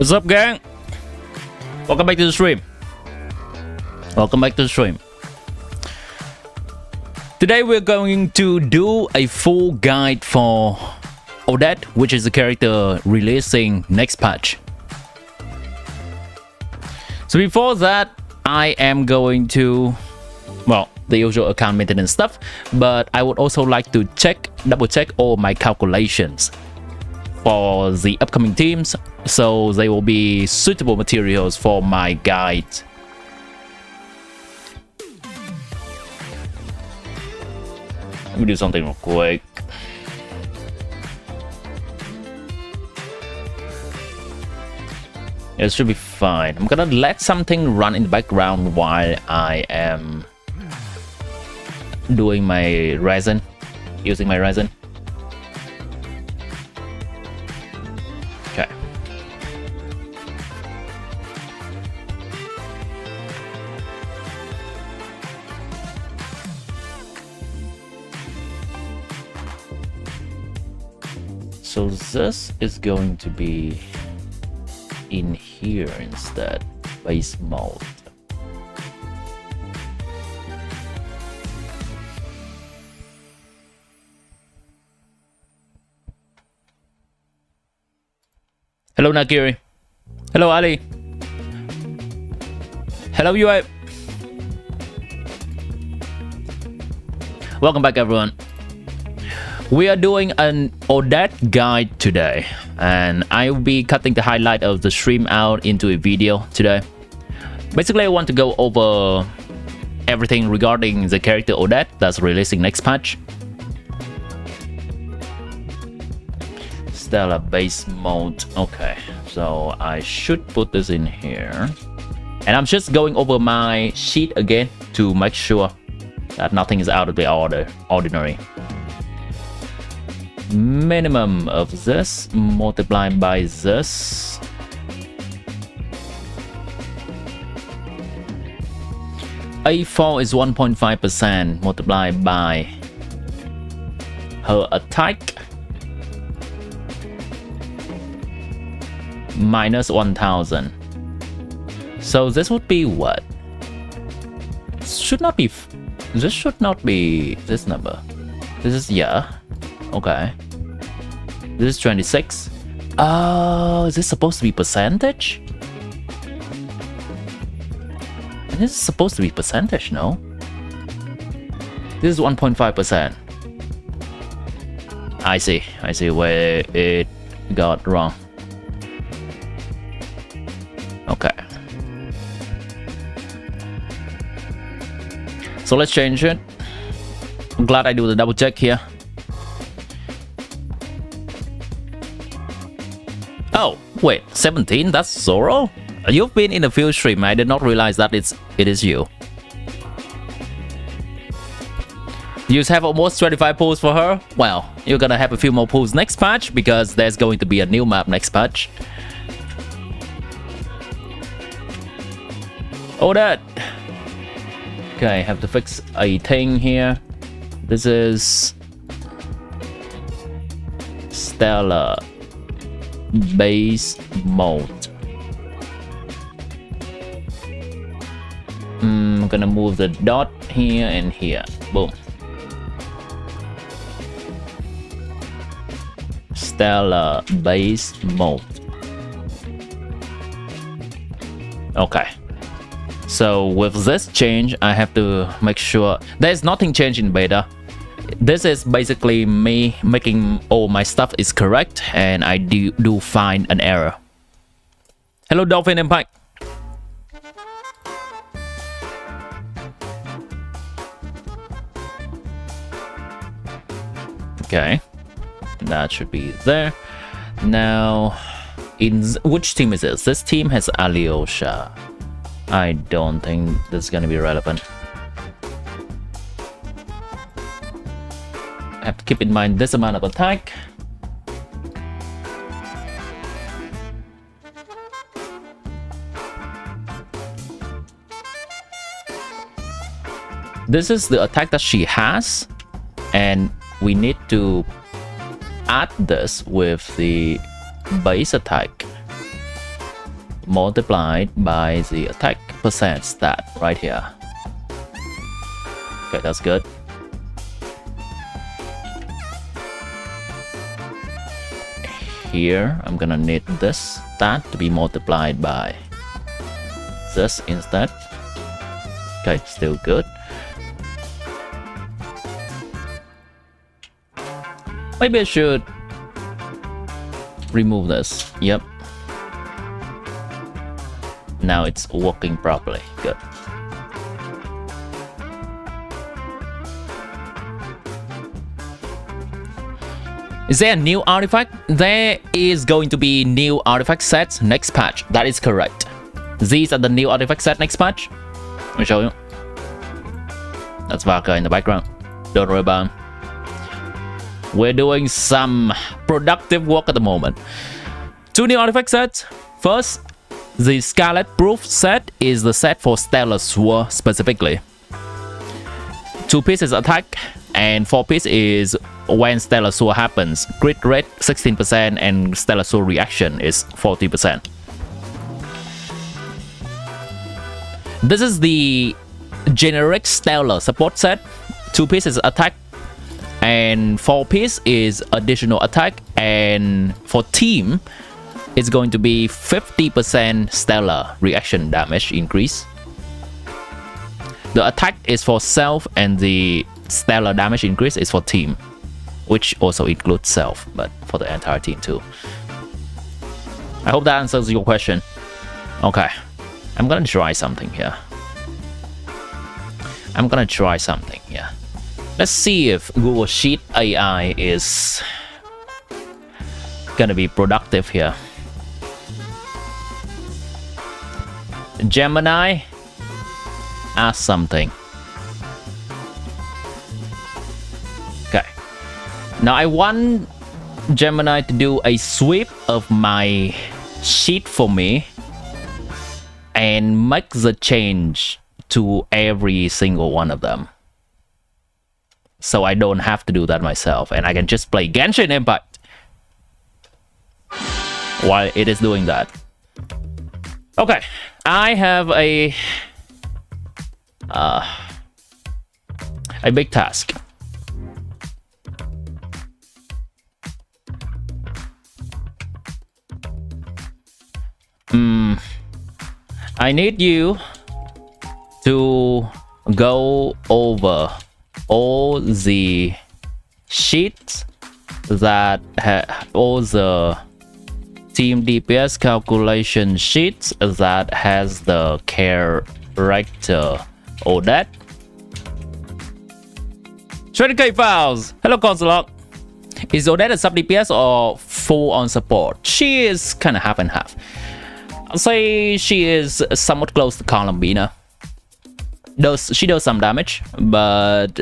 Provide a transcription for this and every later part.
What's up, gang? Welcome back to the stream. Welcome back to the stream. Today we're going to do a full guide for Odette, which is the character releasing next patch. So before that, I am going to, well, the usual account maintenance stuff, but I would also like to double check all my calculations for the upcoming teams, so they will be suitable materials for my guide. Let me do something real quick. It should be fine. I'm gonna let something run in the background while I am doing my resin, using my resin. Okay. So this is going to be in here instead, base mode. Hello Nakiri. Hello Ali. Hello UI. Welcome back everyone. We are doing an Odette guide today, and I will be cutting the highlight of the stream out into a video today. Basically, I want to go over everything regarding the character Odette that's releasing next patch. Stellar base mode. Okay, so I should put this in here. And I'm just going over my sheet again to make sure that nothing is out of the ordinary. Minimum of this multiplied by this. A4 is 1.5% multiplied by her attack minus 1000. So this would be what? Should not be. This should not be this number. This is, yeah. Okay. This is 26. Oh, is this supposed to be percentage? And this is supposed to be percentage, no? This is 1.5%. I see where it got wrong. Okay. So let's change it. I'm glad I do the double check here. Oh, wait, 17? That's Zoro? You've been in a few streams. I did not realize that it is you. You have almost 25 pulls for her? Well, you're gonna have a few more pulls next patch because there's going to be a new map next patch. Odette. Okay, have to fix a thing here. This is Stellar base mode. I'm gonna move the dot here and here. Boom. Stellar base mode. Okay. So with this change, I have to make sure there's nothing changed in beta. This is basically me making all my stuff is correct, and I do find an error. Hello Dolphin Impact. Okay, that should be there. Now, in which team is this? This team has Alyosha. I don't think this is gonna be relevant. I have to keep in mind this amount of attack. This is the attack that she has, and we need to add this with the base attack. multiplied by the attack percent stat right here. Okay, that's good. Here, I'm gonna need this stat to be multiplied by this instead. Okay, still good. Maybe I should remove this. Yep. Now it's working properly. Good. Is there a new artifact? There is going to be new artifact sets next patch. That is correct. These are the new artifact set next patch. Let me show you. That's Vaka in the background. Don't worry about him. We're doing some productive work at the moment. 2 new artifact sets. First, the Scarlet Proof set is the set for Stellar Sword specifically. 2 pieces attack and 4 pieces is when Stellar Sword happens. Crit rate 16% and Stellar Sword reaction is 40%. This is the generic Stellar support set. 2 pieces attack and 4 pieces is additional attack, and for team it's going to be 50% Stellar reaction damage increase. The attack is for self and the Stellar damage increase is for team, which also includes self, but for the entire team too. I hope that answers your question. Okay, I'm gonna try something here. Let's see if Google Sheet AI is gonna be productive here. Gemini, ask something. Okay. Now I want Gemini to do a sweep of my sheet for me and make the change to every single one of them. So I don't have to do that myself and I can just play Genshin Impact while it is doing that. Okay, I have a big task. I need you to go over all the sheets that all the team DPS calculation sheets that has the character Odette. 20k Fowls. Hello Consulate. Is Odette a sub DPS or full on support? She is kind of half and half. I'll say she is somewhat close to Columbina. She does some damage, but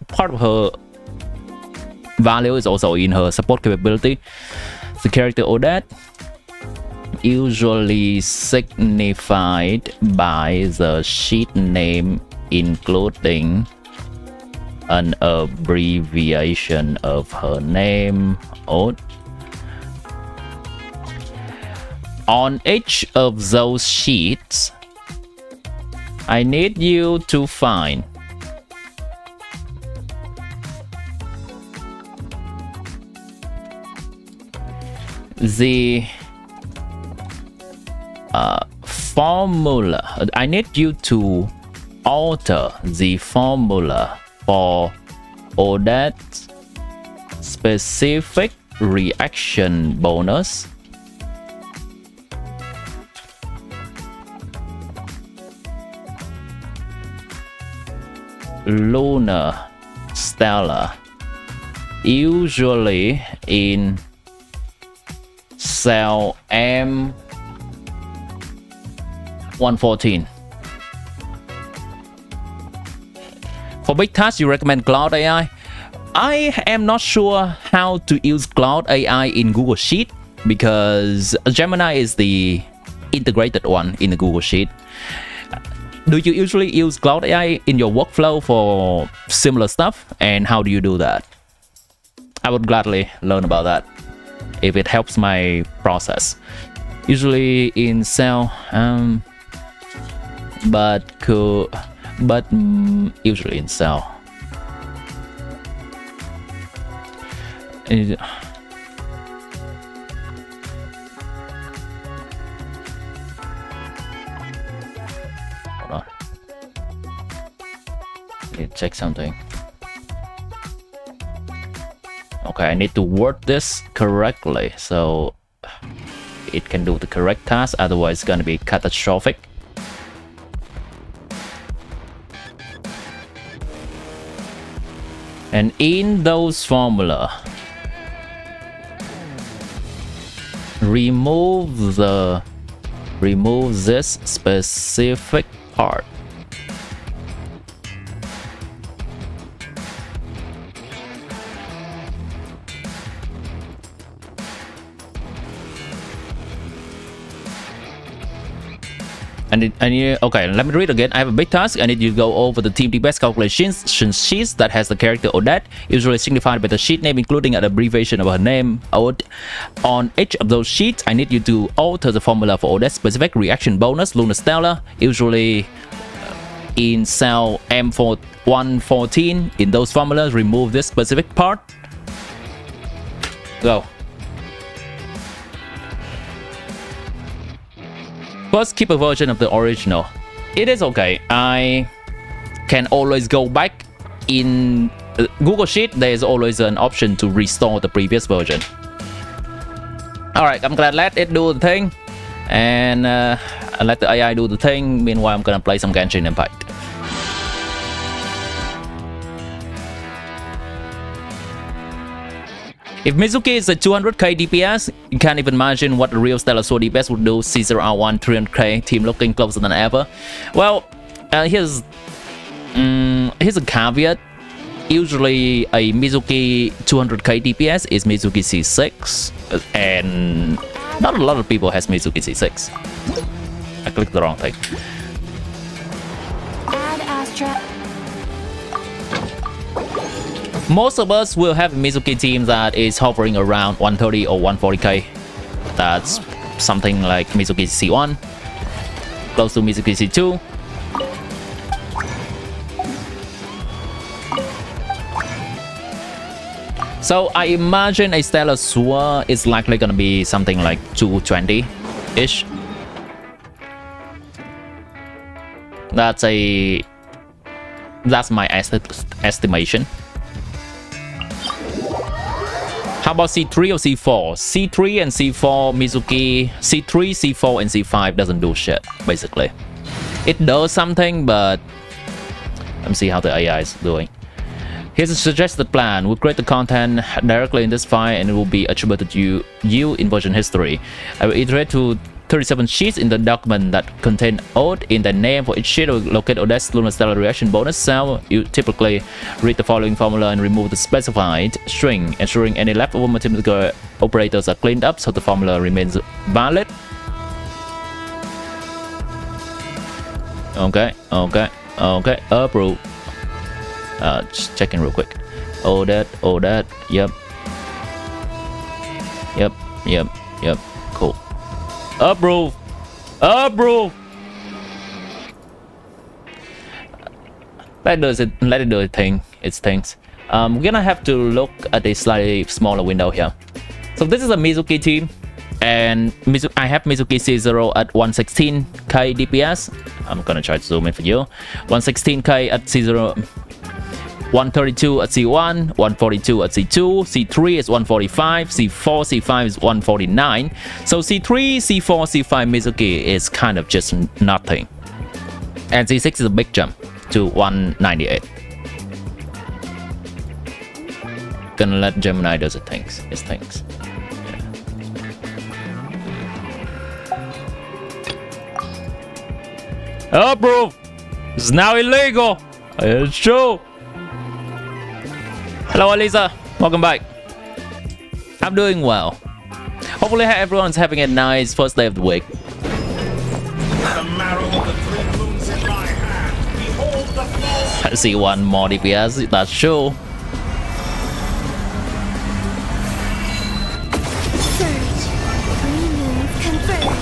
part of her value is also in her support capability. The character Odette, usually signified by the sheet name including an abbreviation of her name. On each of those sheets, I need you to find the formula. I need you to alter the formula for Odette's specific reaction bonus Lunar Stellar, usually in cell M114. For big tasks, you recommend Cloud AI. I am not sure how to use Cloud AI in Google Sheet because Gemini is the integrated one in the Google Sheet. Do you usually use Cloud AI in your workflow for similar stuff, and how do you do that? I would gladly learn about that if it helps my process. usually in cell, but usually in cell. Hold on. Need to check something. Okay, I need to word this correctly so it can do the correct task, otherwise it's gonna be catastrophic. And in those formula, remove this specific part. Okay, let me read again. I have a big task. I need you to go over the team DPS calculations sheets that has the character Odette, usually signified by the sheet name, including an abbreviation of her name. On each of those sheets, I need you to alter the formula for Odette's specific reaction bonus, Lunar Stellar, usually in cell M114. In those formulas, remove this specific part. Go. First, keep a version of the original. It is okay. I can always go back in Google Sheet. There is always an option to restore the previous version. Alright, I'm gonna let it do the thing, and let the AI do the thing. Meanwhile, I'm gonna play some Genshin Impact. If Mizuki is a 200k DPS, you can't even imagine what the real Stellar Sword DPS would do. Caesar R1 300k, team looking closer than ever. Well, here's a caveat. Usually a Mizuki 200k DPS is Mizuki C6, and not a lot of people has Mizuki C6. I clicked the wrong thing. Add Astra. Most of us will have a Mizuki team that is hovering around 130 or 140k. That's something like Mizuki C1, close to Mizuki C2. So I imagine a Stellar Sword is likely gonna be something like 220-ish. That's my estimation. How about C3 or C4? C3 and C4 Mizuki, C3, C4 and C5 doesn't do shit, basically. It does something, but let me see how the AI is doing. Here's a suggested plan. We'll create the content directly in this file and it will be attributed to you in version history. I will iterate to 37 sheets in the document that contain Ode in the name. For each sheet, I will locate Odette's Lunar Stellar reaction bonus cell. You typically read the following formula and remove the specified string, ensuring any leftover mathematical operators are cleaned up so the formula remains valid. Okay, approve. Just checking real quick. Odette, yep, cool. Approve. Let it do its things. We're gonna have to look at a slightly smaller window here. So this is a Mizuki team, and I have Mizuki C0 at 116k DPS. I'm gonna try to zoom in for you. 116k at C0, 132 at C1, 142 at C2, C3 is 145, C4, C5 is 149. So C3, C4, C5 Mizuki is kind of just nothing. And C6 is a big jump to 198. Gonna let Gemini do its things. Approve! It's now illegal! It's true! Hello Elisa, welcome back. I'm doing well. Hopefully everyone's having a nice first day of the week. I see one more DPS, that's true. Surge. Remove confirmed.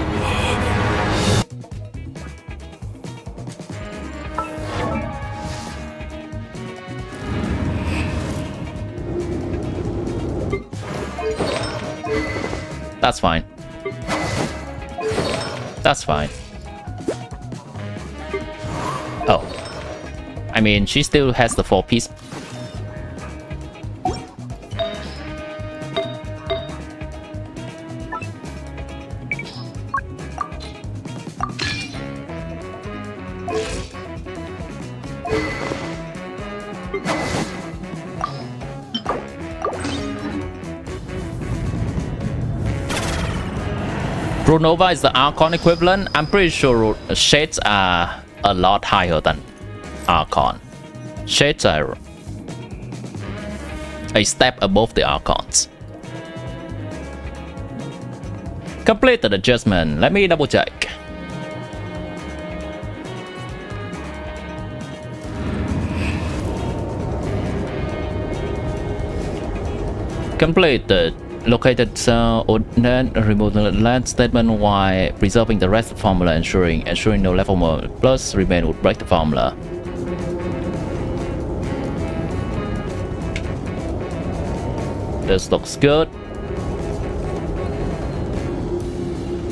That's fine. That's fine. Oh. I mean, she still has the 4-piece. Runova is the Archon equivalent. I'm pretty sure Shades are a lot higher than Archon. Shades are a step above the Archons. Completed adjustment. Let me double check. Completed. Located Odette, remove the land statement while preserving the rest of the formula, ensuring no left formula plus remain would break the formula. This looks good.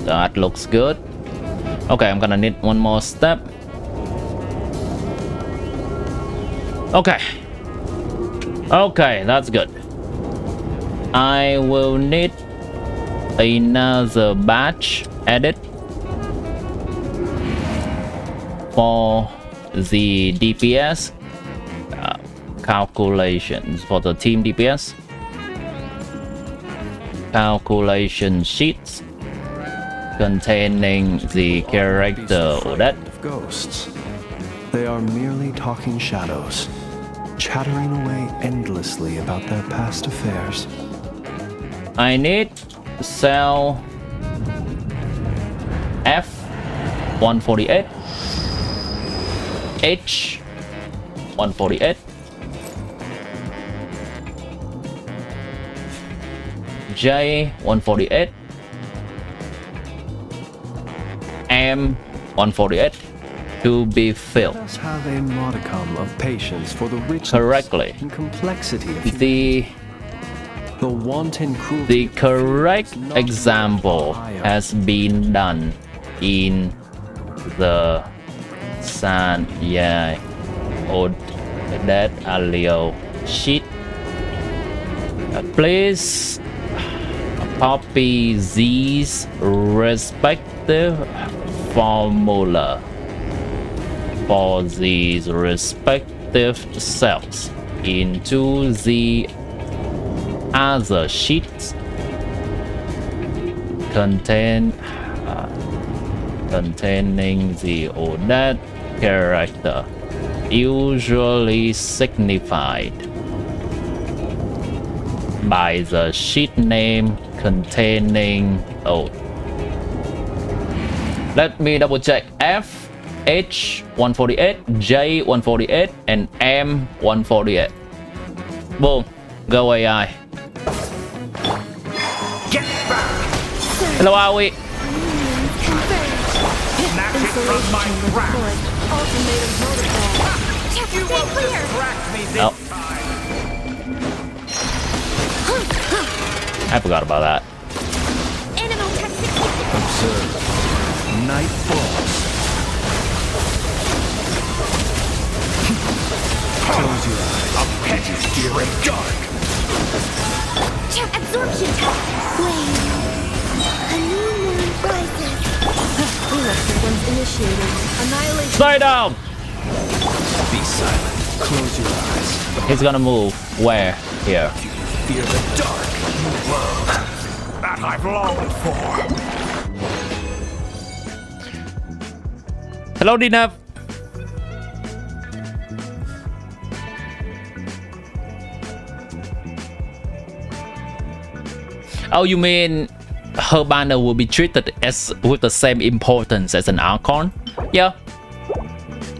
That looks good. Okay, I'm gonna need one more step. Okay. Okay, that's good. I will need another batch edit for the DPS calculations for the team DPS calculation sheets containing the character Odette. Ghosts. They are merely talking shadows, chattering away endlessly about their past affairs. I need cell F148, H148, J148, M148 to be filled. Let us have a modicum of patience for the richness correctly. and complexity of The wanton cruelty. The correct example has been done in the Sanya Odette Alio sheet. Please copy these respective formula for these respective cells into the other sheets containing the Odette character, usually signified by the sheet name containing let me double check. F, H148, J148, and M148. Boom. Go AI. Get back! Hello, Aoi. Snatch it from my grasp! Ultimatum protocol. You Stay won't clear. distract me this Nope. time! I forgot about that. Animal technique. Observe. Night falls. Close your eyes. A petty straight dark! Check absorption test. Flame. A new moon rises. Relay sequence initiated. Annihilation. Stay down. Be silent. Close your eyes. He's gonna move. Where? Here. Fear the dark. That I've longed for! Hello, Dinav. Oh, you mean her banner will be treated as with the same importance as an Archon? Yeah,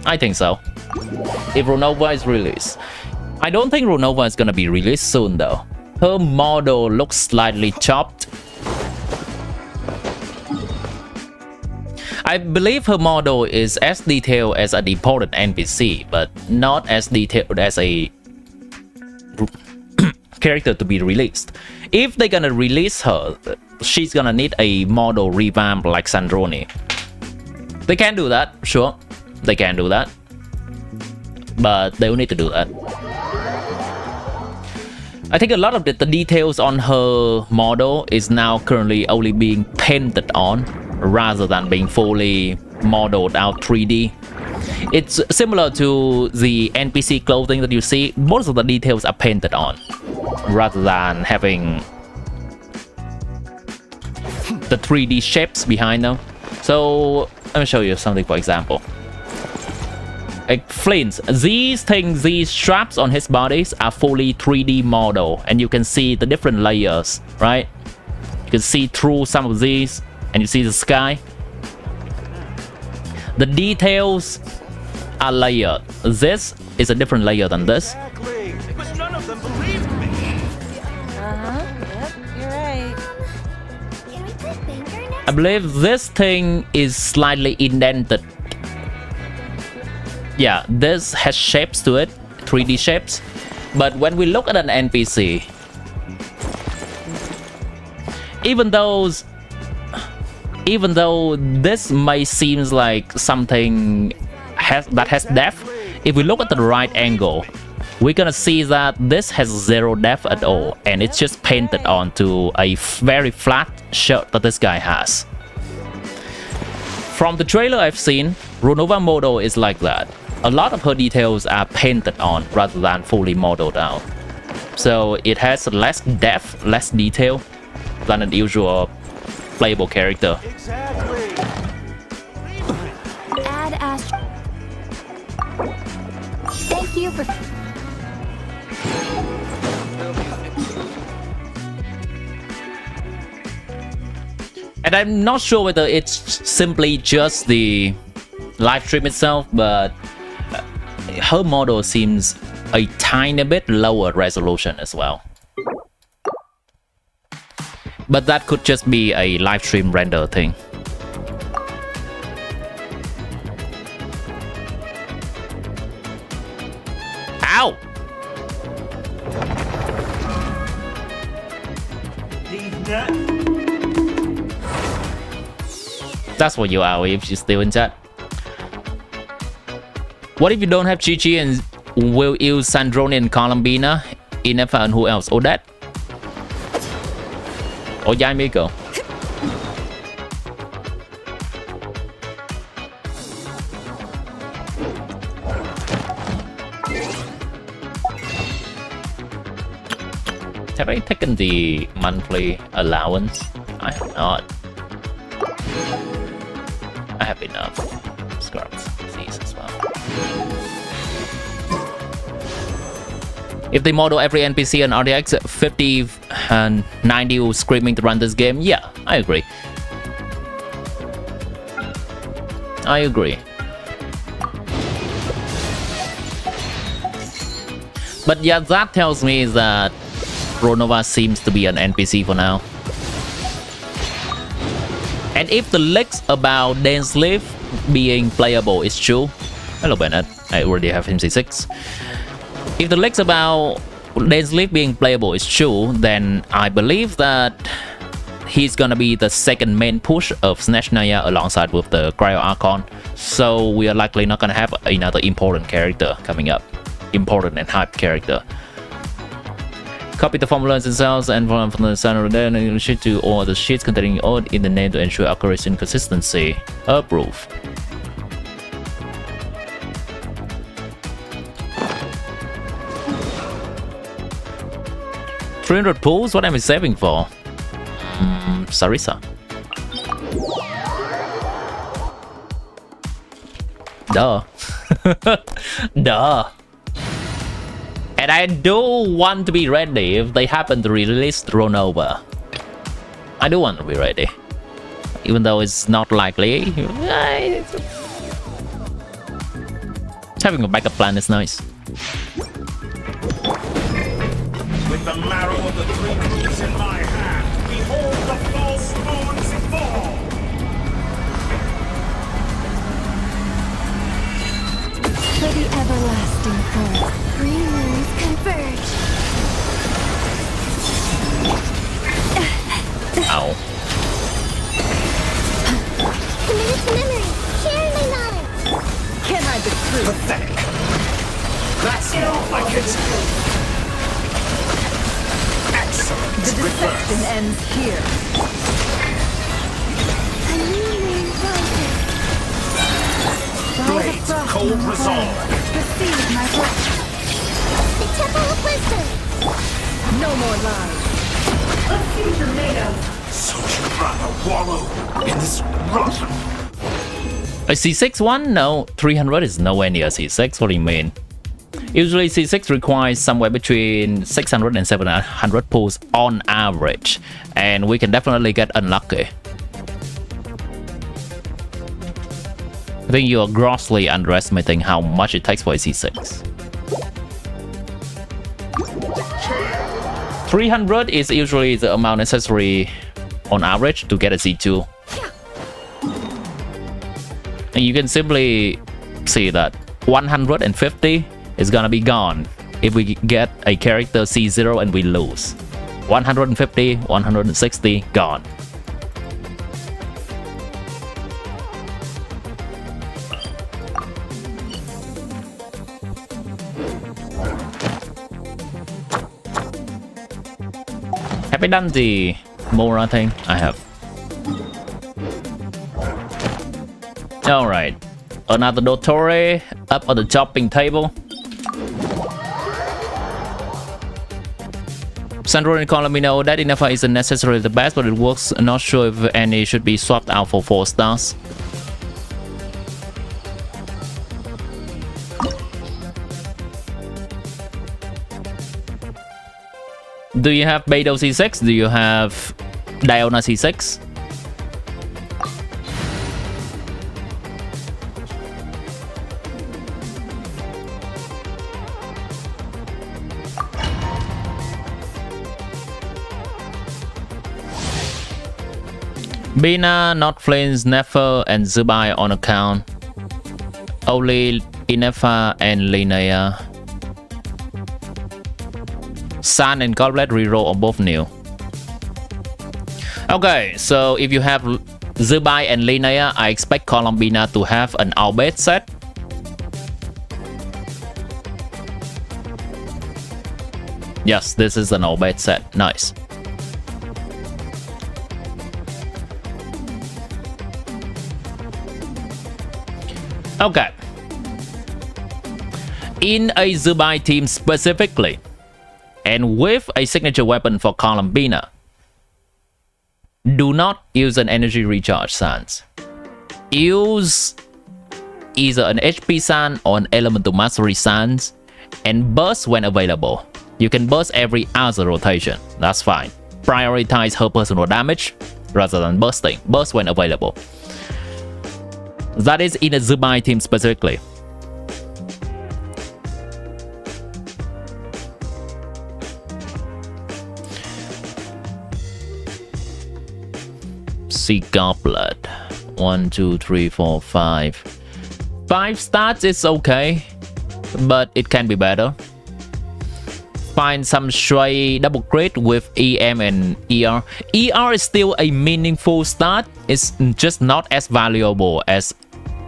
I think so. If Runova is released. I don't think Runova is gonna be released soon though. Her model looks slightly chopped. I believe her model is as detailed as a deported NPC, but not as detailed as a character to be released. If they're gonna release her, she's gonna need a model revamp like Sandrone. They can do that, sure. They can do that. But they will need to do that. I think a lot of the details on her model is now currently only being painted on rather than being fully modeled out 3D. It's similar to the NPC clothing that you see. Most of the details are painted on rather than having the 3D shapes behind them. So let me show you something, for example. Like Flint's, these things, these straps on his bodies are fully 3D model, and you can see the different layers, right? You can see through some of these, and you see the sky. The details are layered. This is a different layer than this. Exactly. But none of them believed me. Yep, you're right. Can we put finger next? I believe this thing is slightly indented. Yeah, this has shapes to it, 3D shapes. But when we look at an NPC, even though this may seem like something that has depth, if we look at the right angle, we're gonna see that this has zero depth at all, and it's just painted onto a very flat shirt that this guy has. From the trailer I've seen, Runova model is like that. A lot of her details are painted on rather than fully modeled out. So it has less depth, less detail than an usual playable character. Exactly. Add Ash. Thank you for. And I'm not sure whether it's simply just the live stream itself, but her model seems a tiny bit lower resolution as well. But that could just be a live stream render thing. Ow! Deez Nuts. That's what you are if you're still in chat. What if you don't have Gigi and will use Sandrone and Columbina? Inefa and who else? Odette? Or Yaimiko? Have I taken the monthly allowance? I have not. I have enough scrubs, these as well. If they model every NPC on RTX 50 and 90 screaming to run this game, yeah, I agree. I agree. But yeah, that tells me that Runova seems to be an NPC for now. And if the leaks about Dance Leaf being playable is true, hello Bennett, I already have him C6. If the leaks about Dance Leaf being playable is true, then I believe that he's gonna be the second main push of Snatch Naya alongside with the Cryo Archon. So we are likely not gonna have another important character coming up. Important and hyped character. Copy the formulas themselves and from the center of there and sheet to all the sheets containing all in the name to ensure accuracy and consistency. Approve. $300 pools? What am I saving for? Sarisa. Duh. Duh. And I do want to be ready if they happen to release Runova. I do want to be ready. Even though it's not likely. Having a backup plan is nice. With the marrow of the three groups in my hand, behold the false moons fall! For the everlasting fold, three moons converge. Ow. Committed to memory. Sharing my knowledge. Can't hide the truth. Pathetic. That's more like it. Excellent. The deception ends here. A new moon rises. Blades of cold resolve. Receive my blessing. The temple of wisdom. No more lies. Let's see what you're made of. So you'd rather wallow in this rotten. A C6 one? No, 300 is nowhere near C6. What do you mean? Usually C6 requires somewhere between 600 and 700 pulls on average, and we can definitely get unlucky. I think you are grossly underestimating how much it takes for a C6. 300 is usually the amount necessary on average to get a C2. And you can simply see that 150 is gonna be gone if we get a character C0 and we lose. 150, 160, gone. Have I done the Mora thing? I have. Alright. Another Dottore up on the chopping table. Sandro and Colomino, that enough isn't necessarily the best, but it works. Not sure if any should be swapped out for 4 stars. Do you have Beidou C6? Do you have Diona C6? Bina, not Flames, Nefer, and Zubai on account. Only Inefa and Linnea. Sun and Goblet reroll on both new. Okay, so if you have Zubai and Linnea, I expect Colombina to have an Albert set. Yes, this is an Albert set. Nice. Okay. In a Zubai team specifically, and with a signature weapon for Colombina, do not use an energy recharge sans. Use either an HP sans or an elemental mastery sans and burst when available. You can burst every other rotation. That's fine. Prioritize her personal damage rather than bursting. Burst when available. That is in a Zubai team specifically. See Goblet. 1, 2, 3, 4, 5. 5 stats is okay, but it can be better. Find some stray double crit with EM and ER. ER is still a meaningful stat. It's just not as valuable as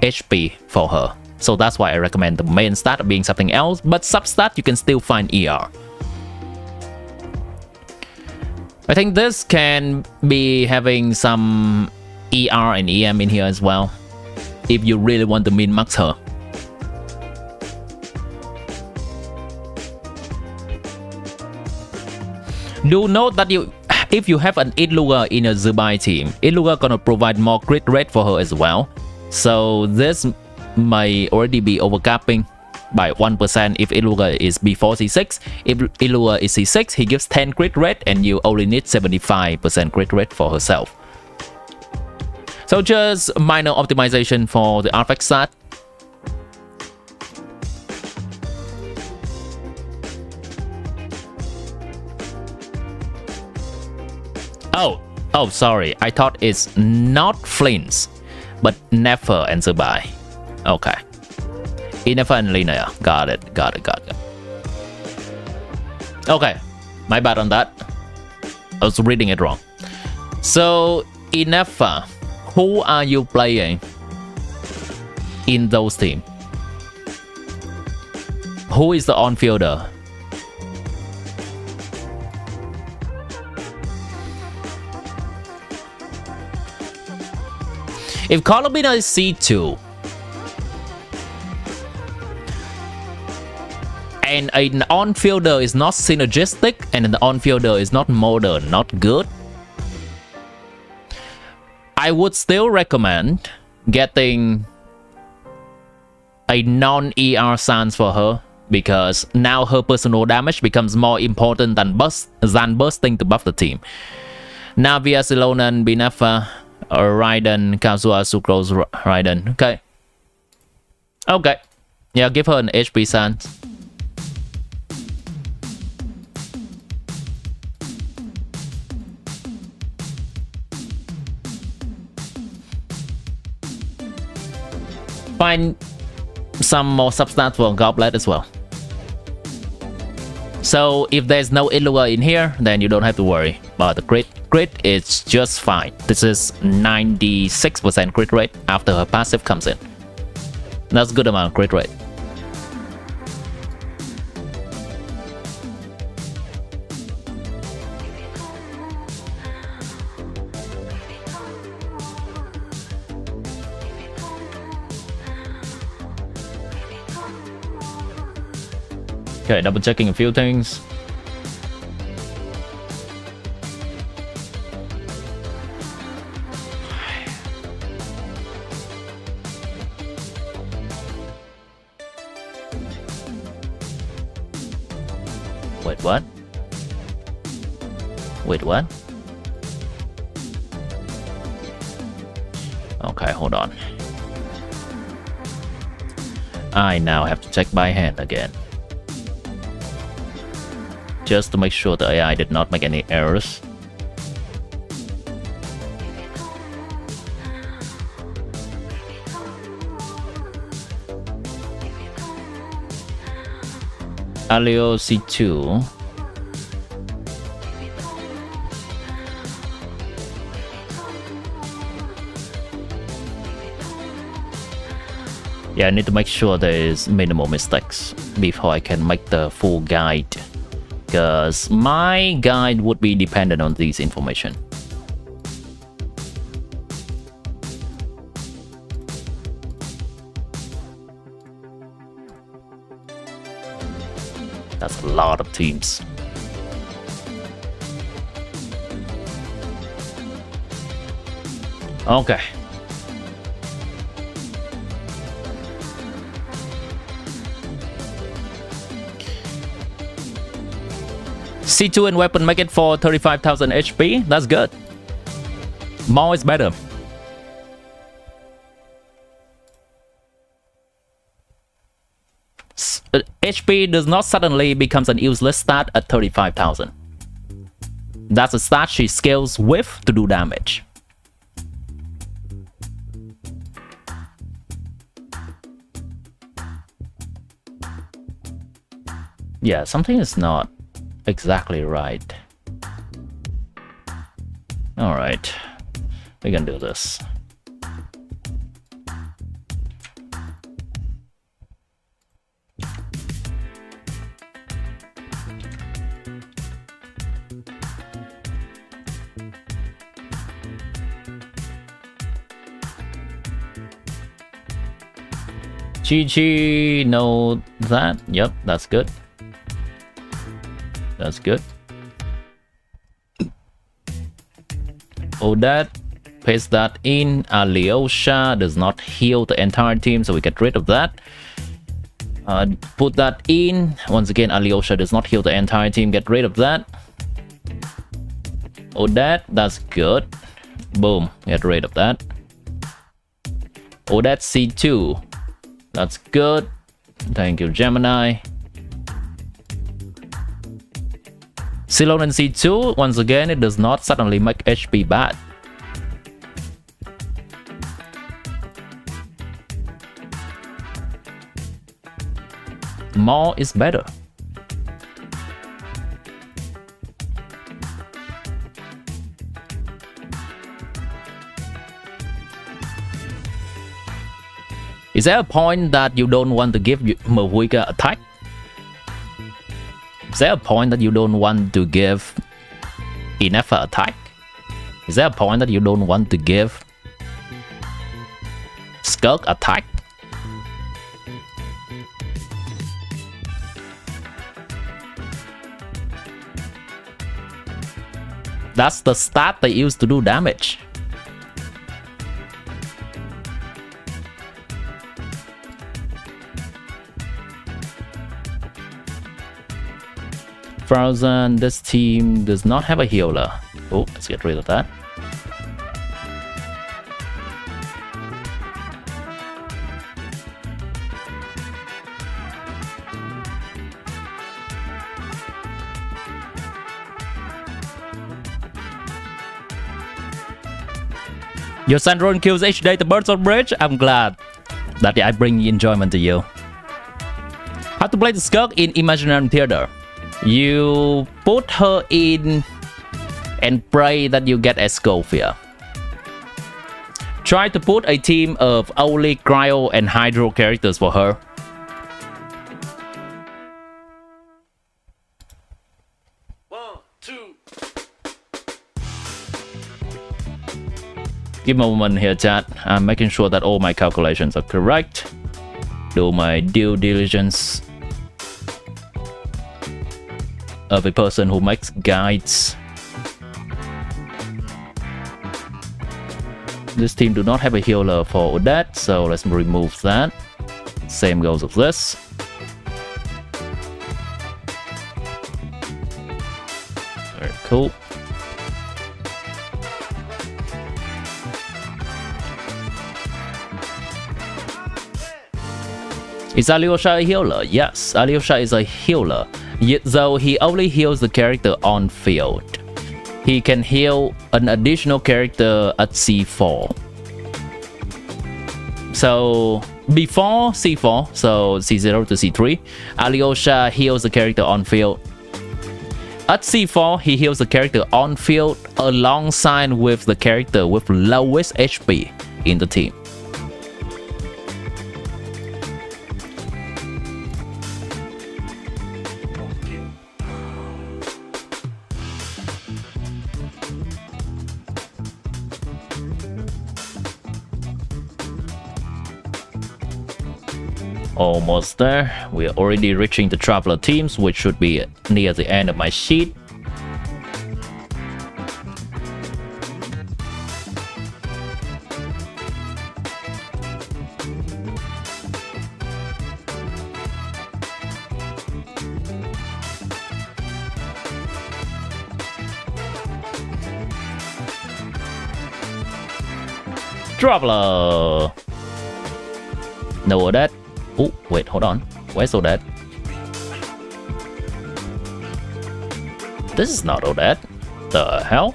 HP for her. So that's why I recommend the main stat being something else, but sub-stat you can still find ER. I think this can be having some ER and EM in here as well, if you really want to min-max her. Do note that if you have an Illuga in a Zubai team, Illuga gonna provide more crit rate for her as well. So this may already be overcapping by 1% if Illuga is before C6. If Illuga is C6, he gives 10 crit rate and you only need 75% crit rate for herself. So just minor optimization for the artifact stat. Oh, sorry. I thought it's not Flints, but Nefer and Zubai. Okay. Inefa and Linnea. Got it. Okay. My bad on that. I was reading it wrong. So, Inefa, Who are you playing in those teams? Who is the on-fielder? If Columbina is C2 and an on-fielder is not synergistic and an on-fielder is not modern, not good, I would still recommend getting a non-ER stance for her, because now her personal damage becomes more important than bursting to buff the team. Navia, Silonan, Binafa, Raiden, Kazuha, Sucrose, Raiden. Okay. Okay. Yeah, give her an HP stance. Find some more substats for Goblet as well. So if there's no Illua in here, then you don't have to worry about the crit is just fine. This is 96% crit rate after her passive comes in. That's a good amount of crit rate. Okay, double checking a few things. Wait, what? Wait, what? Okay, hold on. I now have to check by hand again, just to make sure the AI did not make any errors. Alio C2. Yeah, I need to make sure there is minimal mistakes before I can make the full guide, because my guide would be dependent on this information. That's a lot of teams. Okay. C2 and weapon make it for 35,000 HP. That's good. More is better. HP does not suddenly becomes an useless stat at 35,000. That's a stat she scales with to do damage. Yeah, something is not exactly right. Alright, we can do this. GG, know that. Yep, that's good. That's good. Odette, paste that in. Alyosha does not heal the entire team, so we get rid of that. Put that in. Once again, Alyosha does not heal the entire team, get rid of that. Odette, that's good. Boom, get rid of that. Odette C2. That's good. Thank you, Gemini. Ceylon and C2, once again, it does not suddenly make HP bad. More is better. Is there a point that you don't want to give Mawika attack? Is there a point that you don't want to give enough attack? Is there a point that you don't want to give Skirk attack? That's the stat they use to do damage. Frozen, this team does not have a healer. Oh, let's get rid of that. Your Sandron kills each day the birds on bridge. I'm glad that I bring enjoyment to you. How to play the Skirk in Imaginary Theater. You put her in and pray that you get a Scophia. Try to put a team of only Cryo and Hydro characters for her. Give me a moment here, chat. I'm making sure that all my calculations are correct. Do my due diligence of a person who makes guides. This team do not have a healer for Odette, so let's remove that. Same goes with this. Very cool. Is Alyosha a healer? Yes, Alyosha is a healer, though he only heals the character on field. He can heal an additional character at C4. So before C4, so C0 to C3, Alyosha heals the character on field. At C4, he heals the character on field alongside with the character with lowest HP in the team. Almost there. We are already reaching the traveler teams, which should be near the end of my sheet. Traveler. No Odette. Oh, wait, hold on. Where's Odette? This is not Odette. The hell?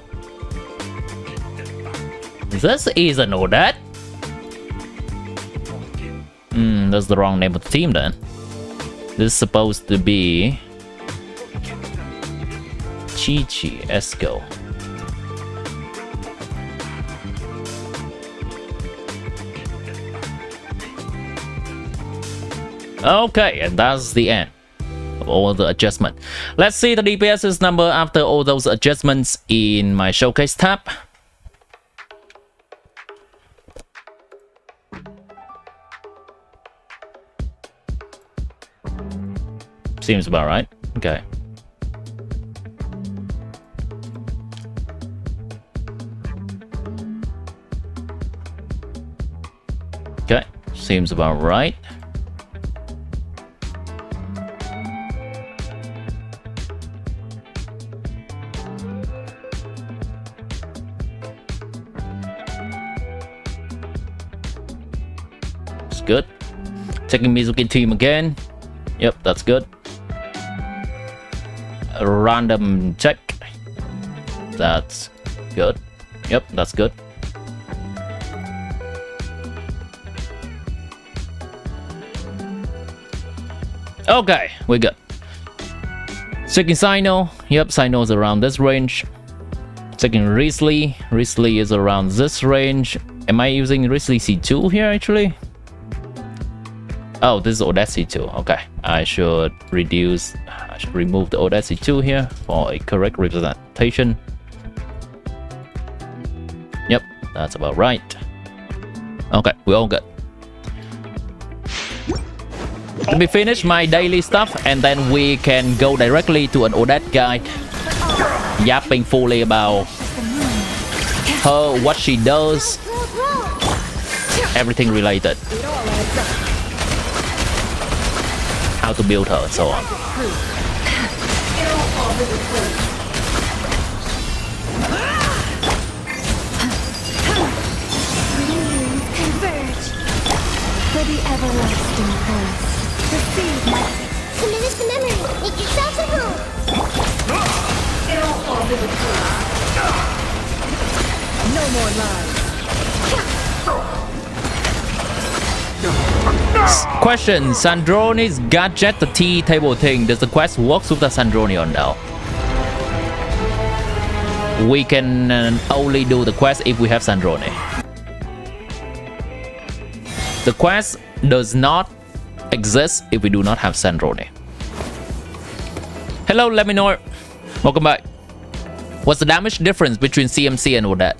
This isn't Odette. That's the wrong name of the team then. This is supposed to be Chi-Chi. Let's go. Okay, and that's the end of all the adjustment. Let's see the DPS's number after all those adjustments in my showcase tab. Seems about right. Okay. Okay, seems about right. Good. Checking Mizuki team again. Yep, that's good. A random check. That's good. Yep, that's good. Okay, we're good. Checking Sino. Yep, Sino's around this range. Checking Risley. Risley is around this range. Am I using Risley C2 here actually? Oh, this is Odette C2. Okay, I should remove the Odette C2 here for a correct representation. Yep, that's about right. Okay, we're all good. Let me finish my daily stuff and then we can go directly to an Odette guide, yapping fully about her, what she does, everything related. How to build her and so on. Converge for the everlasting forest. Receive my Commit it to memory. Make yourself at home. It all falls into place. No more lies. Question: Sandroni's gadget, the tea table thing. Does the quest work with the Sandroni or no? We can only do the quest if we have Sandroni. The quest does not exist if we do not have Sandroni. Hello, let me know. Welcome back. What's the damage difference between CMC and Odette?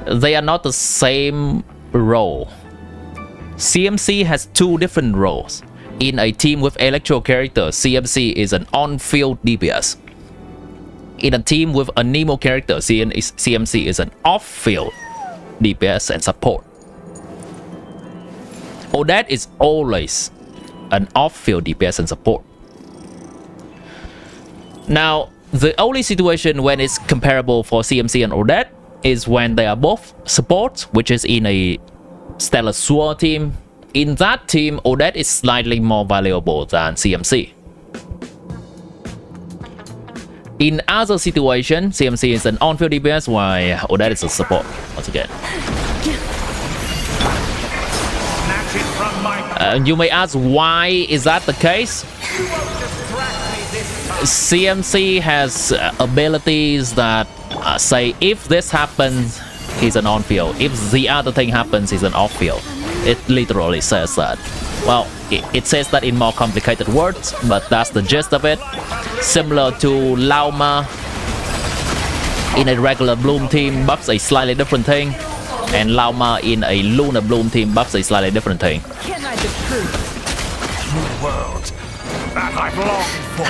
They are not the same role. CMC has two different roles. In a team with electro character, CMC is an on-field DPS. In a team with a Nemo character, CMC is an off-field DPS and support. Odette is always an off-field DPS and support. Now, the only situation when it's comparable for CMC and Odette is when they are both supports, which is in a Stellar Sword team. In that team, Odette is slightly more valuable than CMC. In other situations, CMC is an on-field DPS while Odette is a support, once again. Snatch it from my You may ask, why is that the case? CMC has abilities that say if this happens, he's an on-field. If the other thing happens, he's an off-field. It literally says that. Well, it says that in more complicated words, but that's the gist of it. Similar to Lauma in a regular Bloom team buffs a slightly different thing, and Lauma in a Lunar Bloom team buffs a slightly different thing. Can I disprove? new world that I've longed for.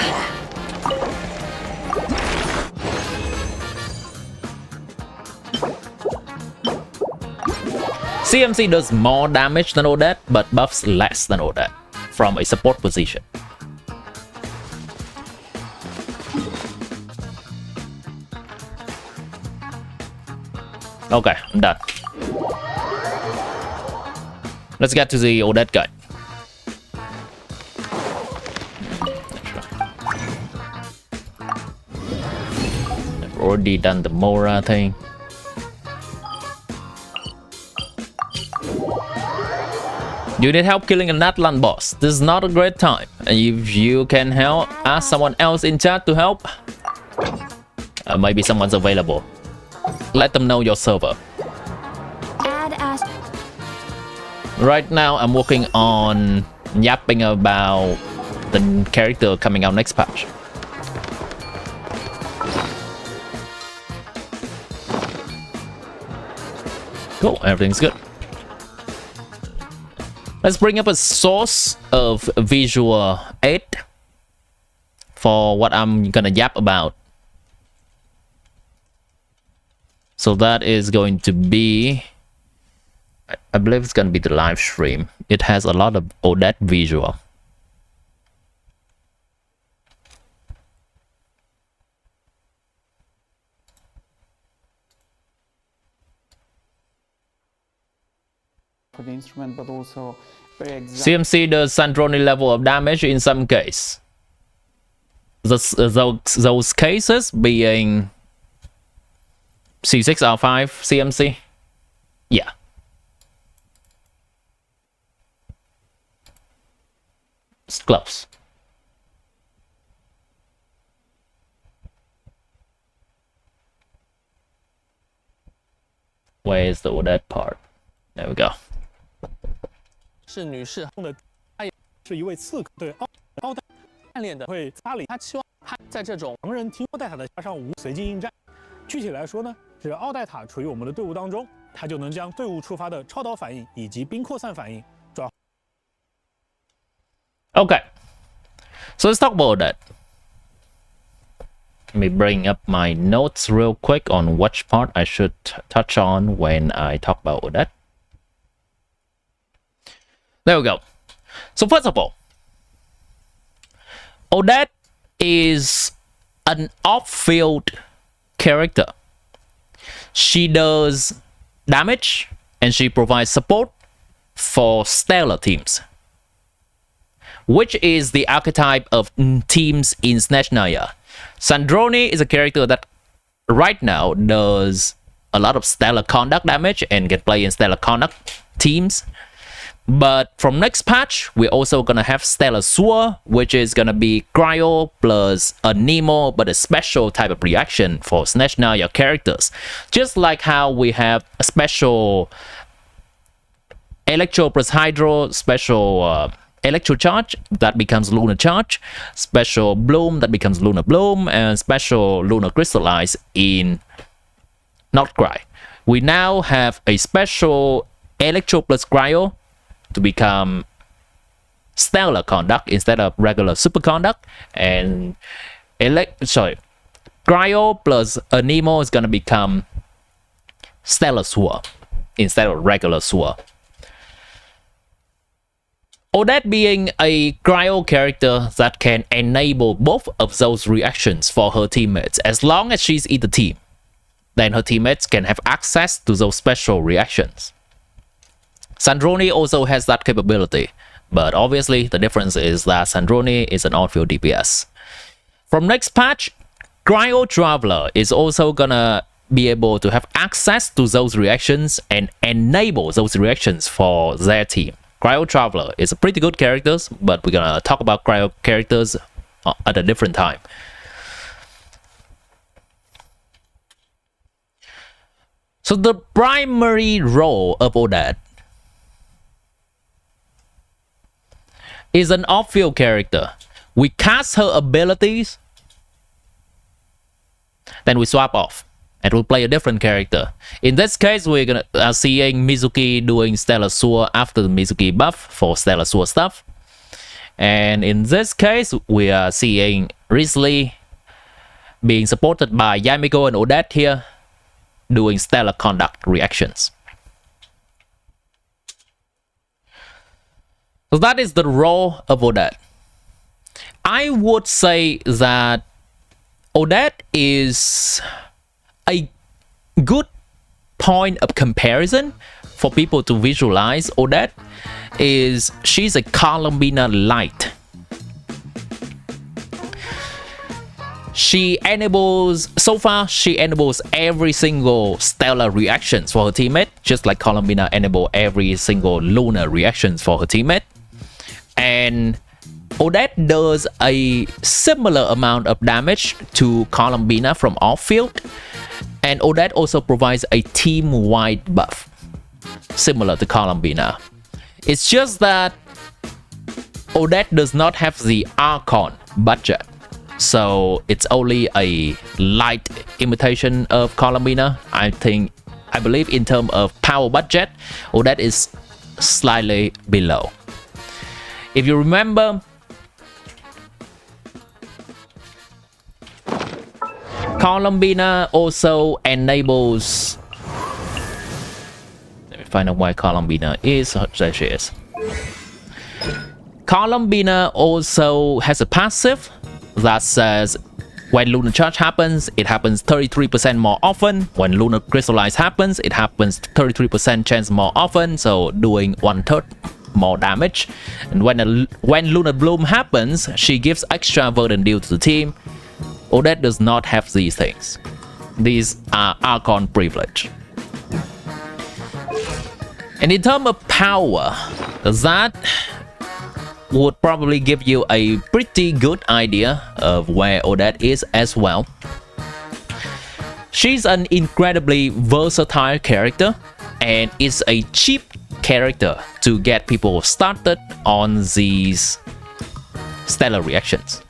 CMC does more damage than Odette, but buffs less than Odette from a support position. Okay, I'm done. Let's get to the Odette guide. I've already done the Mora thing. You need help killing a Natlan boss. This is not a great time. And if you can help, ask someone else in chat to help. Maybe someone's available. Let them know your server. Right now, I'm working on yapping about the character coming out next patch. Cool, everything's good. Let's bring up a source of visual aid for what I'm gonna yap about. So that is going to be, I believe it's gonna be the live stream. It has a lot of Odette visual. For the instrument, but also very exact. CMC does Sandroni level of damage in some case. Those cases being C6R5 CMC. Yeah. It's close. Where is the Odette part? There we go. 是女士的，她也是一位刺客，对奥黛暗恋的会擦里，她期望她在这种旁人听奥黛塔的加上无随机应战。具体来说呢，只要奥黛塔处于我们的队伍当中，她就能将队伍触发的超导反应以及冰扩散反应转。Okay, so let's talk about that. Let me bring up my notes real quick on which part I should touch on when I talk about Odette. There we go. So first of all, Odette is an off-field character. She does damage and she provides support for stellar teams, which is the archetype of teams in Snatch Naya. Sandrone is a character that right now does a lot of stellar conduct damage and can play in stellar conduct teams. But from next patch, we're also gonna have Stellar Sewer, which is gonna be Cryo plus a Nemo, but a special type of reaction for Snatch Naya characters. Just like how we have a special Electro plus Hydro, special Electro Charge that becomes Lunar Charge, special Bloom that becomes Lunar Bloom, and special Lunar Crystallize in nod-krai. We now have a special Electro plus Cryo to become Stellar Conduct instead of regular Superconduct, and Cryo plus a Nemo is gonna become Stellar Sewer instead of regular Sewer. Odette being a Cryo character that can enable both of those reactions for her teammates. As long as she's in the team, then her teammates can have access to those special reactions. Sandrone also has that capability, but obviously the difference is that Sandrone is an on-field DPS. From next patch, Cryo Traveler is also gonna be able to have access to those reactions and enable those reactions for their team. Cryo Traveler is a pretty good character, but we're gonna talk about Cryo characters at a different time. So the primary role of Odette is an off-field character. We cast her abilities, then we swap off and we'll play a different character. In this case, we're gonna seeing Mizuki doing Stellar Sewer after the Mizuki buff for Stellar Sewer stuff. And in this case, we are seeing Risley being supported by Yamiko and Odette here, doing Stellar Conduct reactions. So that is the role of Odette. I would say that Odette is a good point of comparison for people to visualize Odette is she's a Columbina light. She enables, so far, she enables every single stellar reactions for her teammate, just like Columbina enable every single lunar reactions for her teammate. And Odette does a similar amount of damage to Columbina from off-field. And Odette also provides a team-wide buff, similar to Columbina. It's just that Odette does not have the Archon budget. So it's only a light imitation of Columbina. I believe in terms of power budget, Odette is slightly below. If you remember, Columbina also enables... Let me find out why Columbina is. There she is. Columbina also has a passive that says when Lunar Charge happens, it happens 33% more often. When Lunar Crystallize happens, it happens 33% chance more often, so doing 1/3 more damage. And when Lunar Bloom happens, she gives extra burden deal to the team. Odette does not have these things. These are Archon privilege. And in terms of power, that would probably give you a pretty good idea of where Odette is as well. She's an incredibly versatile character. and it's a cheap character to get people started on these stellar reactions.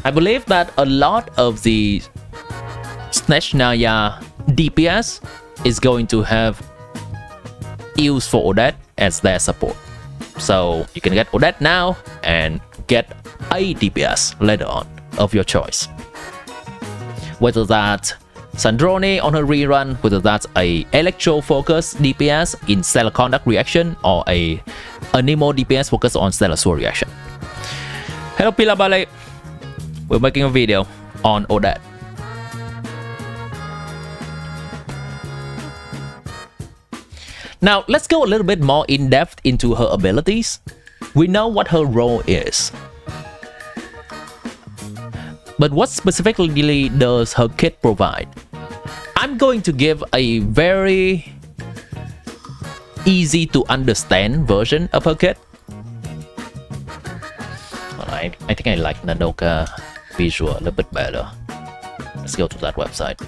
I believe that a lot of the Snezhnaya DPS is going to have use for Odette as their support. So you can get Odette now and get a DPS later on of your choice. Whether that's Sandrone on her rerun, whether that's a Electro focused DPS in Stellar Conduct reaction, or a Anemo DPS focused on Stellar Sword reaction. Hello Pila Bale, we're making a video on Odette. Now let's go a little bit more in depth into her abilities. We know what her role is, but what specifically does her kit provide? I'm going to give a very easy to understand version of her kit. Well, I think I like Nanoka visual a little bit better. Let's go to that website.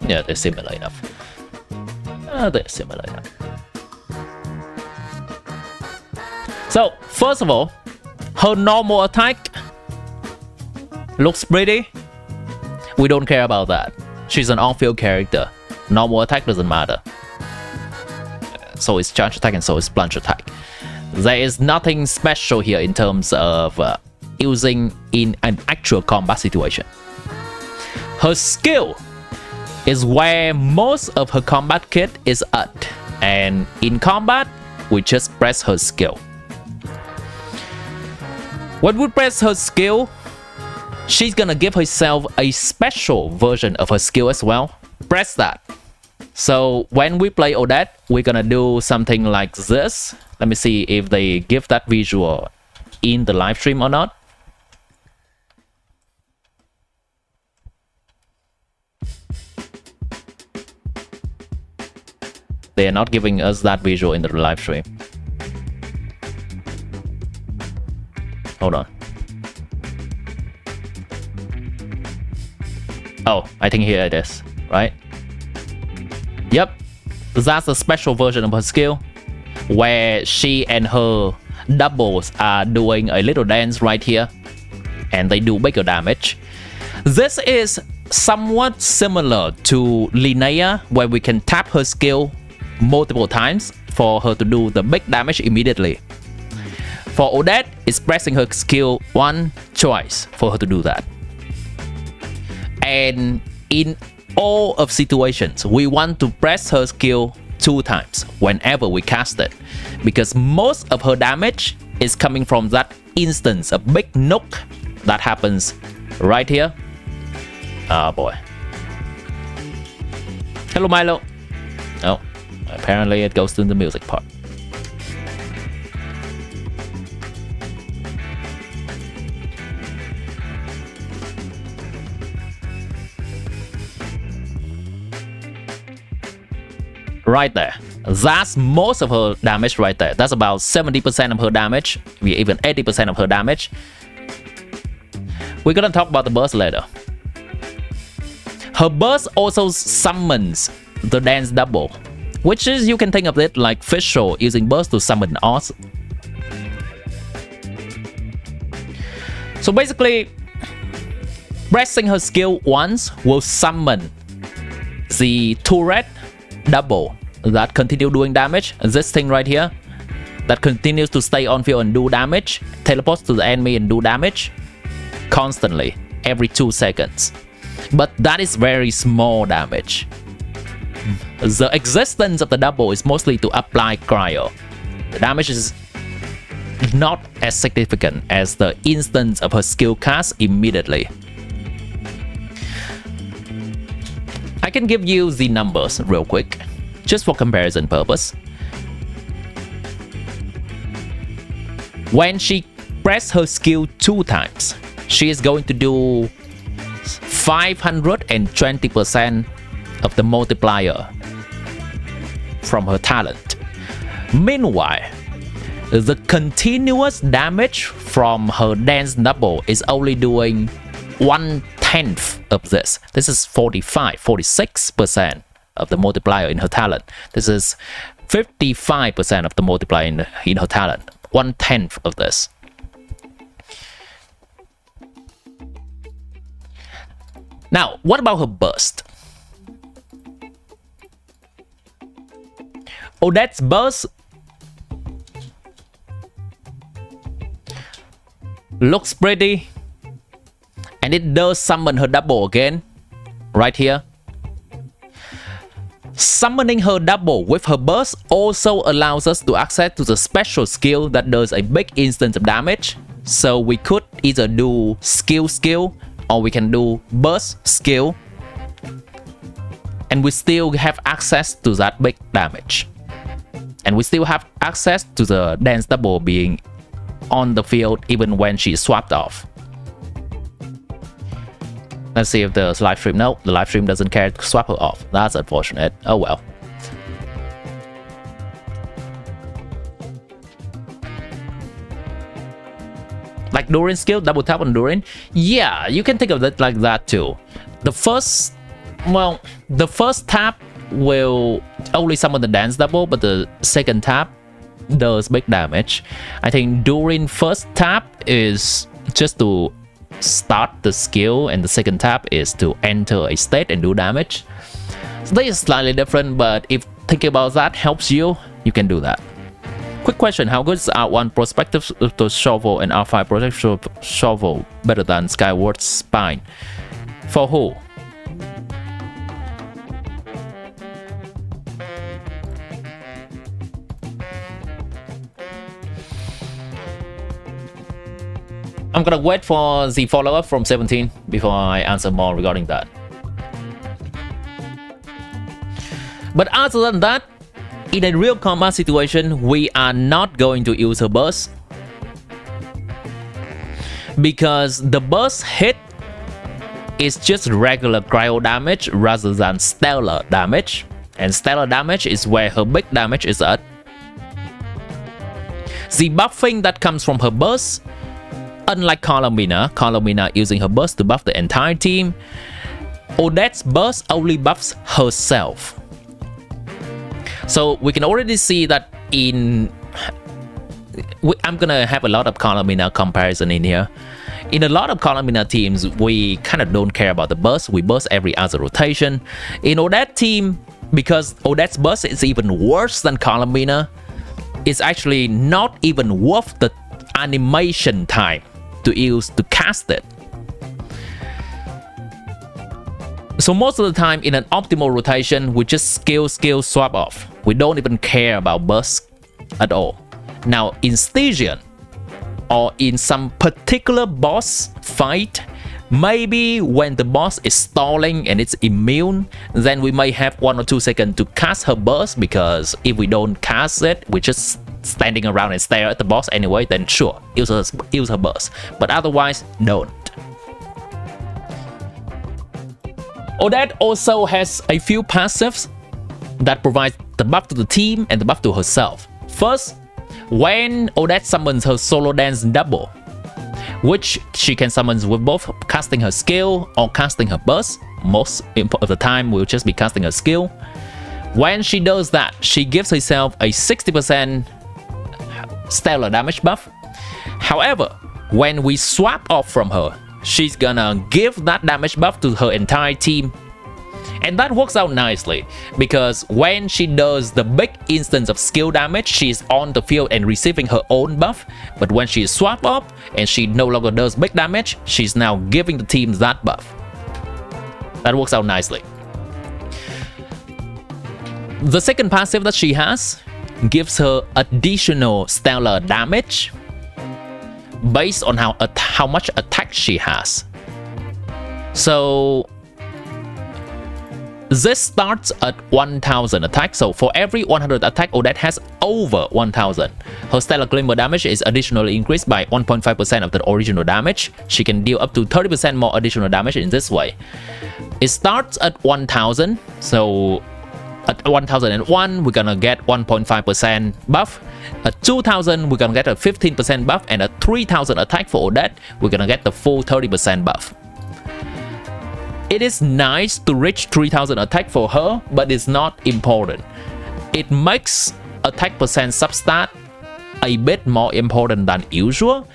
Yeah, they're similar enough. They're similar enough. So, first of all, her normal attack looks pretty. We don't care about that. She's an on-field character. Normal attack doesn't matter. So is charge attack and so is plunge attack. There is nothing special here in terms of using in an actual combat situation. Her skill is where most of her combat kit is at. And in combat, we just press her skill. When we press her skill, she's gonna give herself a special version of her skill as well. Press that. So when we play Odette, we're gonna do something like this. Let me see if they give that visual in the live stream or not. They are not giving us that visual in the live stream. Hold on. Oh, I think here it is, right? Yep, that's a special version of her skill where she and her doubles are doing a little dance right here and they do bigger damage. This is somewhat similar to Linnea, where we can tap her skill multiple times for her to do the big damage immediately. For Odette, it's pressing her skill one twice for her to do that. And in all of situations, we want to press her skill 2 times whenever we cast it, because most of her damage is coming from that instance, a big nuke that happens right here. Oh boy. Hello Milo. Oh, apparently it goes to the music part. Right there. That's most of her damage right there. That's about 70% of her damage, maybe even 80% of her damage. We're gonna talk about the burst later. Her burst also summons the dance double, which is, you can think of it like Fischl using burst to summon Oz. So basically, pressing her skill once will summon the turret double that continue doing damage. This thing right here that continues to stay on field and do damage, teleports to the enemy and do damage constantly every 2 seconds. But that is very small damage. The existence of the double is mostly to apply cryo. The damage is not as significant as the instance of her skill cast immediately. I can give you the numbers real quick, just for comparison purpose. When she presses her skill 2 times, she is going to do 520% of the multiplier from her talent. Meanwhile, the continuous damage from her dance double is only doing 1/10 of this. This is 46% of the multiplier in her talent. This is 55% of the multiplier in her talent. 1/10 of this. Now, what about her burst? Odette's burst looks pretty, and it does summon her double again, right here. Summoning her double with her burst also allows us to access to the special skill that does a big instance of damage. So we could either do skill, or we can do burst skill, and we still have access to that big damage. And we still have access to the dance double being on the field even when she is swapped off. Let's see if the live stream. No, the live stream doesn't care to swap her off. That's unfortunate. Oh well. Like Durin skill, double tap on Durin. Yeah, you can think of it like that too. The first tap will only summon the dance double, but the second tap does big damage. I think Durin first tap is just to start the skill, and the second tap is to enter a state and do damage. So they are slightly different, but if thinking about that helps you, you can do that. Quick question, how good is R1 Prospective to Shovel and R5 Protective Shovel better than Skyward Spine? For who? I'm gonna wait for the follow-up from 17 before I answer more regarding that. But other than that, in a real combat situation, we are not going to use her burst, because the burst hit is just regular cryo damage rather than stellar damage, and stellar damage is where her big damage is at. The buffing that comes from her burst, unlike Colomina using her burst to buff the entire team, Odette's burst only buffs herself. So we can already see that I'm gonna have a lot of Colomina comparison in here. In a lot of Colomina teams, we kind of don't care about the burst. We burst every other rotation. In Odette team, because Odette's burst is even worse than Colomina, it's actually not even worth the animation time to use to cast it. So most of the time in an optimal rotation, we just skill swap off. We don't even care about burst at all. Now in Stygian, or in some particular boss fight, maybe when the boss is stalling and it's immune, then we may have 1 or 2 seconds to cast her burst, because if we don't cast it, we're just standing around and stare at the boss anyway, then sure, use her burst. But otherwise, don't. Odette also has a few passives that provide the buff to the team and the buff to herself. First, when Odette summons her solo dance double, which she can summon with both casting her skill or casting her burst. Most of the time, we'll just be casting her skill. When she does that, she gives herself a 60% stellar damage buff. However, when we swap off from her, she's gonna give that damage buff to her entire team. And that works out nicely, because when she does the big instance of skill damage, she's on the field and receiving her own buff. But when she is swapped up and she no longer does big damage, she's now giving the team that buff. That works out nicely. The second passive that she has gives her additional stellar damage based on how much attack she has. So this starts at 1000 attack. So for every 100 attack, Odette has over 1000. Her stellar glimmer damage is additionally increased by 1.5% of the original damage. She can deal up to 30% more additional damage in this way. It starts at 1000. So at 1001, we're gonna get 1.5% buff. At 2000, we're gonna get a 15% buff, and at 3000 attack for Odette, we're gonna get the full 30% buff. It is nice to reach 3000 attack for her, but it's not important. It makes attack percent substat a bit more important than usual,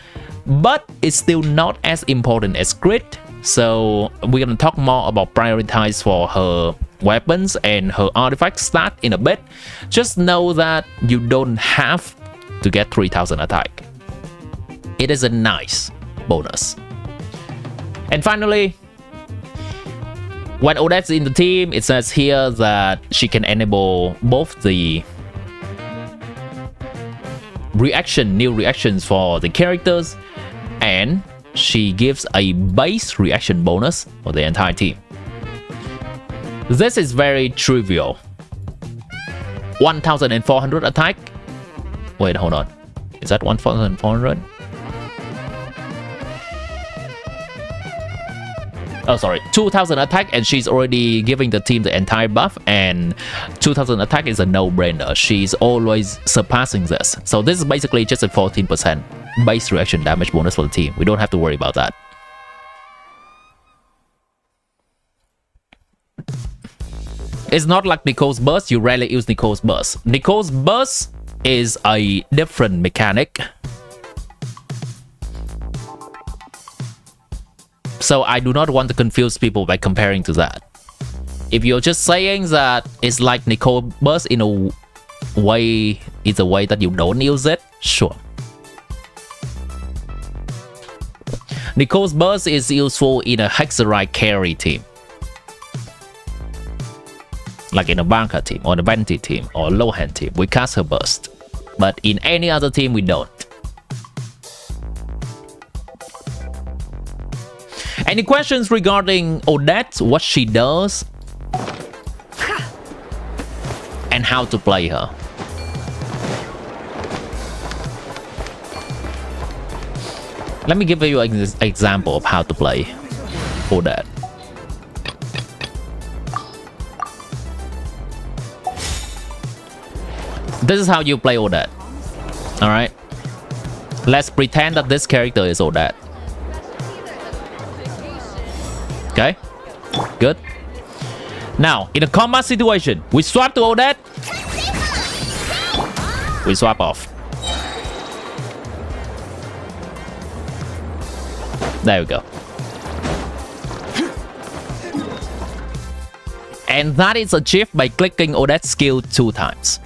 but it's still not as important as crit. So we're gonna talk more about prioritize for her weapons and her artifact stat in a bit. Just know that you don't have to get 3000 attack. It is a nice bonus. And finally, when Odette's in the team, it says here that she can enable both the new reactions for the characters, and she gives a base reaction bonus for the entire team. This is very trivial. 1400 attack. Wait, hold on. Is that 1400? Oh, sorry, 2000 attack, and she's already giving the team the entire buff, and 2000 attack is a no-brainer. She's always surpassing this. So this is basically just a 14% base reaction damage bonus for the team. We don't have to worry about that. It's not like Nicole's burst. You rarely use Nicole's burst. Nicole's burst is a different mechanic. So I do not want to confuse people by comparing to that. If you're just saying that it's like Nicole burst in a way, it's a way that you don't use it, sure. Nicole's burst is useful in a Hexerite carry team, like in a Banker team or a Venti team or a low-hand team. We cast her burst, but in any other team we don't. Any questions regarding Odette, what she does, and how to play her? Let me give you an example of how to play Odette. This is how you play Odette. Alright? Let's pretend that this character is Odette. Okay, good. Now, in a combat situation, we swap to Odette. We swap off. There we go. And that is achieved by clicking Odette's skill 2 times.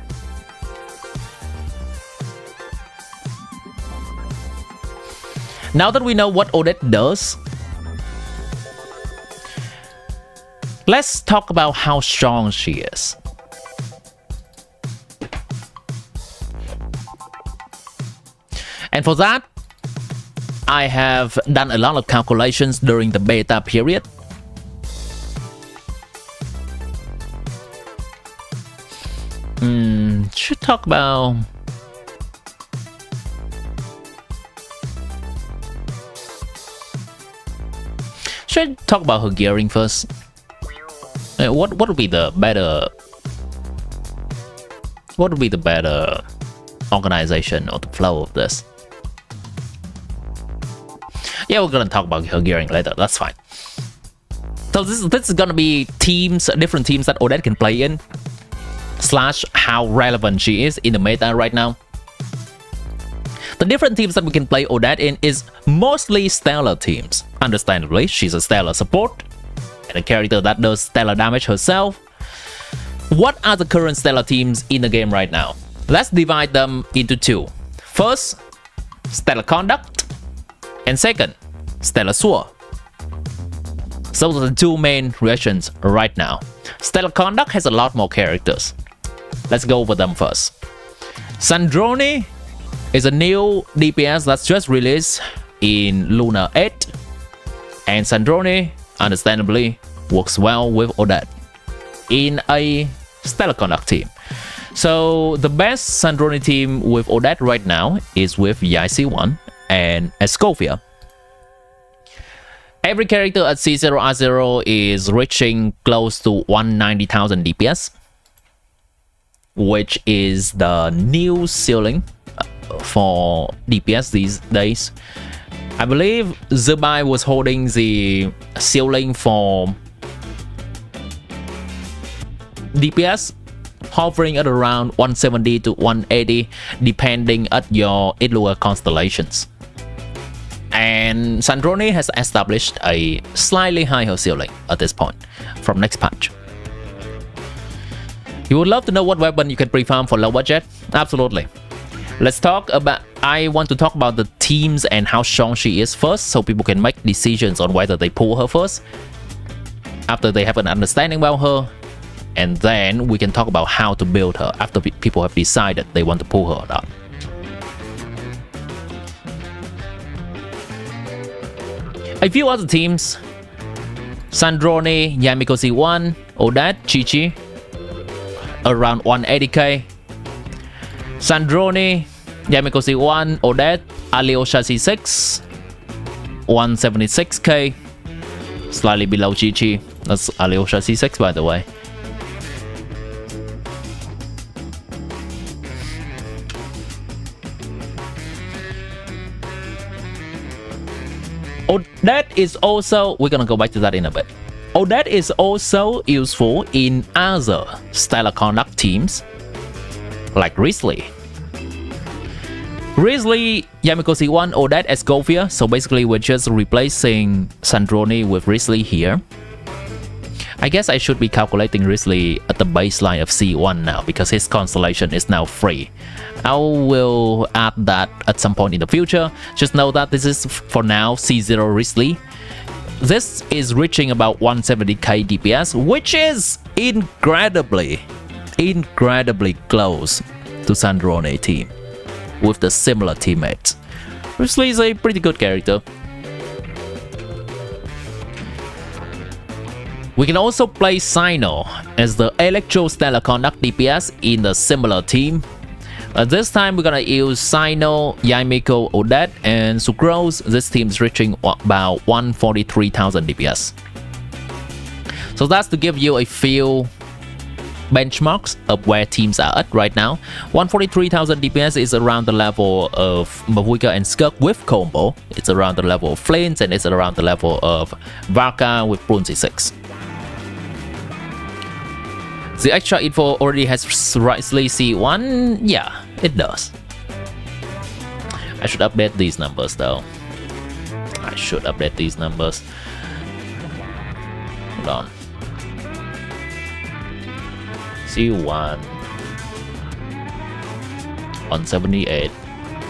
Now that we know what Odette does, let's talk about how strong she is. And for that, I have done a lot of calculations during the beta period. Should talk about... Should I talk about her gearing first? What would be the better? What would be the better organization or the flow of this? Yeah, we're gonna talk about her gearing later. That's fine. So this is gonna be teams, different teams that Odette can play in, slash how relevant she is in the meta right now. The different teams that we can play Odette in is mostly stellar teams. Understandably, she's a stellar support and a character that does stellar damage herself. What are the current stellar teams in the game right now? Let's divide them into two. First, stellar conduct, and second, stellar sword. So those are the two main reactions right now. Stellar conduct has a lot more characters. Let's go over them first. Sandrone is a new DPS that's just released in Luna 8, and Sandrone, understandably, works well with Odette in a stellar conduct team. So the best Sandrone team with Odette right now is with YC1 and Escovia. Every character at C0R0 is reaching close to 190,000 DPS, which is the new ceiling for DPS these days. I believe Zubai was holding the ceiling for DPS, hovering at around 170 to 180 depending at your Illua constellations. And Sandrone has established a slightly higher ceiling at this point from next patch. You would love to know what weapon you can pre-farm for low budget? Absolutely. I want to talk about the teams and how strong she is first, so people can make decisions on whether they pull her first after they have an understanding about her, and then we can talk about how to build her after people have decided they want to pull her or not. A few other teams: Sandrone, Yamiko C1, Odette, Chi-Chi, around 180k. Sandrone, Yamiko C1, Odette, Alyosha C6, 176k, slightly below Chi-Chi. That's Alyosha C6, by the way. Odette is also, we're gonna go back to that in a bit. Odette is also useful in other stellar conduct teams like Risley. Risley, Yamiko C1, Odette, Escovia. So basically we're just replacing Sandrone with Risley here. I guess I should be calculating Risley at the baseline of C1 now because his constellation is now free. I will add that at some point in the future. Just know that this is for now C0 Risley. This is reaching about 170k DPS, which is incredibly close to Sandrone team with the similar teammates. Risley is a pretty good character. We can also play Sino as the Electro Stellar Conduct DPS in the similar team. This time we're gonna use Sino, Yamiko, Odette, and Sucrose. This team is reaching about 143,000 DPS. So that's to give you a few benchmarks of where teams are at right now. 143,000 DPS is around the level of Mavuika and Skirk with combo. It's around the level of Flames, and it's around the level of Varka with Brune C6. The extra info already has Risley C1. Yeah, it does. I should update these numbers though. I should update these numbers. Hold on. C1 178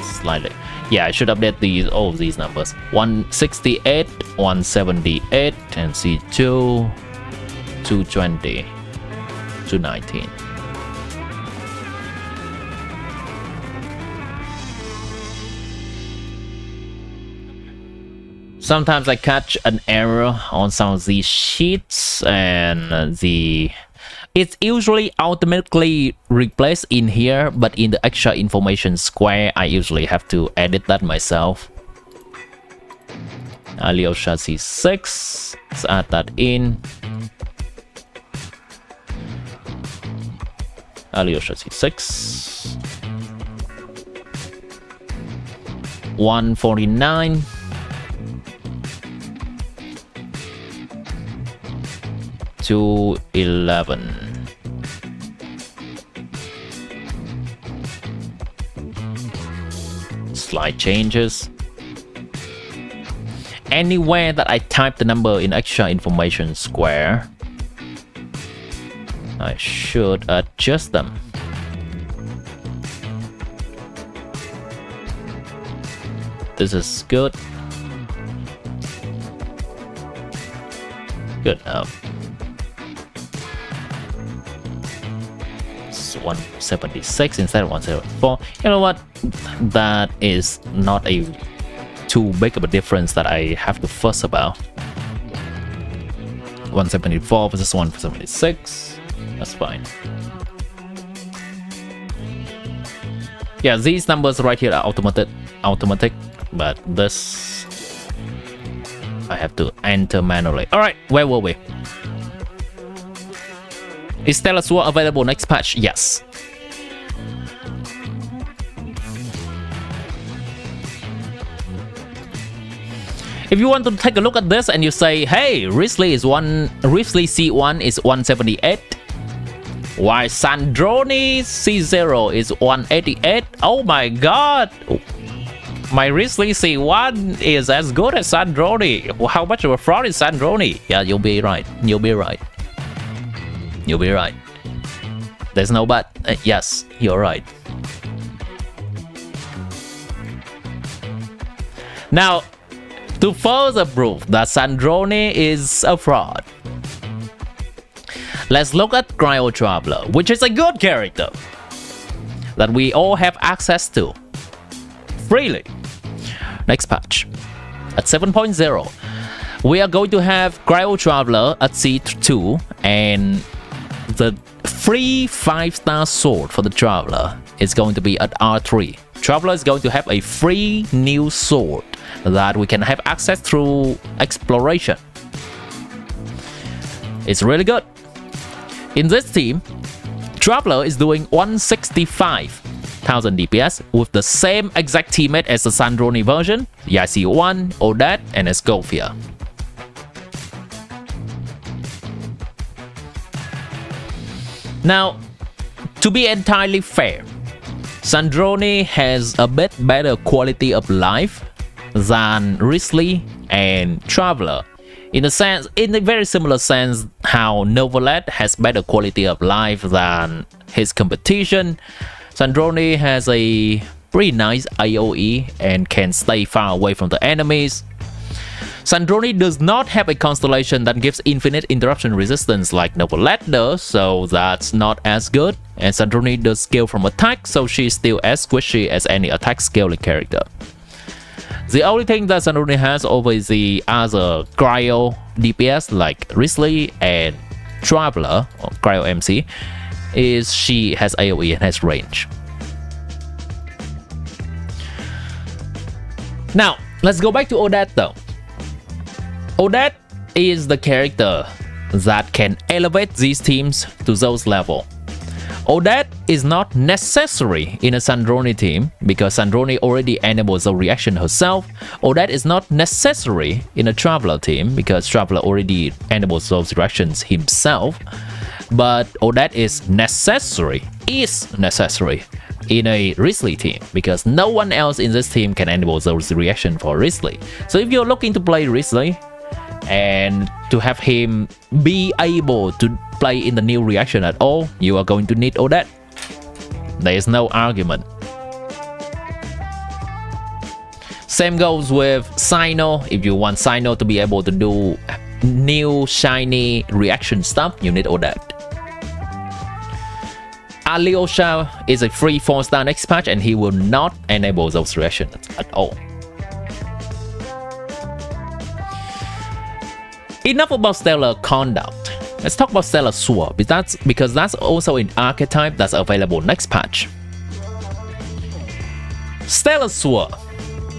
slightly. Yeah, I should update all of these numbers. 168, 178, and C2 220. 219. Sometimes I catch an error on some of these sheets, and it's usually automatically replaced in here, but in the extra information square I usually have to edit that myself. Alyosha C6, let's add that in. Alyosha C6, 149, 211. Slight changes. Anywhere that I type the number in extra information square, I should adjust them. This is good. Good enough. It's 176 instead of 174. You know what? That is not a too big of a difference that I have to fuss about. 174 versus 176. That's fine. Yeah, these numbers right here are automatic, but this I have to enter manually. Alright, where were we? Is Stellar Sword available next patch? Yes. If you want to take a look at this and you say, hey, Risley C1 is 178, While Sandrone C0 is 188. Oh my god! My Risley C1 is as good as Sandrone. How much of a fraud is Sandrone? Yeah, you'll be right. You'll be right. You'll be right. There's no but. Yes, you're right. Now, to further prove that Sandrone is a fraud, let's look at Cryo Traveler, which is a good character that we all have access to freely. Next patch, at 7.0, we are going to have Cryo Traveler at C2, and the free 5-star sword for the Traveler is going to be at R3. Traveler is going to have a free new sword that we can have access through exploration. It's really good. In this team, Traveler is doing 165,000 DPS with the same exact teammate as the Sandrone version, YC1, Odette, and Escofia. Now, to be entirely fair, Sandrone has a bit better quality of life than Risley and Traveler. In a very similar sense, how Novelet has better quality of life than his competition, Sandrone has a pretty nice AoE and can stay far away from the enemies. Sandrone does not have a constellation that gives infinite interruption resistance like Novelet does, so that's not as good. And Sandrone does scale from attack, so she's still as squishy as any attack scaling character. The only thing that Sandrone has over the other Cryo DPS like Risley and Traveler, or Cryo MC, is she has AoE and has range. Now, let's go back to Odette though. Odette is the character that can elevate these teams to those levels. Odette is not necessary in a Sandrone team because Sandrone already enables the reaction herself. Odette is not necessary in a Traveler team because Traveler already enables those reactions himself. But Odette is necessary in a Risley team because no one else in this team can enable those reactions for Risley. So if you're looking to play Risley and to have him be able to play in the new reaction at all, you are going to need Odette. There is no argument. Same goes with Cyno. If you want Cyno to be able to do new shiny reaction stuff, you need Odette. Alyosha is a free 4-star next patch and he will not enable those reactions at all. Enough about Stellar Conduct. Let's talk about Stellar Sword because that's also an archetype that's available next patch. Stellar Sword.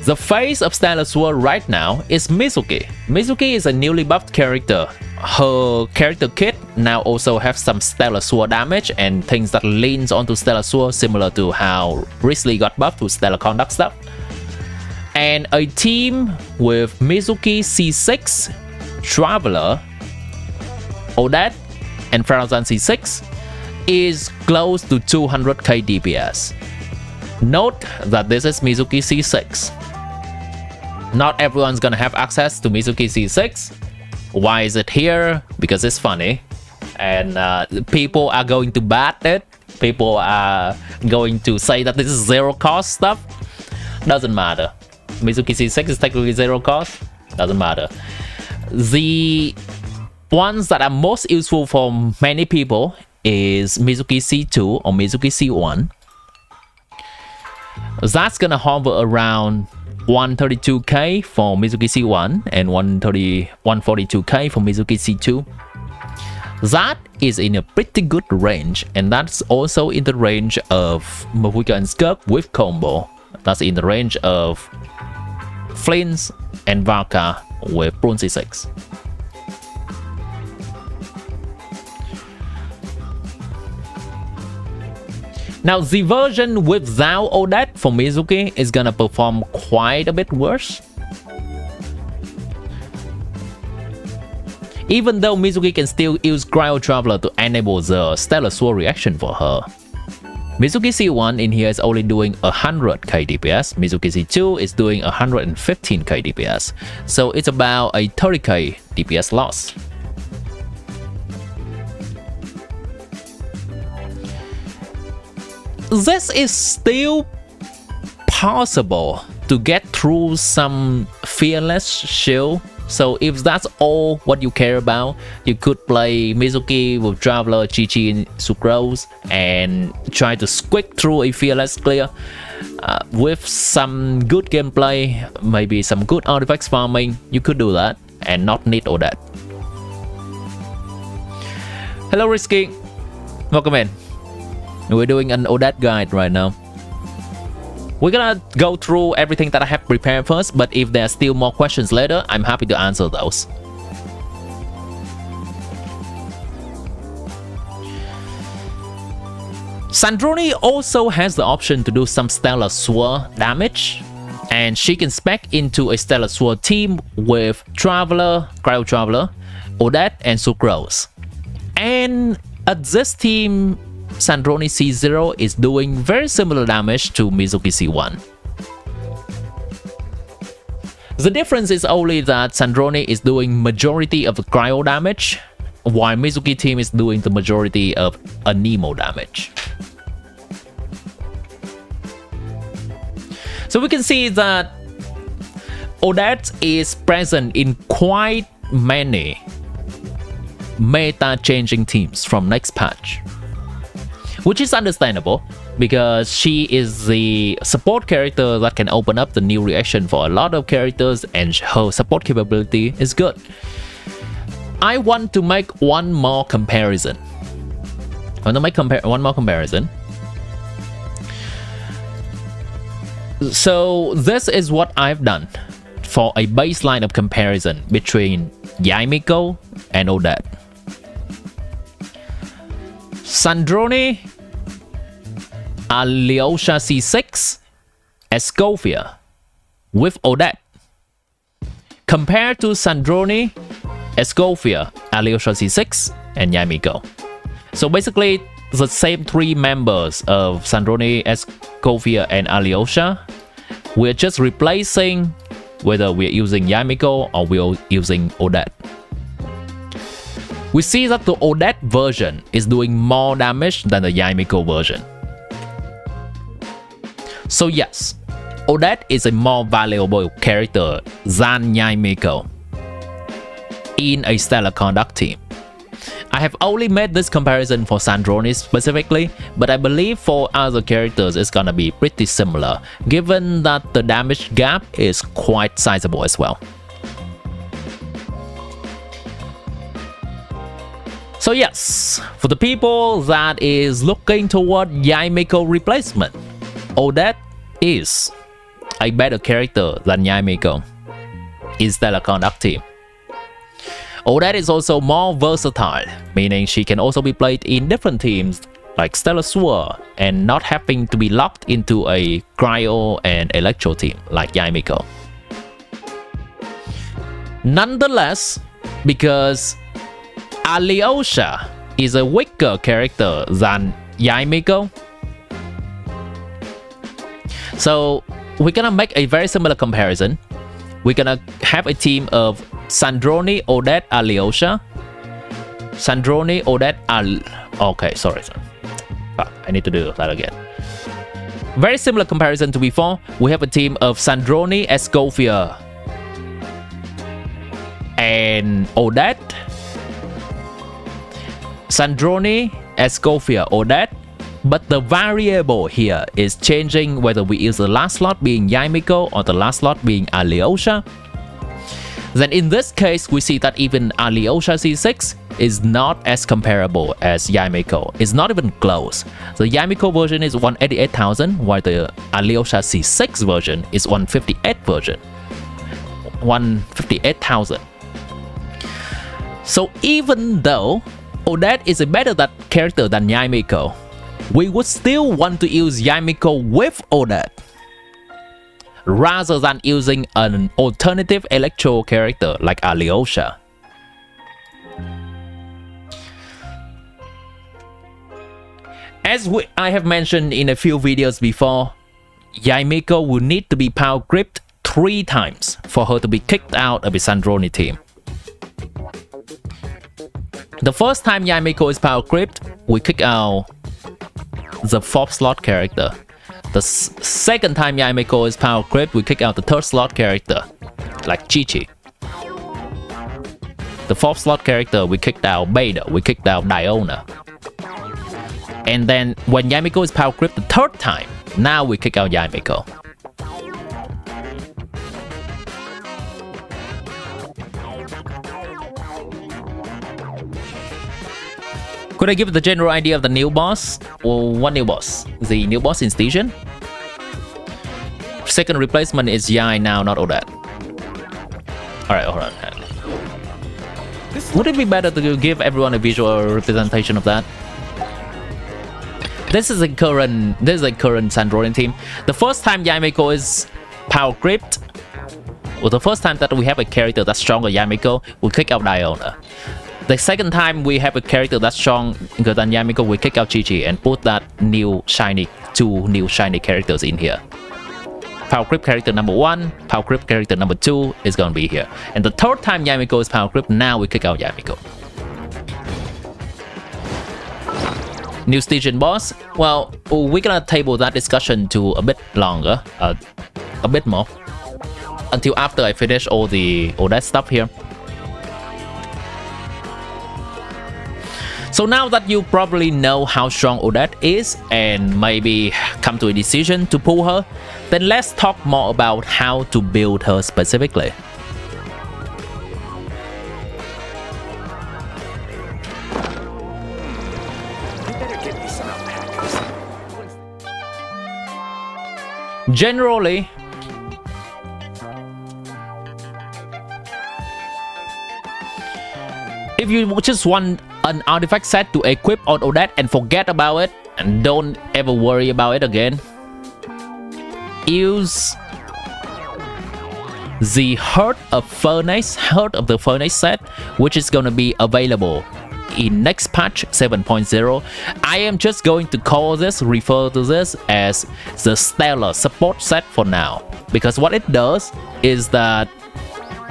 The face of Stellar Sword right now is Mizuki. Mizuki is a newly buffed character. Her character kit now also has some Stellar Sword damage and things that leans onto Stellar Sword, similar to how Risley got buffed with Stellar Conduct stuff. And a team with Mizuki C6, Traveler, Odette, and Frozen C6 is close to 200k DPS. Note that this is Mizuki C6. Not everyone's gonna have access to Mizuki C6. Why is it here? Because it's funny. And people are going to bat it. People are going to say that this is zero cost stuff. Doesn't matter. Mizuki C6 is technically zero cost. Doesn't matter. The ones that are most useful for many people is Mizuki C2 or Mizuki C1. That's gonna hover around 132k for Mizuki C1 and 142k for Mizuki C2. That is in a pretty good range, and that's also in the range of Mavuika and Skirk with combo. That's in the range of Flints and Varka with Brune C6. Now, the version without Odette for Mizuki is gonna perform quite a bit worse. Even though Mizuki can still use Cryo Traveler to enable the Stellar Sword reaction for her. Mizuki C1 in here is only doing 100k DPS, Mizuki C2 is doing 115k DPS, so it's about a 30k DPS loss. This is still possible to get through some fearless shield. So if that's all what you care about, you could play Mizuki with Traveler, Chi-Chi, and Sucrose and try to squeak through a fearless clear with some good gameplay, maybe some good artifacts farming. You could do that and not need Odette. Hello Risky, welcome in. We're doing an Odette guide right now. We're gonna go through everything that I have prepared first, but if there are still more questions later, I'm happy to answer those. Sandrone also has the option to do some Stellar Sword damage, and she can spec into a Stellar Sword team with Traveler, Cryo Traveler, Odette, and Sucrose. And at this team, Sandrone C0 is doing very similar damage to Mizuki C1. The difference is only that Sandrone is doing majority of the cryo damage, while Mizuki team is doing the majority of a Nemo damage. So we can see that Odette is present in quite many meta-changing teams from next patch, which is understandable because she is the support character that can open up the new reaction for a lot of characters, and her support capability is good. I want to make one more comparison. I want to make one more comparison. So this is what I've done for a baseline of comparison between Yamiko and Odette. Sandrone, Alyosha C6, Escofia with Odette. Compared to Sandrone, Escofia, Alyosha C6, and Yamiko. So basically, the same three members of Sandrone, Escofia, and Alyosha. We're just replacing whether we're using Yamiko or we're using Odette. We see that the Odette version is doing more damage than the Yamiko version. So yes, Odette is a more valuable character than Yamiko in a Stellar Conduct team. I have only made this comparison for Sandrone specifically, but I believe for other characters it's gonna be pretty similar, given that the damage gap is quite sizable as well. So yes, for the people that is looking toward Yamiko replacement, Odette is a better character than Yamiko in Stellar Conduct team. Odette is also more versatile, meaning she can also be played in different teams like Stellar Sword and not having to be locked into a Cryo and Electro team like Yamiko. Nonetheless, because Alyosha is a weaker character than Yamiko, so we're gonna make a very similar comparison. We're gonna have a team of Sandrone, Odette, Alyosha. Sandrone, Odette, okay, sorry. Fuck, I need to do that again. Very similar comparison to before. We have a team of Sandrone, Escofia, and Odette. Sandrone, Escofia, Odette. But the variable here is changing whether we use the last slot being Yamiko or the last slot being Alyosha. Then in this case, we see that even Alyosha C6 is not as comparable as Yamiko. It's not even close. The Yamiko version is 188,000, while the Alyosha C6 version is 158,000. So even though Odette is a better character than Yamiko, we would still want to use Yamiko with Odette rather than using an alternative Electro character like Alyosha. As I have mentioned in a few videos before, Yamiko will need to be power gripped 3 times for her to be kicked out of the Sandroni team. The first time Yamiko is power gripped, we kick out the 4th slot character. The second time Yamiko is power gripped, we kick out the 3rd slot character, like Chi-Chi. The 4th slot character, we kicked out Beta, we kicked out Diona. And then when Yamiko is power gripped the 3rd time, now we kick out Yamiko. Could I give the general idea of the new boss? Well, what new boss? The new boss in Station? Second replacement is Yai now, not Odette. Alright, hold on. Would it be better to give everyone a visual representation of that? This is a current Sandronian team. The first time Yamiko is power gripped, well, the first time that we have a character that's stronger than Yamiko, we kick out Diona. The second time we have a character that's stronger than Yamiko, we kick out Chi-Chi and put that two new shiny characters in here. Power grip character number 1, power grip character number 2 is gonna be here. And the 3rd time Yamiko is power grip, now we kick out Yamiko. New station boss, well, we're gonna table that discussion to a bit longer, a bit more, until after I finish all that stuff here. So now that you probably know how strong Odette is and maybe come to a decision to pull her, then let's talk more about how to build her specifically. Generally, if you just want an artifact set to equip on Odette and forget about it and don't ever worry about it again, use the Heart of the Furnace set, which is gonna be available in next patch 7.0. I am just going to refer to this as the Stellar support set for now, because what it does is that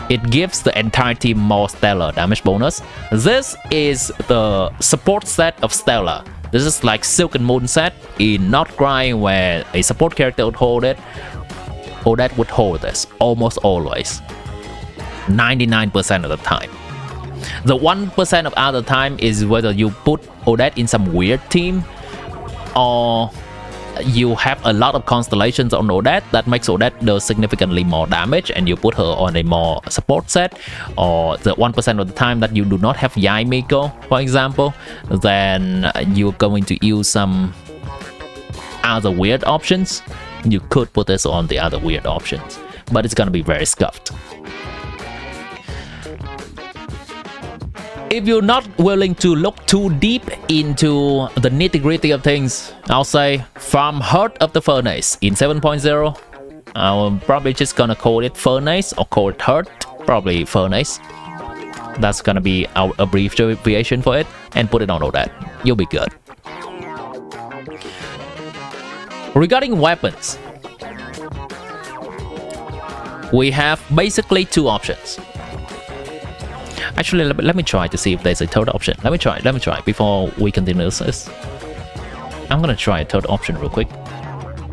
it gives the entire team more Stellar damage bonus. This is the support set of Stellar. This is like Silk and Moon set in nod-krai, where a support character would hold it. Odette would hold this almost always, 99% of the time. The 1% of other time is whether you put Odette in some weird team, or you have a lot of constellations on Odette that makes Odette do significantly more damage and you put her on a more support set, or the 1% of the time that you do not have Yamiko, for example, then you're going to use some other weird options. You could put this on the other weird options, but it's gonna be very scuffed. If you're not willing to look too deep into the nitty-gritty of things, I'll say farm Heart of the Furnace in 7.0. I'm probably just gonna call it Furnace or call it Heart, probably Furnace. That's gonna be our abbreviation for it, and put it on Odette. You'll be good. Regarding weapons, we have basically 2 options. Actually, let me try to see if there's a third option. Let me try before we continue this. I'm gonna try a third option real quick.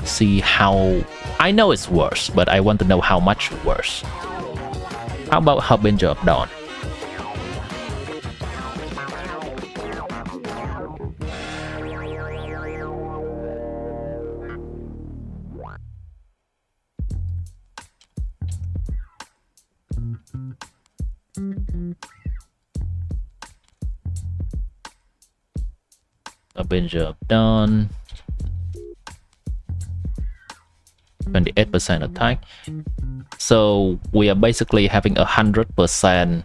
See how... I know it's worse, but I want to know how much worse. How about Harbinger of Dawn? Harbinger of Dawn, 28% attack. So we are basically having 100%.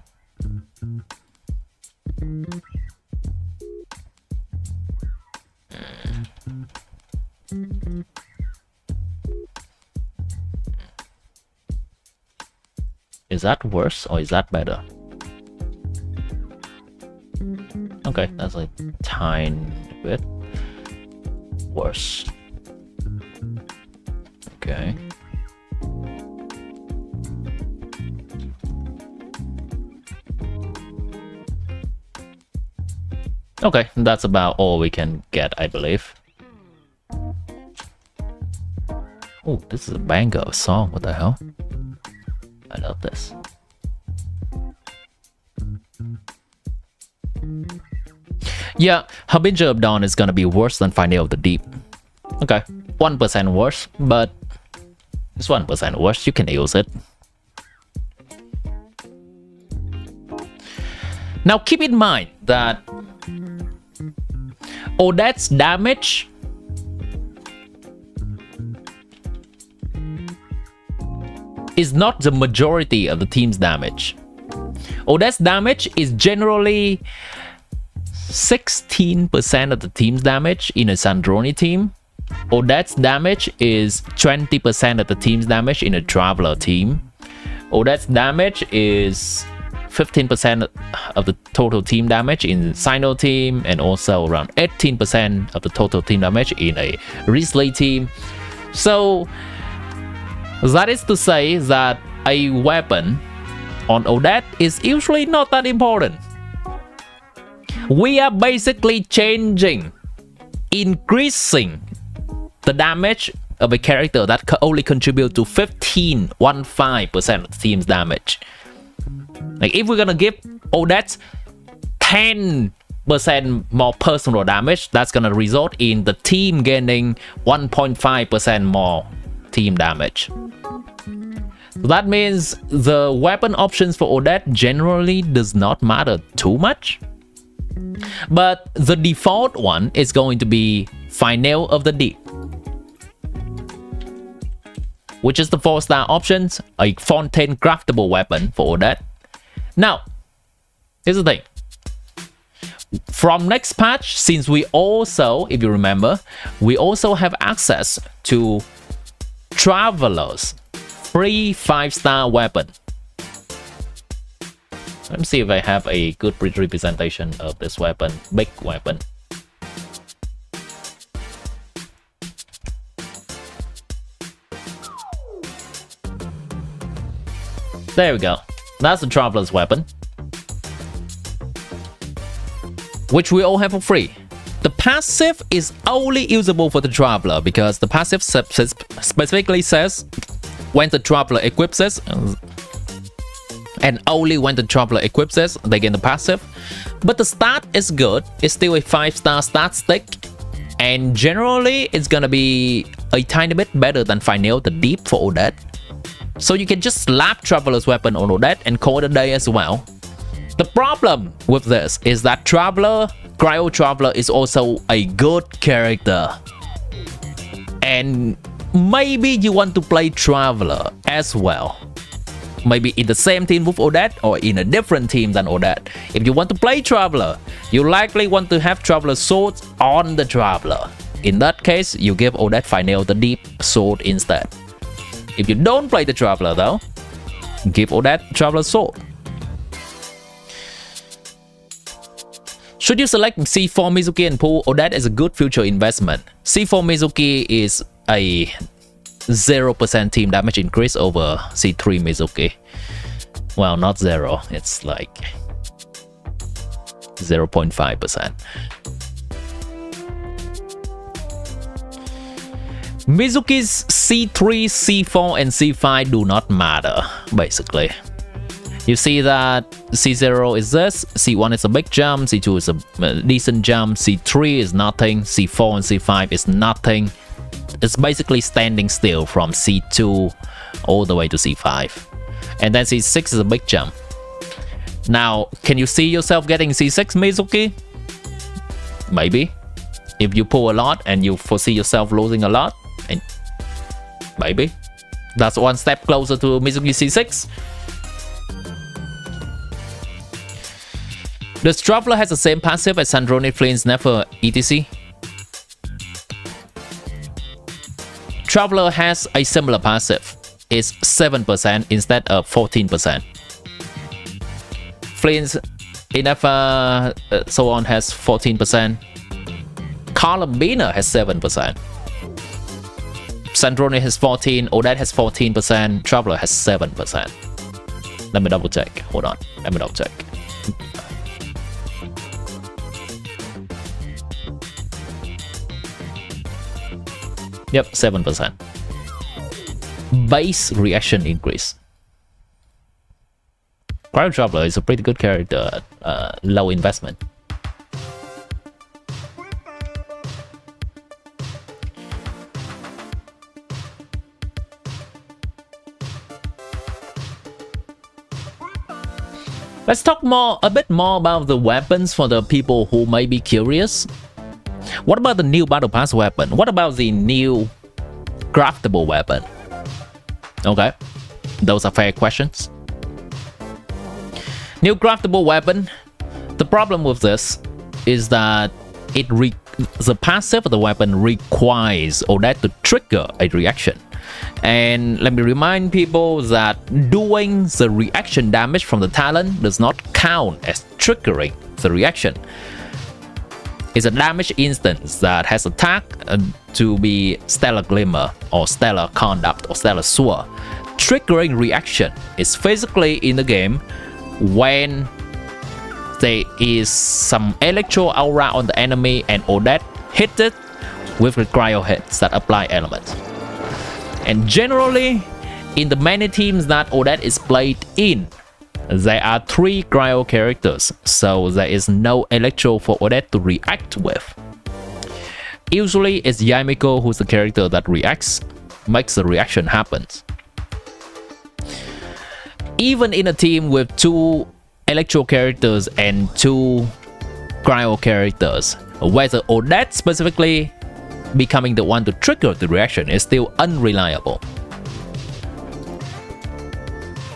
Is that worse or is that better? Okay, that's a tiny bit. worse. Okay. Okay, that's about all we can get, I believe. Oh, this is a banger of a song. What the hell? I love this. Yeah, Harbinger of Dawn is gonna be worse than Final of the Deep. Okay, 1% worse, but it's 1% worse. You can use it. Now keep in mind that Odette's damage is not the majority of the team's damage. Odette's damage is generally 16% of the team's damage in a Sandroni team. Odette's damage is 20% of the team's damage in a Traveler team. Odette's damage is 15% of the total team damage in Sino team, and also around 18% of the total team damage in a Risley team. So that is to say that a weapon on Odette is usually not that important. We are basically increasing the damage of a character that only contribute to 15% of the team's damage. Like if we're gonna give Odette 10% more personal damage, that's gonna result in the team gaining 1.5% more team damage. So that means the weapon options for Odette generally does not matter too much. But the default one is going to be Final of the Deep, which is the 4-star options, a Fontaine craftable weapon for Odette. Now, here's the thing. From next patch, since we also, if you remember, we also have access to Traveler's free 5-star weapon. Let me see if I have a good representation of this weapon, big weapon. There we go. That's the Traveler's weapon, which we all have for free. The passive is only usable for the Traveler because the passive specifically says when the Traveler equips it, and only when the Traveler equips it, they gain the passive. But the stat is good. It's still a 5-star stat stick, and generally it's gonna be a tiny bit better than Final the Deep for Odette. So you can just slap Traveler's weapon on Odette and call it a day as well. The problem with this is that Cryo Traveler is also a good character. And maybe you want to play Traveler as well. Maybe in the same team with Odette or in a different team than Odette. If you want to play Traveler, you likely want to have Traveler swords on the Traveler. In that case, you give Odette Final the Deep sword instead. If you don't play the Traveler though, give Odette Traveler sword. Should you select C4 Mizuki and pull Odette as a good future investment? C4 Mizuki is a 0% team damage increase over C3 Mizuki. Well, not 0, it's like 0.5%. Mizuki's C3, C4, and C5 do not matter, basically. You see that C0 is this, C1 is a big jump, C2 is a decent jump, C3 is nothing, C4 and C5 is nothing. It's basically standing still from C2 all the way to C5. And then C6 is a big jump. Now, can you see yourself getting C6 Mizuki? Maybe. If you pull a lot and you foresee yourself losing a lot, and maybe. That's one step closer to Mizuki C6. The Traveler has the same passive as Sandroni Flame's Never ETC. Traveler has a similar passive. It's 7% instead of 14%. Flame's Never so on has 14%. Columbina has 7%. Sandrone has 14, Odette has 14%, Traveler has 7%. Let me double check. Hold on. Let me double check. Yep, 7%. Base reaction increase. Cryo Traveler is a pretty good character at low investment. Let's talk a bit more about the weapons for the people who may be curious. What about the new Battle Pass weapon? What about the new craftable weapon? Okay, those are fair questions. New craftable weapon. The problem with this is that the passive of the weapon requires Odette to trigger a reaction. And let me remind people that doing the reaction damage from the talent does not count as triggering the reaction. It's a damage instance that has attack to be Stellar Glimmer or Stellar Conduct or Stellar Sword. Triggering reaction is physically in the game when there is some electro aura on the enemy and Odette hit it with the cryo hits that apply elements. And generally, in the many teams that Odette is played in, there are 3 cryo characters, so there is no electro for Odette to react with. Usually, it's Yamiko who's the character that makes the reaction happen. Even in a team with 2 electro characters and 2 cryo characters, whether Odette specifically becoming the one to trigger the reaction is still unreliable.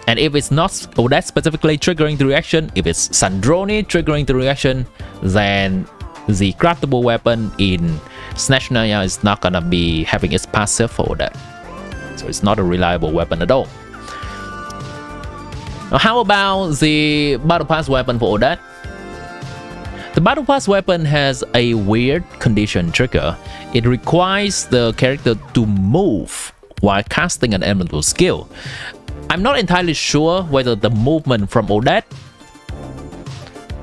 And if it's not Odette specifically triggering the reaction, if it's Sandrone triggering the reaction, then the craftable weapon in Snatch Naya is not gonna be having its passive for Odette. So it's not a reliable weapon at all. Now, how about the Battle Pass weapon for Odette? The Battle Pass weapon has a weird condition trigger. It requires the character to move while casting an elemental skill. I'm not entirely sure whether the movement from Odette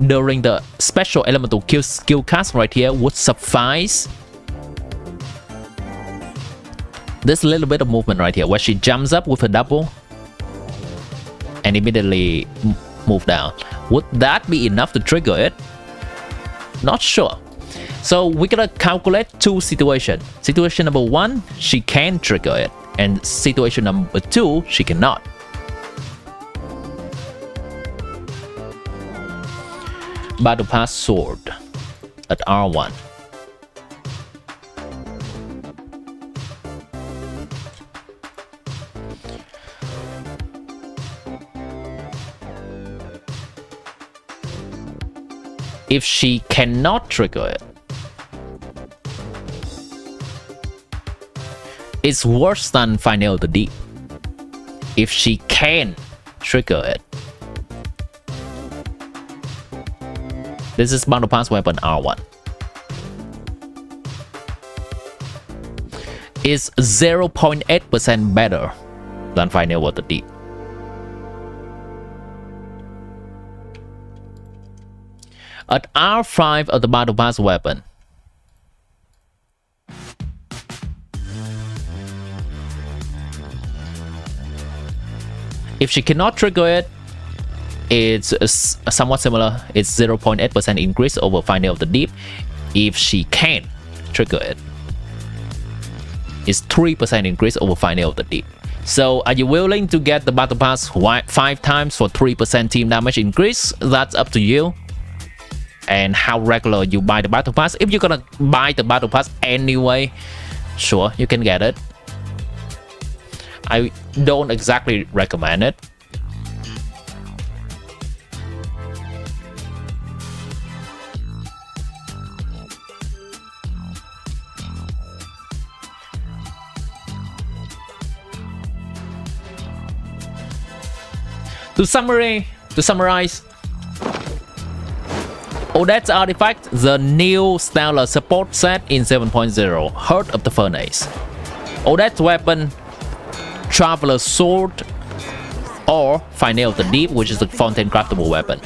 during the special elemental skill cast right here would suffice. There's a little bit of movement right here where she jumps up with a double and immediately move down. Would that be enough to trigger it? Not sure. So we're gonna calculate 2 situations. Situation number 1, she can trigger it, and situation number 2, she cannot. Battle Pass Sword at R1. If she cannot trigger it, it's worse than Final the Deep. If she can trigger it, this is Battle Pass weapon R1. It's 0.8% better than Final the Deep. At R5 of the Battle Pass weapon, if she cannot trigger it, it's somewhat similar. It's 0.8% increase over Final of the Deep. If she can trigger it, it's 3% increase over Final of the Deep. So are you willing to get the Battle Pass 5 times for 3% team damage increase? That's up to you. And how regular you buy the Battle Pass. If you're gonna buy the Battle Pass anyway, sure, you can get it. I don't exactly recommend it. To summarize, Odette's artifact, the new Stellar support set in 7.0, Heart of the Furnace. Odette's weapon, Traveler's Sword, or Final of the Deep, which is a fountain craftable weapon.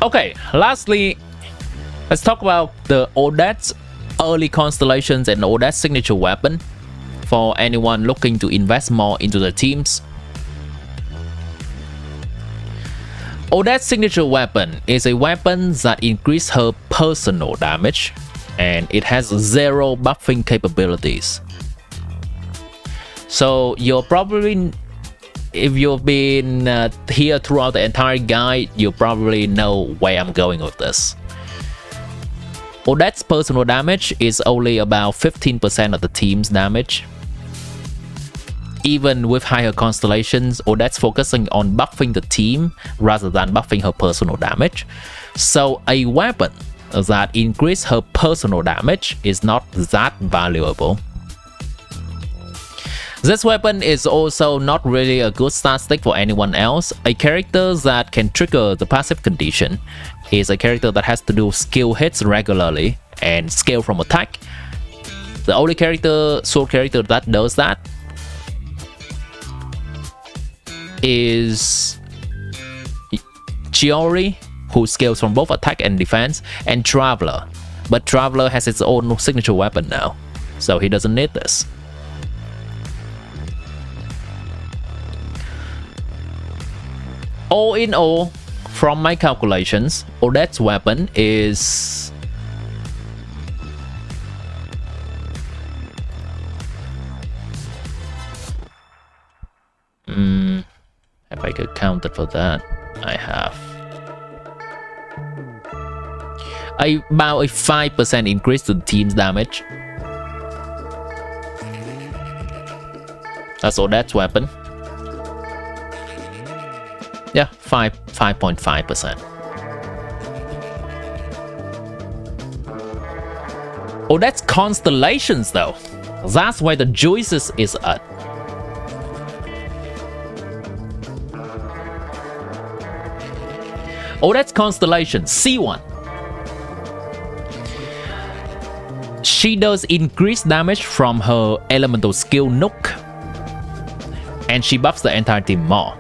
Okay, lastly, let's talk about the Odette's early constellations and Odette's signature weapon for anyone looking to invest more into the teams. Odette's signature weapon is a weapon that increases her personal damage, and it has 0 buffing capabilities. So you're probably, if you've been here throughout the entire guide, you probably know where I'm going with this. Odette's personal damage is only about 15% of the team's damage. Even with higher constellations, Odette's focusing on buffing the team rather than buffing her personal damage. So a weapon that increases her personal damage is not that valuable. This weapon is also not really a good stat stick for anyone else. A character that can trigger the passive condition is a character that has to do skill hits regularly and scale from attack. The only sword character that does that is Chiori, who scales from both attack and defense, and Traveler. But Traveler has its own signature weapon now, so he doesn't need this. All in all, from my calculations, Odette's weapon is if I could count it for that, I have about a 5% increase to the team's damage. That's Odette's weapon. Yeah, 5.5%. Odette's constellations though, that's where the juices is at. Odette's constellation, C1. She does increased damage from her elemental skill Nook, and she buffs the entire team more.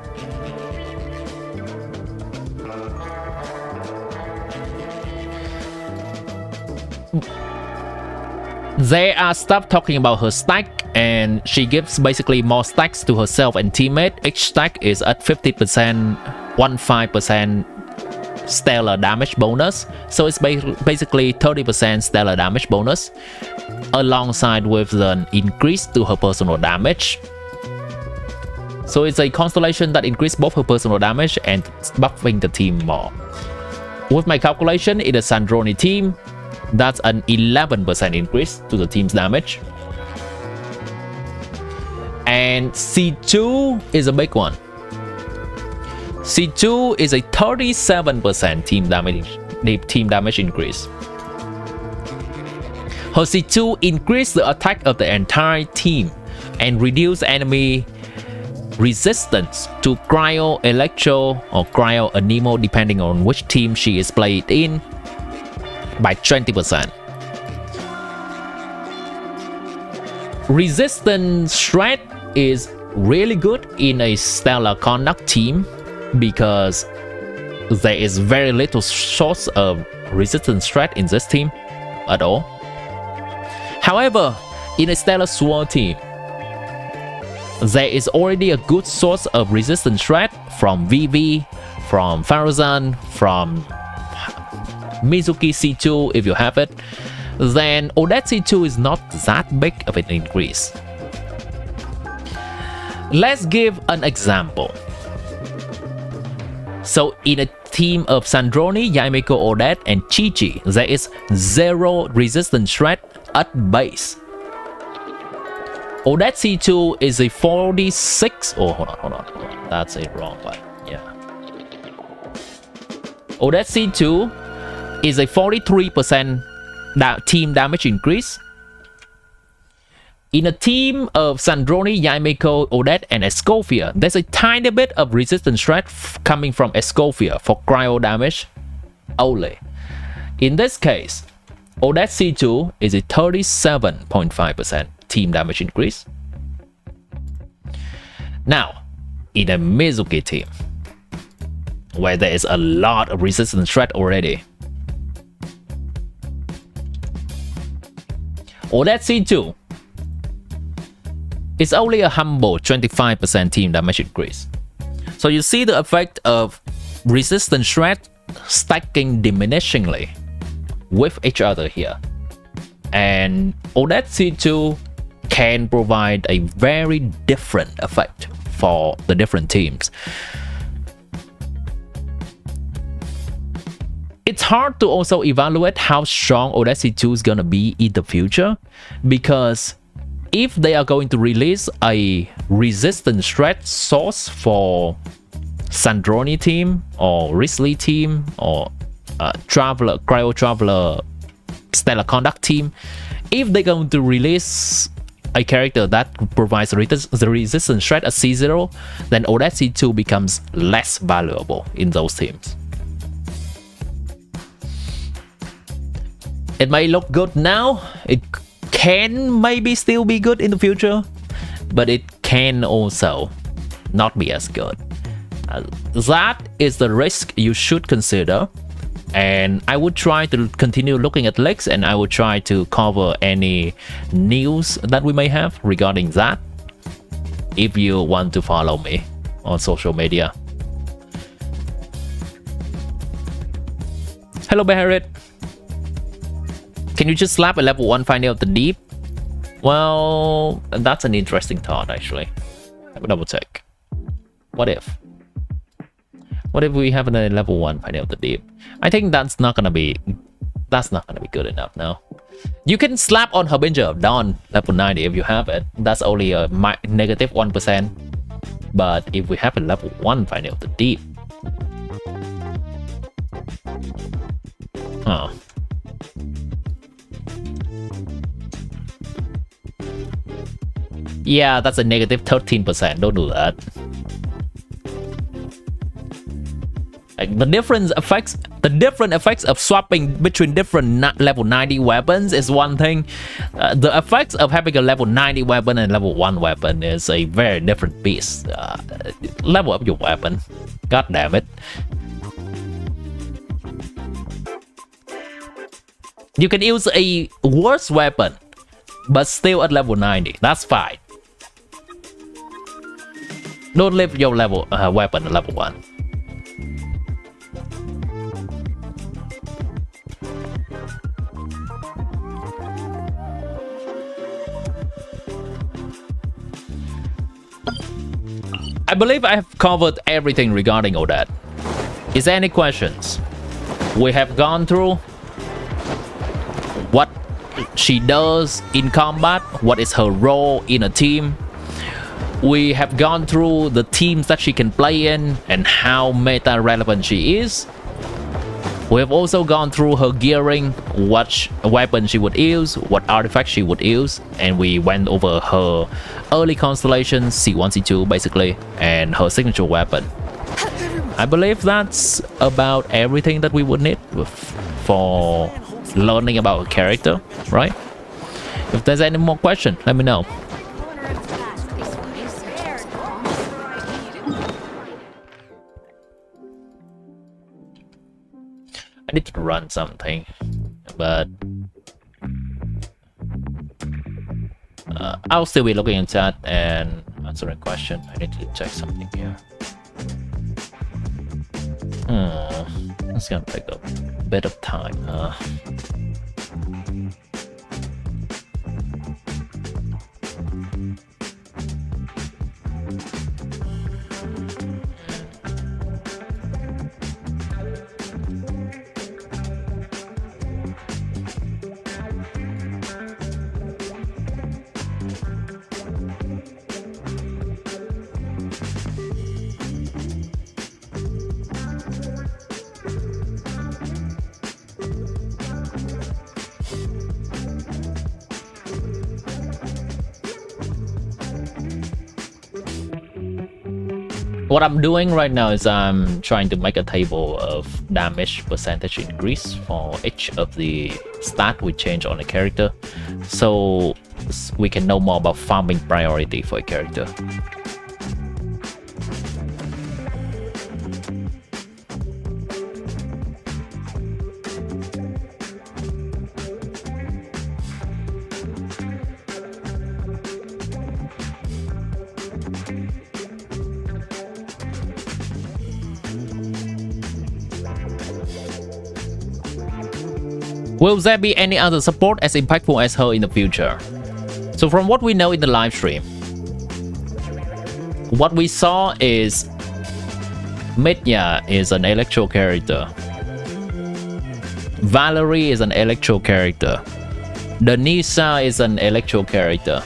They are stopped talking about her stack, and she gives basically more stacks to herself and teammate. Each stack is at 50%, 15% stellar damage bonus, so it's basically 30% stellar damage bonus, alongside with the increase to her personal damage. So it's a constellation that increases both her personal damage and buffing the team more. With my calculation, in the Sandroni team, that's an 11% increase to the team's damage. And C2 is a big one. C2 is a 37% team damage increase. Her C2 increases the attack of the entire team and reduce enemy resistance to cryo, electro, or cryo anemo, depending on which team she is played in, by 20%. Resistance shred is really good in a stellar conduct team because there is very little source of resistance shred in this team at all. However, in a stellar sword team, there is already a good source of resistance shred from VV, from Farazan, from Mizuki C2 if you have it. Then Odette C2 is not that big of an increase. Let's give an example. So in a team of Sandroni, Yamiko, Odette, and Chi-Chi, there is 0 resistance shred at base. Odette C2 is a 46. Oh, hold on. That's a wrong one. Yeah. Odette C2 is a 43% team damage increase. In a team of Sandroni, Yamiko, Odette, and Escofia, there's a tiny bit of resistance threat coming from Escofia for cryo damage only. In this case, Odette C2 is a 37.5% team damage increase. Now, in a Mizuki team, where there is a lot of resistance threat already, Odette C2 is only a humble 25% team damage increase. So you see the effect of resistance threat stacking diminishingly with each other here. And Odette C2 can provide a very different effect for the different teams. It's hard to also evaluate how strong Odette C2 is gonna be in the future, because if they are going to release a resistance threat source for Sandroni team or Risley team or Traveler, Cryo Traveler, Stellar Conduct team, if they're going to release a character that provides the resistance threat at C0, then Odette C2 becomes less valuable in those teams. It may look good now, it can maybe still be good in the future, but it can also not be as good. That is the risk you should consider, and I would try to continue looking at leaks, and I would try to cover any news that we may have regarding that if you want to follow me on social media. Hello Barrett. Can you just slap a level 1 finding out the deep? Well, that's an interesting thought actually. Let me double check. What if? What if we have a level 1 finding out the deep? I think that's not gonna be good enough now. You can slap on Harbinger of Dawn level 90 if you have it. That's only a negative 1%. But if we have a level 1 finding out the deep. Huh. Yeah, that's a negative 13%. Don't do that. Like the different effects of swapping between different level 90 weapons is one thing. The effects of having a level 90 weapon and level 1 weapon is a very different beast. Level up your weapon. God damn it. You can use a worse weapon, but still at level 90. That's fine. Don't leave your level weapon at level 1. I believe I have covered everything regarding Odette. Is there any questions? We have gone through what she does in combat, what is her role in a team. We have gone through the teams that she can play in and how meta relevant she is. We have also gone through her gearing, what weapon she would use, what artifact she would use, and we went over her early constellations, C1, C2 basically, and her signature weapon. I believe that's about everything that we would need for learning about a character, right? If there's any more questions, let me know. I need to run something, but I'll still be looking in chat and answering a question. I need to check something here. It's gonna take a bit of time. What I'm doing right now is I'm trying to make a table of damage percentage increase for each of the stat we change on a character, so we can know more about farming priority for a character. Will there be any other support as impactful as her in the future? So from what we know in the live stream, what we saw is Midya is an electro character, Valerie is an electro character, Denisa is an electro character.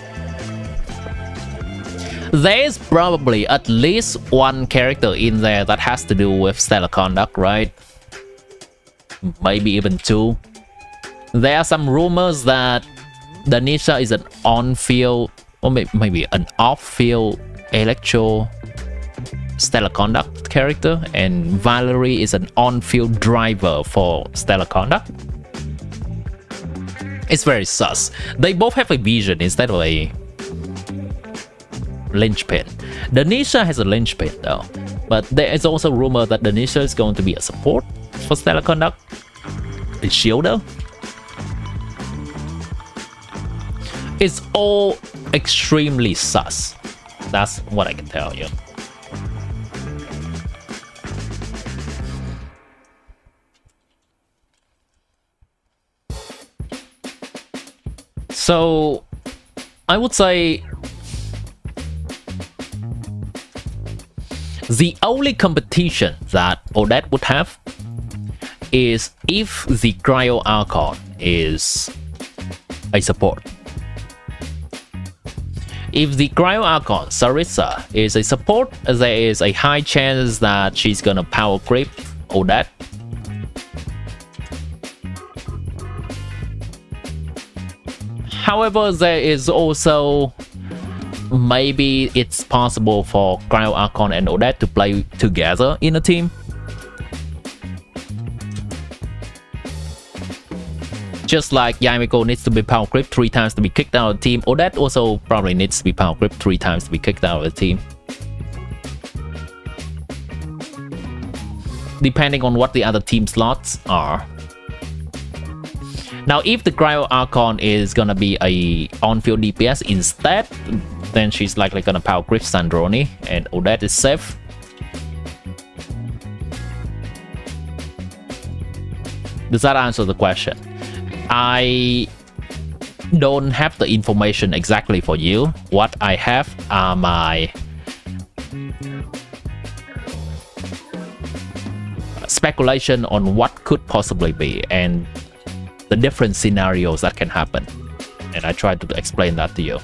There is probably at least one character in there that has to do with stellar conduct, right? Maybe even two. There are some rumors that Denisa is an on-field, or maybe an off-field electro stellar conduct character, and Valerie is an on-field driver for stellar conduct. It's very sus. They both have a vision instead of a linchpin. Denisa has a linchpin though, but there is also rumor that Denisa is going to be a support for stellar conduct, a shielder. It's all extremely sus. That's what I can tell you. So I would say the only competition that Odette would have is if the Cryo Archon is a support. If the Cryo Archon, Sarissa, is a support, there is a high chance that she's gonna power creep Odette. However, there is also maybe it's possible for Cryo Archon and Odette to play together in a team. Just like Yamiko needs to be power creep 3 times to be kicked out of the team, Odette also probably needs to be power creep 3 times to be kicked out of the team. Depending on what the other team slots are. Now, if the Cryo Archon is gonna be a on-field DPS instead, then she's likely gonna power creep Sandroni, and Odette is safe. Does that answer the question? I don't have the information exactly for you. What I have are my speculation on what could possibly be and the different scenarios that can happen. And I tried to explain that to you.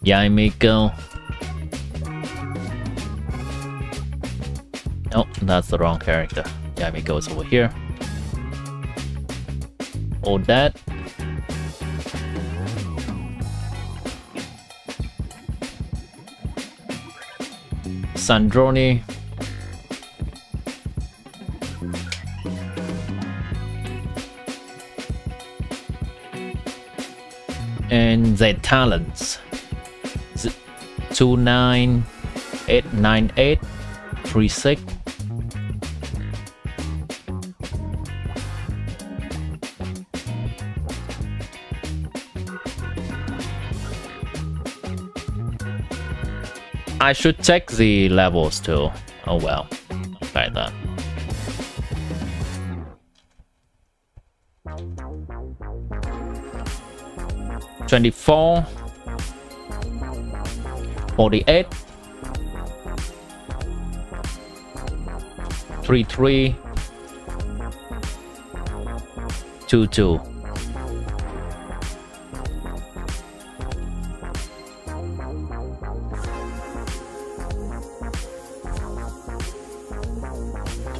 Yamiko. Oh, that's the wrong character. Yamiko is over here. Odette. Sandroni. And their talents. 2989836. I should check the levels too. Oh well, like that. $24, 48, 33, 22.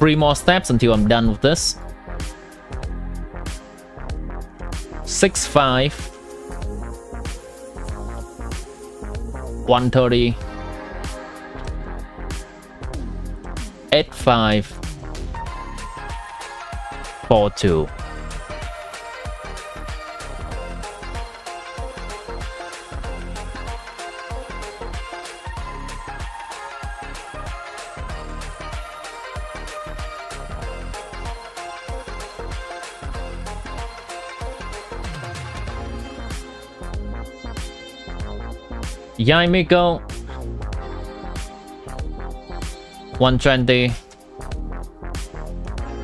3 more steps until I'm done with this. 6-5, 130, 8-5, 4-2. Yaimiko 120,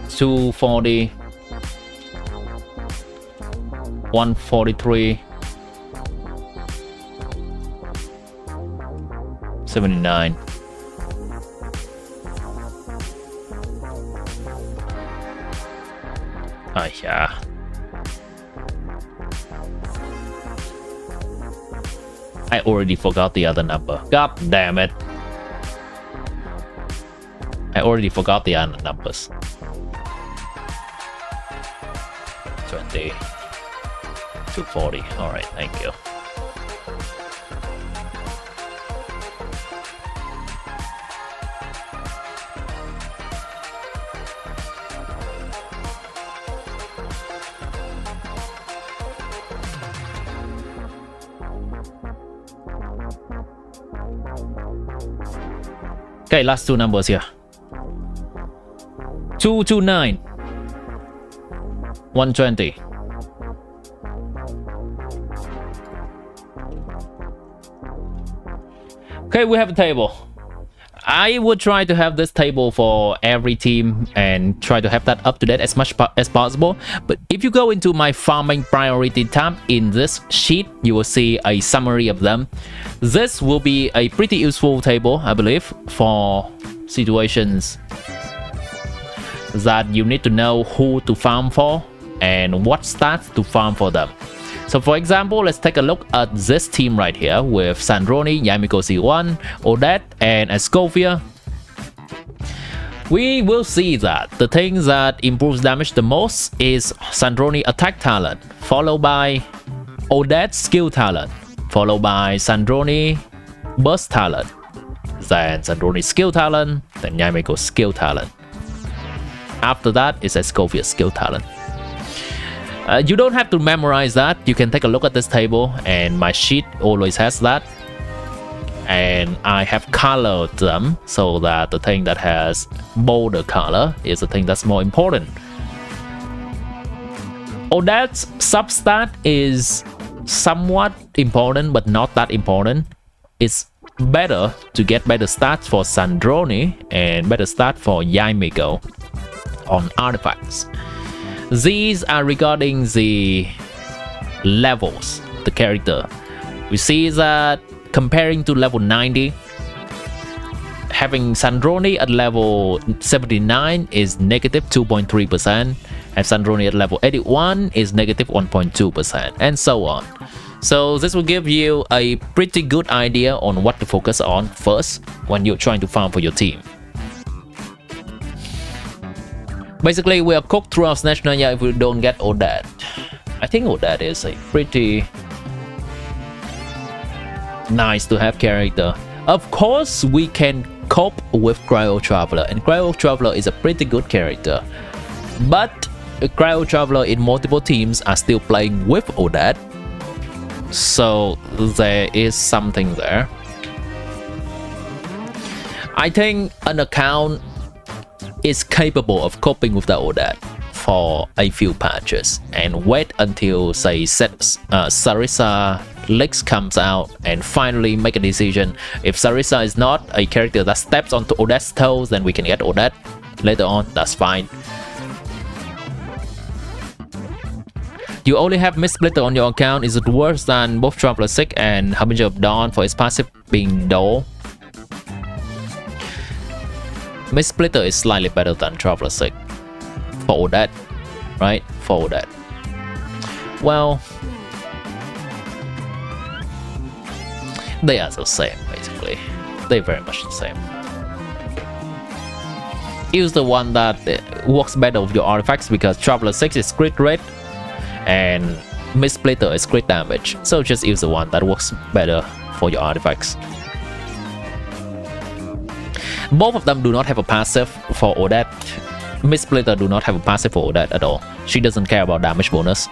240, 143, 79. Yeah. I already forgot the other number. God damn it. I already forgot the other numbers. 20. 240. Alright, thank you. Okay, last 2 numbers here. 229, 120. Okay, we have a table. I would try to have this table for every team and try to have that up to date as much as possible. But if you go into my farming priority tab in this sheet, you will see a summary of them. This will be a pretty useful table, I believe, for situations that you need to know who to farm for and what stats to farm for them. So for example, let's take a look at this team right here with Sandroni, Yaimiko C1, Odette, and Escovia. We will see that the thing that improves damage the most is Sandroni attack talent, followed by Odette skill talent, followed by Sandroni burst talent, then Sandroni skill talent, then Yaimiko skill talent. After that is Escovia skill talent. You don't have to memorize that. You can take a look at this table, and my sheet always has that. And I have colored them so that the thing that has bolder color is the thing that's more important. Odette's substat is somewhat important, but not that important. It's better to get better stats for Sandroni and better stats for Yaimiko on artifacts. These are regarding the levels of the character. We see that comparing to level 90, having Sandroni at level 79 is negative 2.3%, and Sandroni at level 81 is negative 1.2%, and so on. So this will give you a pretty good idea on what to focus on first when you're trying to farm for your team. Basically, we are cooked throughout Snatchnoya if we don't get Odette. I think Odette is a pretty nice to have character. Of course, we can cope with Cryo Traveler, and Cryo Traveler is a pretty good character. But Cryo Traveler in multiple teams are still playing with Odette, so there is something there. I think an account is capable of coping with the Odette for a few patches and wait until, say, Sarissa Lex comes out and finally make a decision. If Sarissa is not a character that steps onto Odette's toes, then we can get Odette later on, that's fine. You only have Mist Splitter on your account. Is it worse than both Traveler Sick and Harbinger of Dawn for its passive being dull? Mist Splitter is slightly better than Traveler Sick for Odette, right? For Odette. Well, they are the same, basically. They're very much the same. use the one that works better with your artifacts, because Traveler 6 is crit rate and Mist Splitter is crit damage. So just use the one that works better for your artifacts. Both of them do not have a passive for Odette. Mist Splitter do not have a passive for Odette at all. She doesn't care about damage bonus.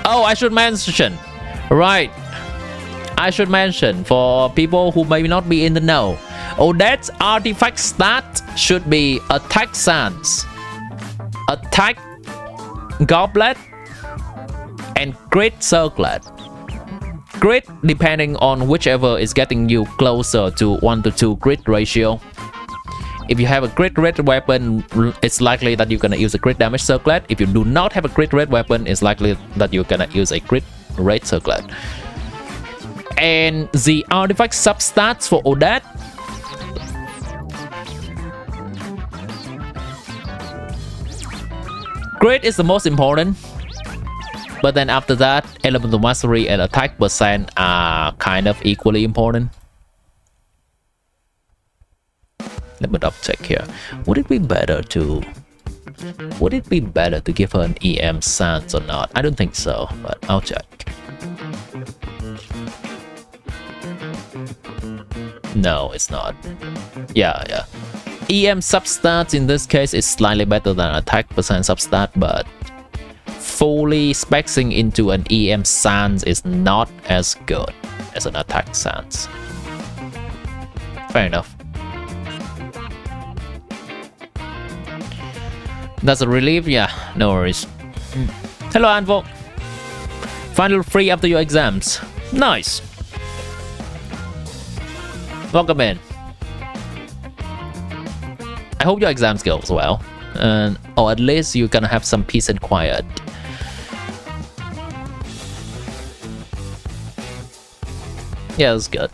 Oh, I should mention. Right. I should mention for people who may not be in the know. Odette's artifact stat should be Attack Sands, Attack Goblet, and Crit Circlet. Crit depending on whichever is getting you closer to 1:2 crit ratio. If you have a crit rate weapon, it's likely that you're gonna use a crit damage circlet. If you do not have a crit rate weapon, it's likely that you're gonna use a crit rate circlet. And the artifact substats for Odette. Crit is the most important, but then after that, elemental mastery and attack percent are kind of equally important. Let me double check here. Would it be better to give her an EM Sans or not? I don't think so, but I'll check. No, it's not. Yeah. EM substats in this case is slightly better than attack percent substat, but fully spexing into an EM Sans is not as good as an attack Sans. Fair enough. That's a relief? Yeah, no worries. Hello, Anvo. Final free after your exams. Nice. Welcome in. I hope your exams goes well. Or at least you're gonna have some peace and quiet. Yeah, that's good.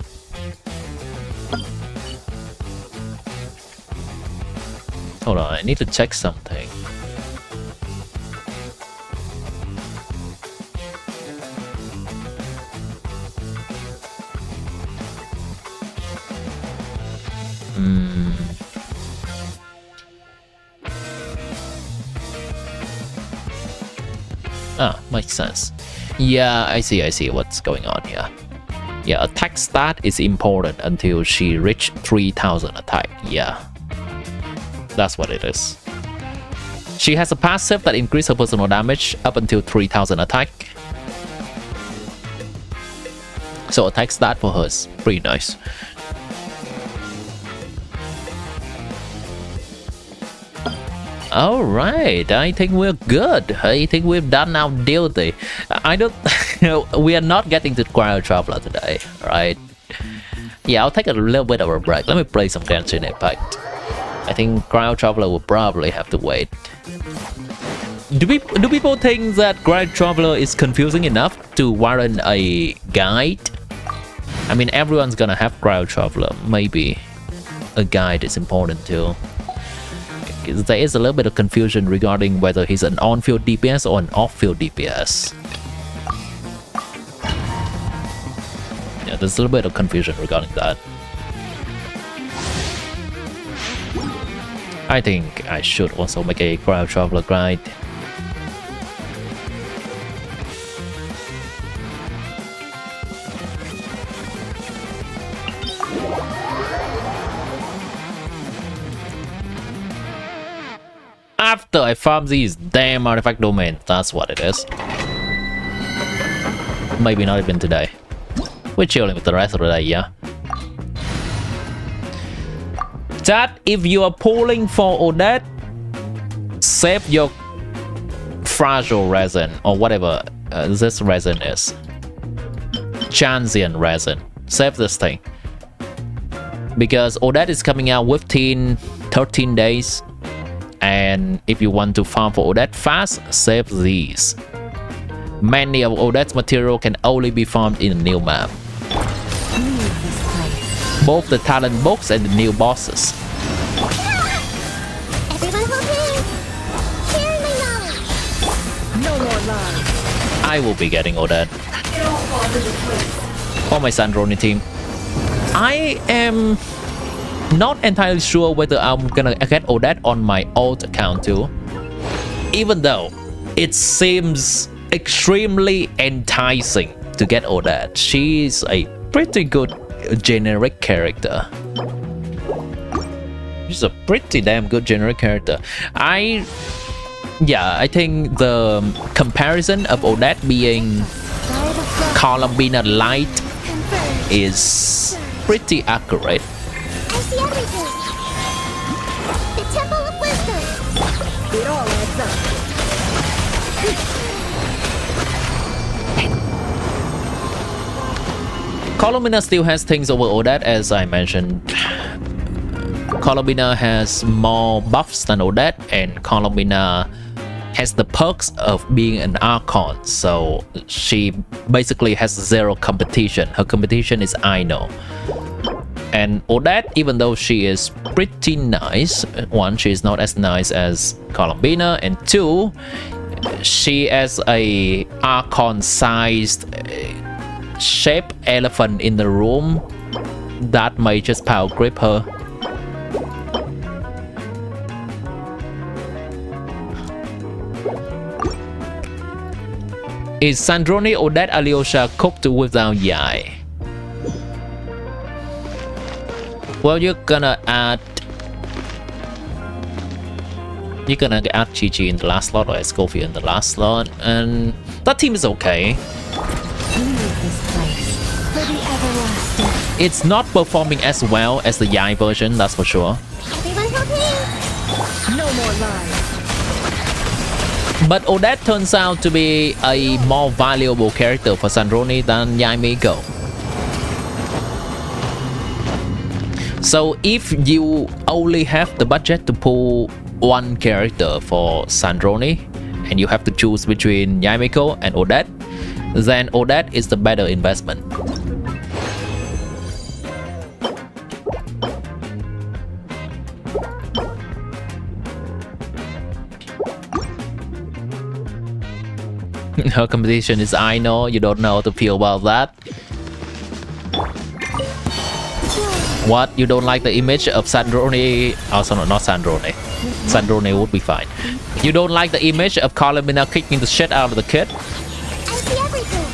Hold on, I need to check something. Ah, makes sense. Yeah, I see what's going on here. Yeah, attack stat is important until she reached 3000 attack. Yeah. That's what it is. She has a passive that increases her personal damage up until 3000 attack. So attack stat for her is pretty nice. Alright, I think we're good. I think we've done our duty. I don't... we are not getting to Cryo Traveler today, right? Yeah, I'll take a little bit of a break. Let me play some Genshin Impact. I think Cryo Traveler will probably have to wait. Do people think that Cryo Traveler is confusing enough to warrant a guide? I mean, everyone's gonna have Cryo Traveler. Maybe a guide is important too. There is a little bit of confusion regarding whether he's an on-field DPS or an off-field DPS. Yeah, there's a little bit of confusion regarding that. I think I should also make a Cryo Traveler guide. After I farm these damn artifact domains, that's what it is. Maybe not even today. We're chilling with the rest of the day, yeah. Chat, if you are pulling for Odette, save your fragile resin or whatever this resin is. Transient resin. Save this thing. Because Odette is coming out within 13 days. And if you want to farm for Odette fast, save these. Many of Odette's material can only be farmed in a new map. Both the talent books and the new bosses. Everyone hold hands. Share my knowledge. No more lies. I will be getting Odette. For my Sandroni team. I am not entirely sure whether I'm gonna get Odette on my old account too, even though it seems extremely enticing to get Odette. She's a pretty good generic character. She's a pretty damn good generic character. I think the comparison of Odette being Columbina Light is pretty accurate. I see everything. The Temple of Wisdom. It all adds up. Columbina still has things over Odette, as I mentioned. Columbina has more buffs than Odette, and Columbina has the perks of being an Archon, so she basically has zero competition. Her competition is Ino. And Odette, even though she is pretty nice, one, she is not as nice as Columbina, and two, she has a Archon-sized shaped elephant in the room that may just power grip her. Is Sandrone, Odette, Alyosha cooked without Yai? Well, you're gonna add Gigi in the last slot or Escoffier in the last slot, and that team is okay. Leave this place for the everlasting. It's not performing as well as the Yai version, that's for sure. Everyone help me. No more lies. But Odette turns out to be a more valuable character for Sandrone than Yai Miko. So if you only have the budget to pull one character for Sandrone and you have to choose between Yai Miko and Odette, then Odette is the better investment. Her competition is Ino. You don't know how to feel about that. What? You don't like the image of Sandrone? Oh, sorry, not Sandrone. Sandrone would be fine. You don't like the image of Columbina kicking the shit out of the kid? I see everything.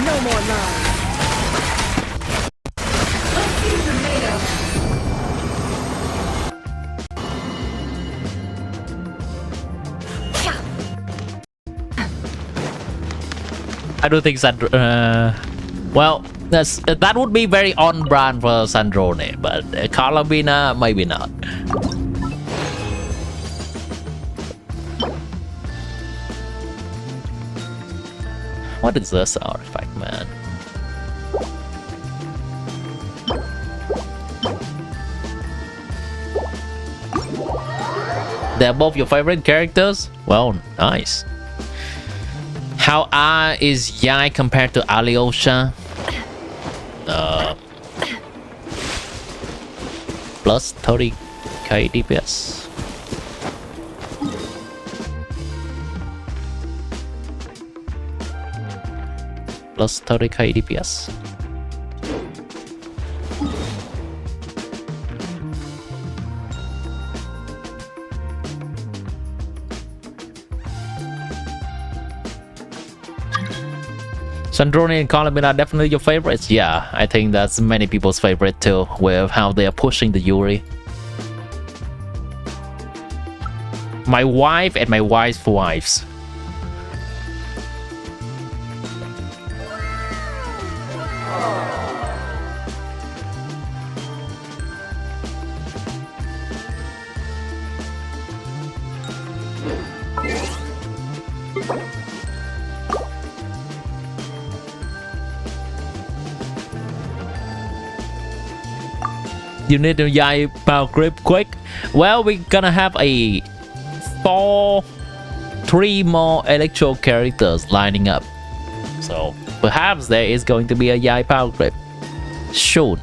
No more lies. Let's see what you're made of. I don't think well, that would be very on brand for Sandrone, but Columbina maybe not. What is this artifact, man? They're both your favorite characters? Well, nice. How is Yai compared to Alyosha? Plus 30k DPS. Plus 30k DPS. Sandrone and Columbina are definitely your favorites. Yeah, I think that's many people's favorite too, with how they are pushing the Yuri. My wife and my wife's wives. You need to Yai power grip quick. Well, we're gonna have a 3 more electro characters lining up, so perhaps there is going to be a Yai power grip soon.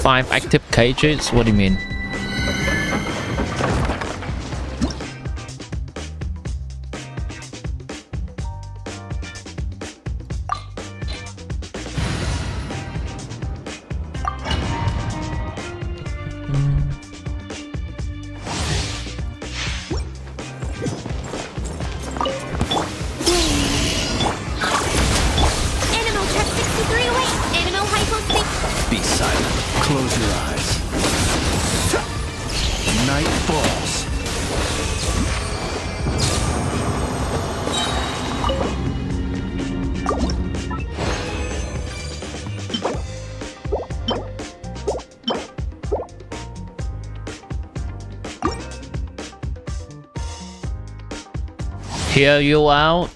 5 active cages? What do you mean? Animal Trap 63 away. Animal hypospace. Be silent. Close your eyes. Night falls. Hear you out?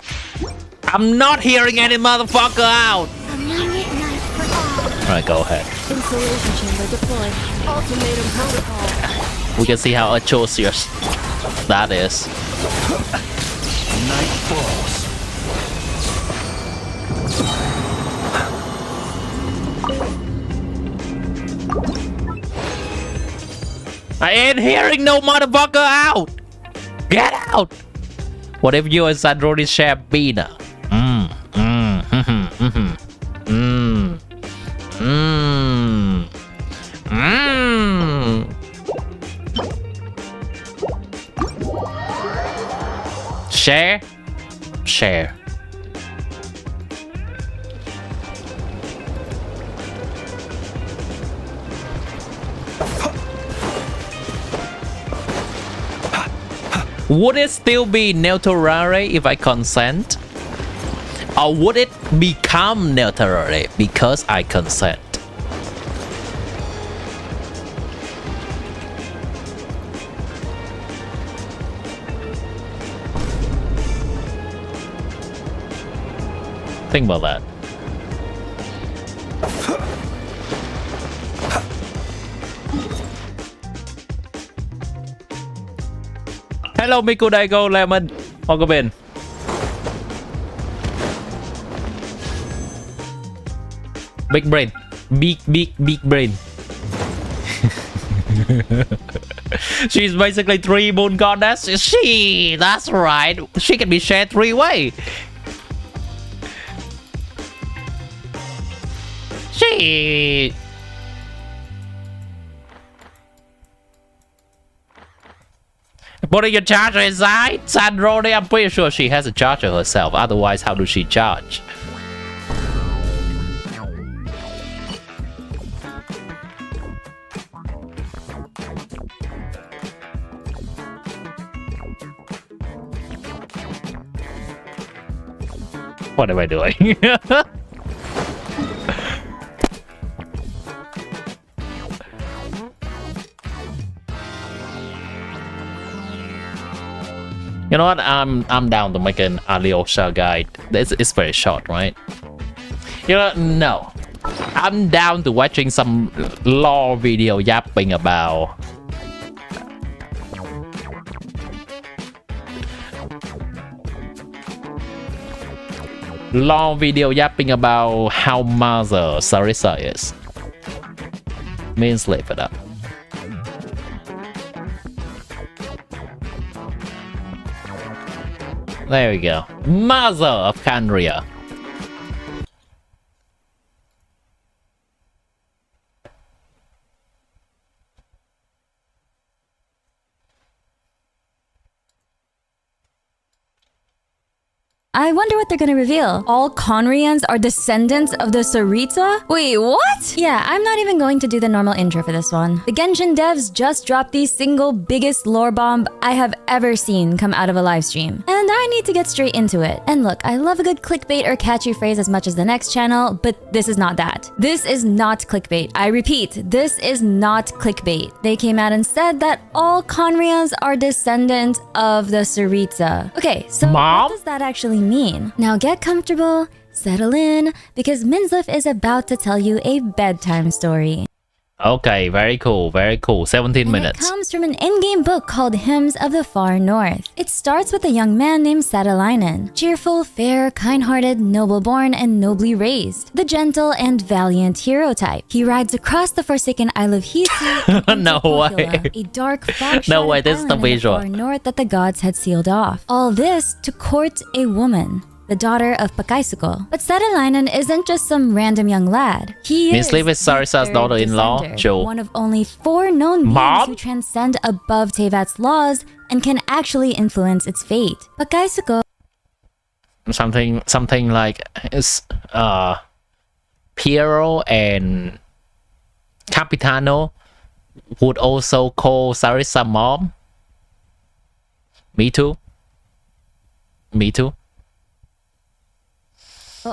I'm not hearing any motherfucker out! A moonlit night for all. Alright, go ahead. Installation chamber deployed. Ultimatum protocol. We can see how atrocious that is. Night falls. I ain't hearing no motherfucker out! Get out! What if you and Sandroni share Bina? Share? Share. Would it still be nod-krai if I consent? Or would it become nod-krai because I consent? Think about that. Hello, Miku Daigo Lemon. Welcome in. Big brain. Big brain. She's basically 3 moon goddess. That's right. She can be shared 3 ways. Putting your charger inside? Sandroni, I'm pretty sure she has a charger herself. Otherwise, how does she charge? What am I doing? You know what? I'm down to make an Alyosha guide. It's very short, right? You know, no. I'm down to watching some lore video yapping about how Mother Sarissa is. Means leave it up. There we go. Mother of Canria. I wonder what they're gonna reveal. All Conrians are descendants of the Sarita? Wait, what? Yeah, I'm not even going to do the normal intro for this one. The Genshin devs just dropped the single biggest lore bomb I have ever seen come out of a live stream. And I need to get straight into it. And look, I love a good clickbait or catchy phrase as much as the next channel, but this is not that. This is not clickbait. I repeat, this is not clickbait. They came out and said that all Conrians are descendants of the Sarita. Okay, so Mom? what does that actually mean? Now get comfortable, settle in, because Minzliff is about to tell you a bedtime story. Okay, very cool, very cool. 17 And minutes. it comes from an Endgame book called Hymns of the Far North. It starts with a young man named Satalainen. Cheerful, fair, kind-hearted, noble-born, and nobly raised. The gentle and valiant hero type. He rides across the forsaken Isle of Hisu No way. a dark, fog No way, this is the island in the visual. far north that the gods had sealed off. All this to court a woman, the daughter of Pakaisuko. But Satalainen isn't just some random young lad. He Means is live with the Sarisa's third daughter-in-law, descender, Joe. one of only 4 known beings Mom? who transcend above Tevat's laws and can actually influence its fate. Pakaisuko Something like it's Piero and Capitano would also call Sarisa mom. Me too. Me too.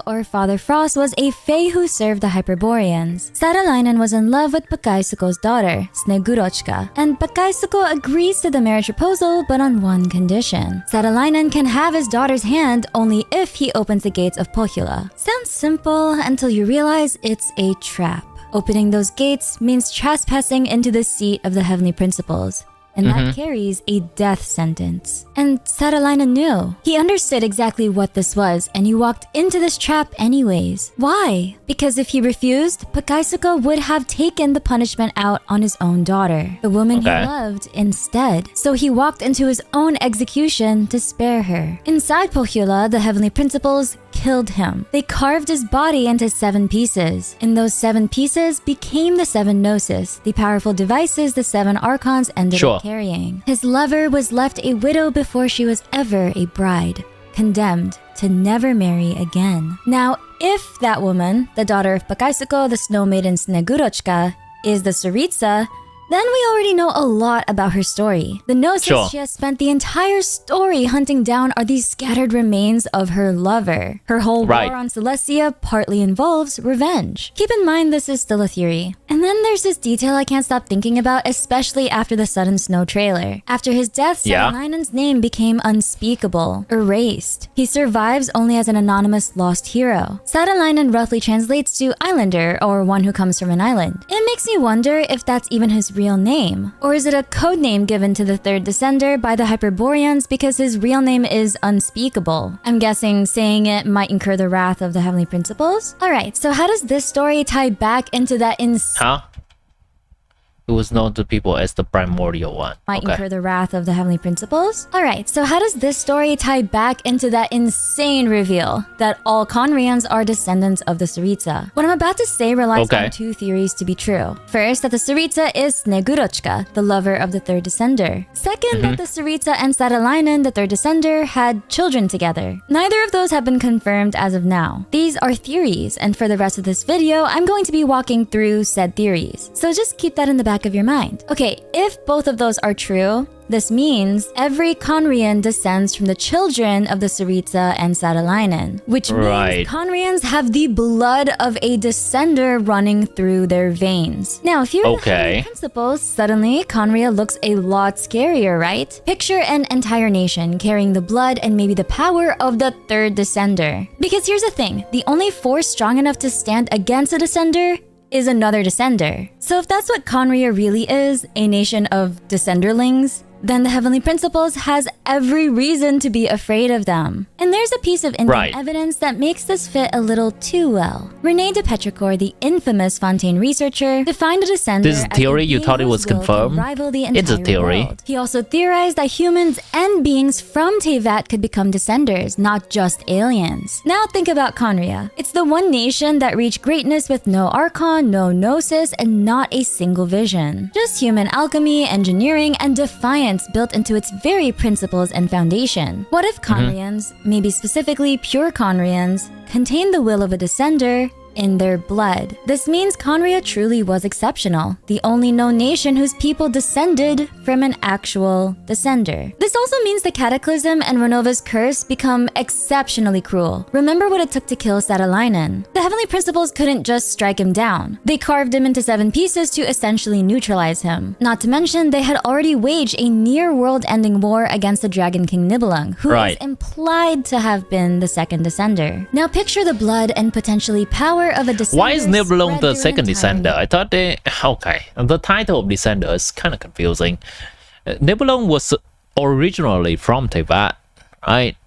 or Father Frost was a fae who served the Hyperboreans. Satalainen was in love with Pakaisuko's daughter, Snegurochka, and Pakaisuko agrees to the marriage proposal but on one condition. Satalainen can have his daughter's hand only if he opens the gates of Pohjola. Sounds simple until you realize it's a trap. Opening those gates means trespassing into the seat of the heavenly principles, and that carries a death sentence. And Satalainen knew. He understood exactly what this was, and he walked into this trap anyways. Why? Because if he refused, Pakaisuko would have taken the punishment out on his own daughter, the woman he loved, instead. So he walked into his own execution to spare her. Inside Pohjola, the heavenly principles killed him. They carved his body into 7 pieces. And those 7 pieces became the 7 Gnosis, the powerful devices the 7 Archons ended up carrying. His lover was left a widow before she was ever a bride, condemned to never marry again. Now, if that woman, the daughter of Pakaisuko, the snow maiden Snegurochka, is the Tsaritsa, then we already know a lot about her story. The Gnosis she has spent the entire story hunting down are these scattered remains of her lover. Her whole war on Celestia partly involves revenge. Keep in mind this is still a theory. And then there's this detail I can't stop thinking about, especially after the Sudden Snow trailer. After his death, Satalainen's name became unspeakable, erased. He survives only as an anonymous lost hero. Satalainen roughly translates to islander, or one who comes from an island. It makes me wonder if that's even his real name, or is it a code name given to the 3rd descender by the Hyperboreans because his real name is unspeakable? I'm guessing saying it might incur the wrath of the heavenly principles. Alright, so how does this story tie back into that It was known to people as the primordial one. Might incur the wrath of the heavenly principles? Alright, so how does this story tie back into that insane reveal that all Conrians are descendants of the Tsaritsa? What I'm about to say relies on 2 theories to be true. First, that the Tsaritsa is Snegurochka, the lover of the 3rd descender. Second, that the Tsaritsa and Satalainen, the 3rd descender, had children together. Neither of those have been confirmed as of now. These are theories, and for the rest of this video, I'm going to be walking through said theories. So just keep that in the back of your mind. Okay, if both of those are true, this means every Conrian descends from the children of the Tsaritsa and Satalainen, which means Conrians have the blood of a descender running through their veins. Now, if you're the principles, suddenly Conria looks a lot scarier, right? Picture an entire nation carrying the blood and maybe the power of the 3rd descender. Because here's the thing, the only force strong enough to stand against a descender is another descender. So if that's what Conria really is, a nation of descenderlings, then the heavenly principles has every reason to be afraid of them. And there's a piece of Endgame evidence that makes this fit a little too well. René de Petrichor, the infamous Fontaine researcher, defined a descender This is theory, you thought it was confirmed? It's a theory. World. He also theorized that humans and beings from Tevat could become descenders, not just aliens. Now think about Conria. It's the one nation that reached greatness with no Archon, no Gnosis, and not a single vision. Just human alchemy, engineering, and defiance built into its very principles and foundation. What if Conrians, maybe specifically pure Conrians, contain the will of a descender in their blood? This means Conria truly was exceptional, the only known nation whose people descended from an actual descender. This This also means the Cataclysm and Renova's curse become exceptionally cruel. Remember what it took to kill Satalainen. The Heavenly Principles couldn't just strike him down. They carved him into 7 pieces to essentially neutralize him. Not to mention, they had already waged a near world-ending war against the Dragon King Nibelung, who is implied to have been the second Descender. Now picture the blood and potentially power of a Descender. Why is Nibelung the second Descender? I thought they... Okay, the title of Descender is kind of confusing. Nibelung was originally from Teyvat, right?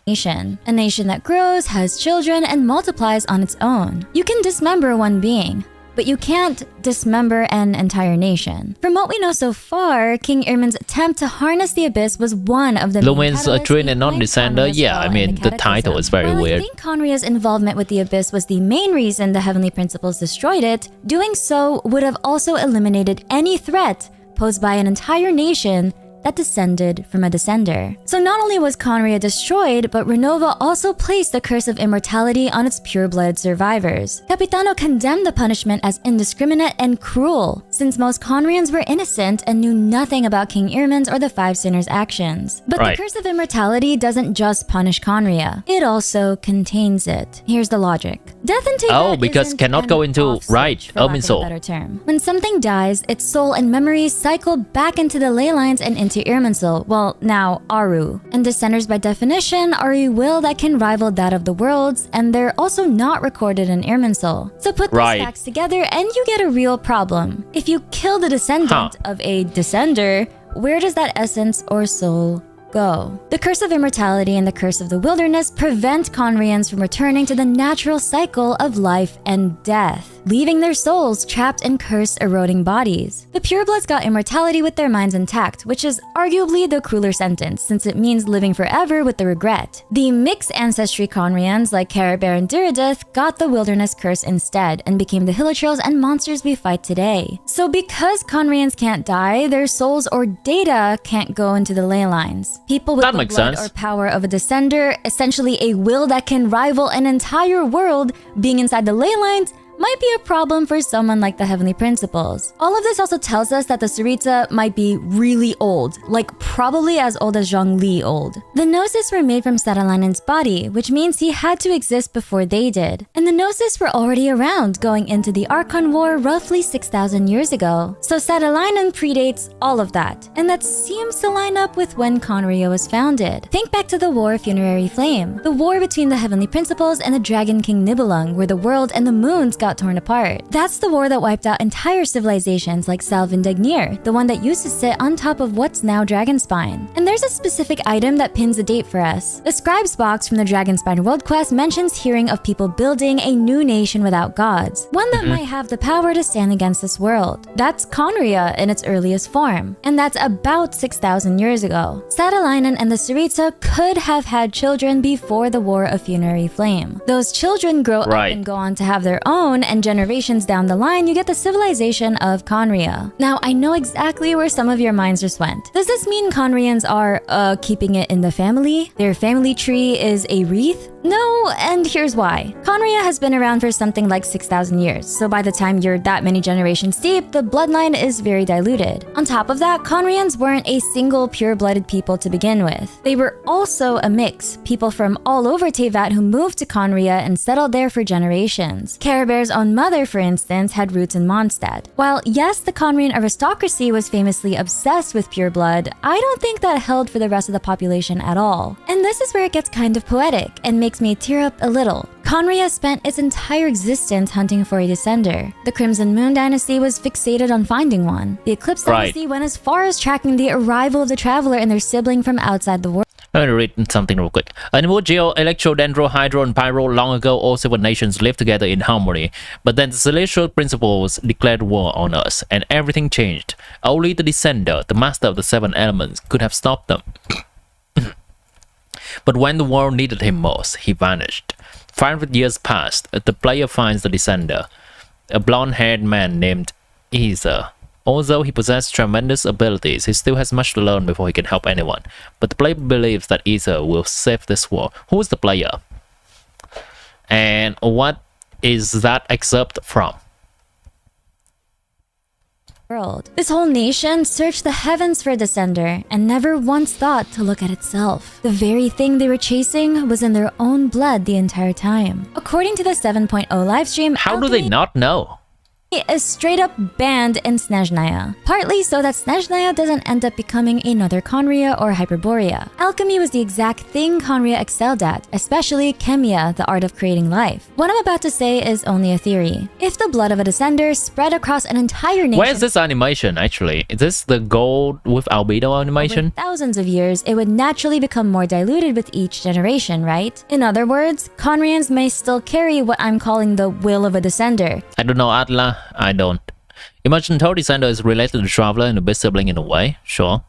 A nation that grows, has children, and multiplies on its own. You can dismember one being, but you can't dismember an entire nation. From what we know so far, King Irmin's attempt to harness the Abyss was one of the Lumin's a twin and non-descender. Yeah, I mean, the title is very weird. I think Conria's involvement with the Abyss was the main reason the Heavenly Principles destroyed it. Doing so would have also eliminated any threat posed by an entire nation that descended from a Descender. So not only was Conria destroyed, but Renova also placed the curse of immortality on its pure-blooded survivors. Capitano condemned the punishment as indiscriminate and cruel, since most Conrians were innocent and knew nothing about King Irmin's or the Five Sinners' actions. But the curse of immortality doesn't just punish Conria, it also contains it. Here's the logic. Death in Teyvat because cannot go into Irmin's soul. Better term. When something dies, its soul and memories cycle back into the ley lines and into Irminsul, well, now Aru. And Descenders by definition are a will that can rival that of the worlds, and they're also not recorded in Irminsul. So put these facts together and you get a real problem. If you kill the descendant of a Descender, where does that essence or soul go? The curse of immortality and the curse of the wilderness prevent Conrians from returning to the natural cycle of life and death, leaving their souls trapped in curse-eroding bodies. The purebloods got immortality with their minds intact, which is arguably the crueler sentence, since it means living forever with the regret. The mixed ancestry Conrians, like Caribert and Diridith, got the wilderness curse instead, and became the Hilichurls and monsters we fight today. So because Conrians can't die, their souls or data can't go into the ley lines. People with the blood or power of a Descender, essentially a will that can rival an entire world, being inside the ley lines, might be a problem for someone like the Heavenly Principles. All of this also tells us that the Sarita might be really old, like probably as old as Zhongli old. The Gnosis were made from Satalainen's body, which means he had to exist before they did. And the Gnosis were already around going into the Archon War roughly 6,000 years ago. So Satalainen predates all of that, and that seems to line up with when Conria was founded. Think back to the War of Funerary Flame, the war between the Heavenly Principles and the Dragon King Nibelung, where the world and the moons got torn apart. That's the war that wiped out entire civilizations like Salvindagnir, the one that used to sit on top of what's now Dragonspine. And there's a specific item that pins the date for us. The Scribe's box from the Dragonspine World Quest mentions hearing of people building a new nation without gods, one that might have the power to stand against this world. That's Conria in its earliest form, and that's about 6,000 years ago. Satalainen and the Sarita could have had children before the War of Funerary Flame. Those children grow up and go on to have their own, and generations down the line, you get the civilization of Conria. Now, I know exactly where some of your minds just went. Does this mean Conrians are, keeping it in the family? Their family tree is a wreath? No, and here's why. Conria has been around for something like 6,000 years, so by the time you're that many generations deep, the bloodline is very diluted. On top of that, Conrians weren't a single pure-blooded people to begin with. They were also a mix, people from all over Teyvat who moved to Conria and settled there for generations. Caribert's own mother, for instance, had roots in Mondstadt. While yes, the Conrian aristocracy was famously obsessed with pure blood, I don't think that held for the rest of the population at all. And this is where it gets kind of poetic and makes me tear up a little. Conria spent its entire existence hunting for a descender. The Crimson Moon Dynasty was fixated on finding one. The Eclipse Dynasty went as far as tracking the arrival of the Traveler and their sibling from outside the world. I'm going to read something real quick. Animal, Geo, Electro, Dendro, Hydro, and Pyro, long ago all 7 nations lived together in harmony. But then the Celestial Principles declared war on us, and everything changed. Only the Descender, the master of the 7 elements, could have stopped them. But when the world needed him most, he vanished. 500 years passed. The player finds the Descender, a blonde-haired man named Aether. Although he possesses tremendous abilities, he still has much to learn before he can help anyone. But the player believes that Aether will save this world. Who is the player? And what is that excerpt from? world. This whole nation searched the heavens for a descender and never once thought to look at itself. The very thing they were chasing was in their own blood the entire time. According to the 7.0 livestream, How do they alchemy not know? is straight up banned in Snezhnaya, partly so that Snezhnaya doesn't end up becoming another Conria or Hyperborea. Alchemy was the exact thing Conria excelled at, especially Chemia, the art of creating life. What I'm about to say is only a theory. If the blood of a descender spread across an entire nation, Where's this animation actually? Is this the gold with albedo animation? over thousands of years, it would naturally become more diluted with each generation, right? In other words, Conrians may still carry what I'm calling the will of a descender. I don't know, Atla. I don't. Imagine Toad Descender is related to Traveler and a bit sibling in a way, sure.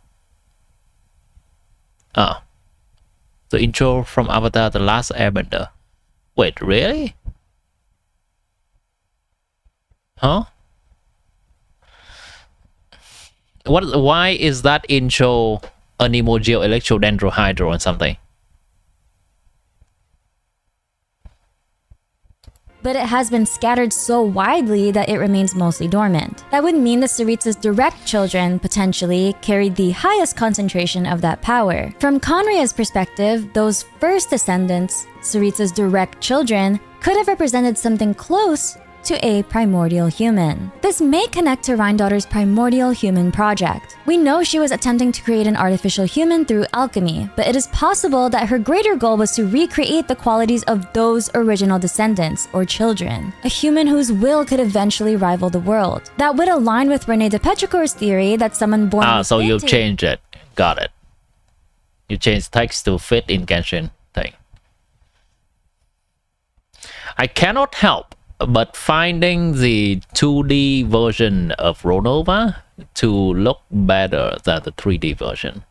Oh. The intro from Avatar The Last Airbender. Wait, really? Huh? Why is that intro an emoji electrodendrohydro or something? But it has been scattered so widely that it remains mostly dormant. That would mean the Tsaritsa's direct children, potentially, carried the highest concentration of that power. From Conria's perspective, those first descendants, Tsaritsa's direct children, could have represented something close to a primordial human. This may connect to Rhindaughter's primordial human project. We know she was attempting to create an artificial human through alchemy, but it is possible that her greater goal was to recreate the qualities of those original descendants or children, a human whose will could eventually rival the world. That would align with René de Petricor's theory that someone born with So you vintage- changed it. Got it. You changed text to fit in Genshin thing. I cannot help but finding the 2D version of Ronova to look better than the 3D version.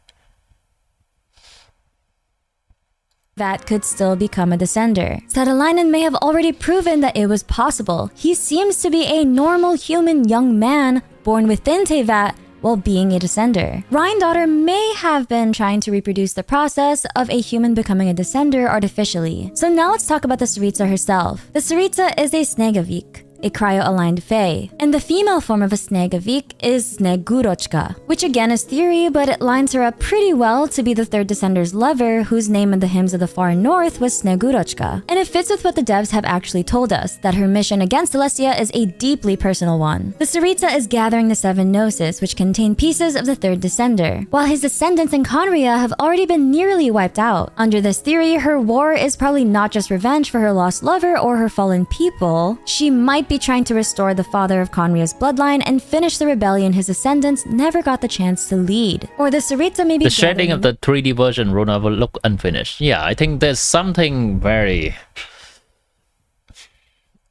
that could still become a descender. Satalainen may have already proven that it was possible. He seems to be a normal human young man born within Tevat while being a descender. Rhindaughter may have been trying to reproduce the process of a human becoming a descender artificially. So now let's talk about the Tsaritsa herself. The Tsaritsa is a Snegavik, a cryo-aligned fae, and the female form of a Snegavik is Snegurochka, which again is theory, but it lines her up pretty well to be the third descender's lover, whose name in the hymns of the far north was Snegurochka. And it fits with what the devs have actually told us, that her mission against Celestia is a deeply personal one. The Tsaritsa is gathering the 7 gnosis, which contain pieces of the third descender, while his descendants in Conria have already been nearly wiped out. Under this theory, her war is probably not just revenge for her lost lover or her fallen people. She might be trying to restore the father of Conria's bloodline and finish the rebellion his descendants never got the chance to lead. Or the Tsaritsa may be the shading of the 3D version Rona will look unfinished. Yeah, I think there's something very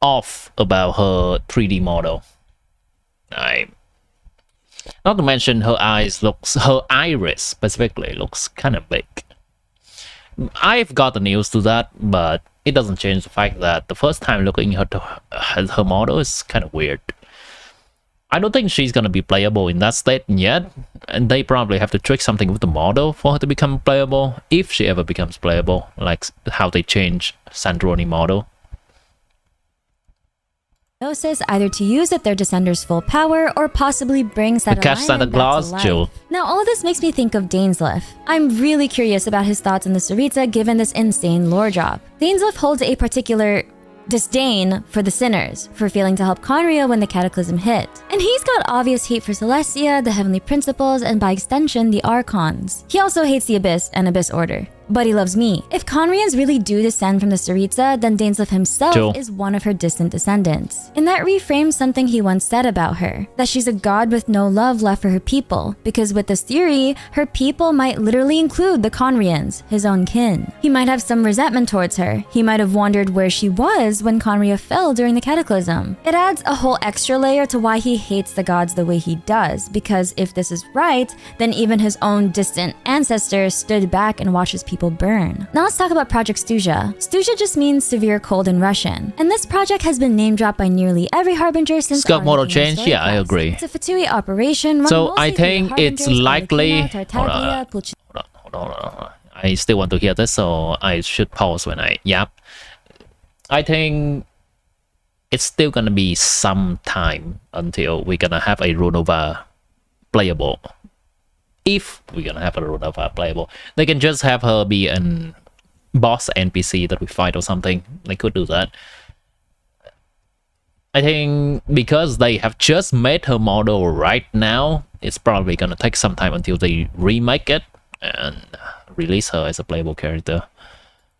off about her 3D model. Not to mention her iris specifically looks kind of big. I've gotten used to that, but it doesn't change the fact that the first time looking at her model is kind of weird. I don't think she's gonna be playable in that state yet, and they probably have to trick something with the model for her to become playable, if she ever becomes playable, like how they change Sandroni model. Either to use the third descender's full power or possibly bring The catch Santa Claus, Jill. Now all of this makes me think of Dainsleif. I'm really curious about his thoughts on the Tsaritsa given this insane lore drop. Dainsleif holds a particular disdain for the sinners, for failing to help Conria when the cataclysm hit. And he's got obvious hate for Celestia, the Heavenly Principles, and by extension, the Archons. He also hates the Abyss and Abyss Order. But he loves me. If Conrians really do descend from the Tsaritsa, then Dainsleif himself is one of her distant descendants. And that reframes something he once said about her, that she's a god with no love left for her people, because with this theory, her people might literally include the Conrians, his own kin. He might have some resentment towards her. He might have wondered where she was when Conria fell during the cataclysm. It adds a whole extra layer to why he hates the gods the way he does, because if this is right, then even his own distant ancestors stood back and watched his people burn. Now let's talk about Project Stuja. Stuja just means severe cold in Russian, and this project has been name dropped by nearly every Harbinger since Scope model change? Yeah, I agree. It's a Fatui operation. So I think it's likely. Hold on. I still want to hear this, so I should pause when I yap. I think it's still gonna be some time until we're gonna have a Runova playable. If we're gonna have a Runova playable, they can just have her be an boss NPC that we fight or something. They could do that. I think because they have just made her model right now, it's probably gonna take some time until they remake it and release her as a playable character.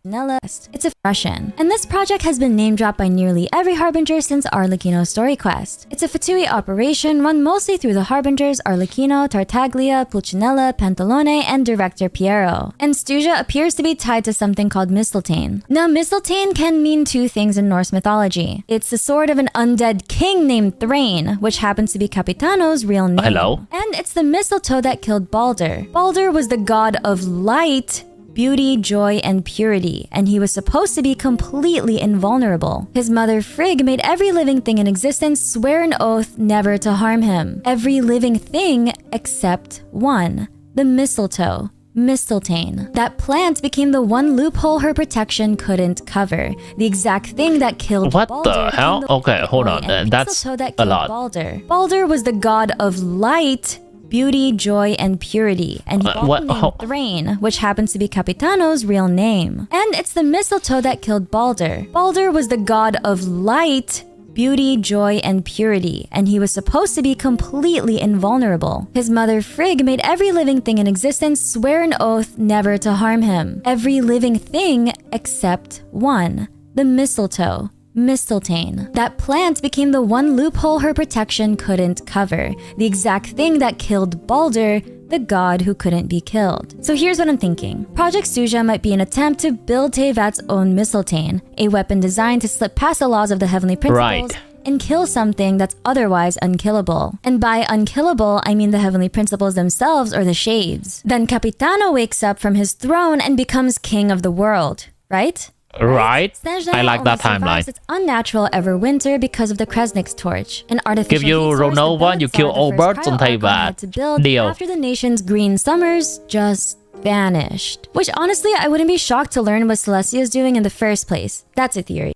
It's a Russian, and this project has been name dropped by nearly every Harbinger since Arlecchino's story quest. It's a Fatui operation run mostly through the Harbingers Arlecchino, Tartaglia, Pulcinella, Pantalone, and director Piero. And Stuja appears to be tied to something called Mistletoe. Now, Mistletoe can mean two things in Norse mythology. It's the sword of an undead king named Thrain, which happens to be Capitano's real name. Hello? And it's the mistletoe that killed Balder. Balder was the god of light, beauty, joy, and purity, and he was supposed to be completely invulnerable. His mother Frigg made every living thing in existence swear an oath never to harm him. Every living thing except one, the mistletoe. Mistletoe. That plant became the one loophole her protection couldn't cover. The exact thing that killed What Balder the hell? Okay, hold on. That's that a lot. Balder. Balder was the god of light, beauty, joy, and purity, and he named Thrain, which happens to be Capitano's real name. And it's the mistletoe that killed Balder. Balder was the god of light, beauty, joy, and purity, and he was supposed to be completely invulnerable. His mother Frigg made every living thing in existence swear an oath never to harm him. Every living thing except one, the mistletoe. Mistletoe. That plant became the one loophole her protection couldn't cover. The exact thing that killed Balder, the god who couldn't be killed. So here's what I'm thinking. Project Stuja might be an attempt to build Teyvat's own Mistletoe, a weapon designed to slip past the laws of the heavenly principles and kill something that's otherwise unkillable. And by unkillable, I mean the heavenly principles themselves or the shades. Then Capitano wakes up from his throne and becomes king of the world, right? Right? I like that timeline. It's unnatural Everwinter because of the Kresnik's torch. An artificial Give you Ronova, you kill all birds on Teyvat. Deal. After the nation's green summers just vanished. Which honestly, I wouldn't be shocked to learn what Celestia's doing in the first place. That's a theory.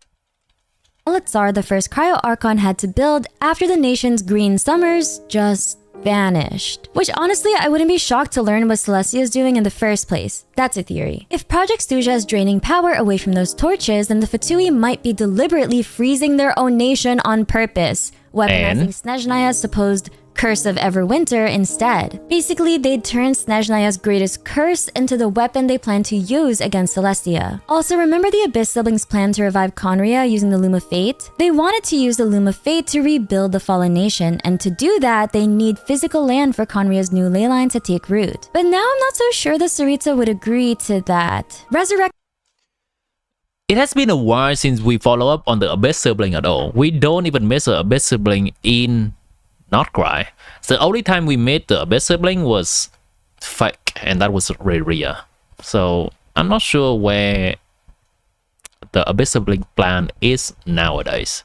Elitzar, the first Cryo Archon, had to build after the nation's green summers just vanished. Which honestly, I wouldn't be shocked to learn what Celestia is doing in the first place. That's a theory. If Project Stuja is draining power away from those torches, then the Fatui might be deliberately freezing their own nation on purpose, weaponizing Snezhnaya's supposed Curse of Everwinter instead. Basically, they'd turn Snezhnaya's greatest curse into the weapon they plan to use against Celestia. Also, remember the Abyss siblings' plan to revive Conria using the Loom of Fate? They wanted to use the Loom of Fate to rebuild the fallen nation, and to do that, they need physical land for Conria's new ley line to take root. But now I'm not so sure the Tsaritsa would agree to that. It has been a while since we follow up on the Abyss sibling at all. We don't even miss an Abyss sibling in nod-krai. The only time we met the Abyss sibling was fake, and that was Rhea. So I'm not sure where the Abyss sibling plan is nowadays.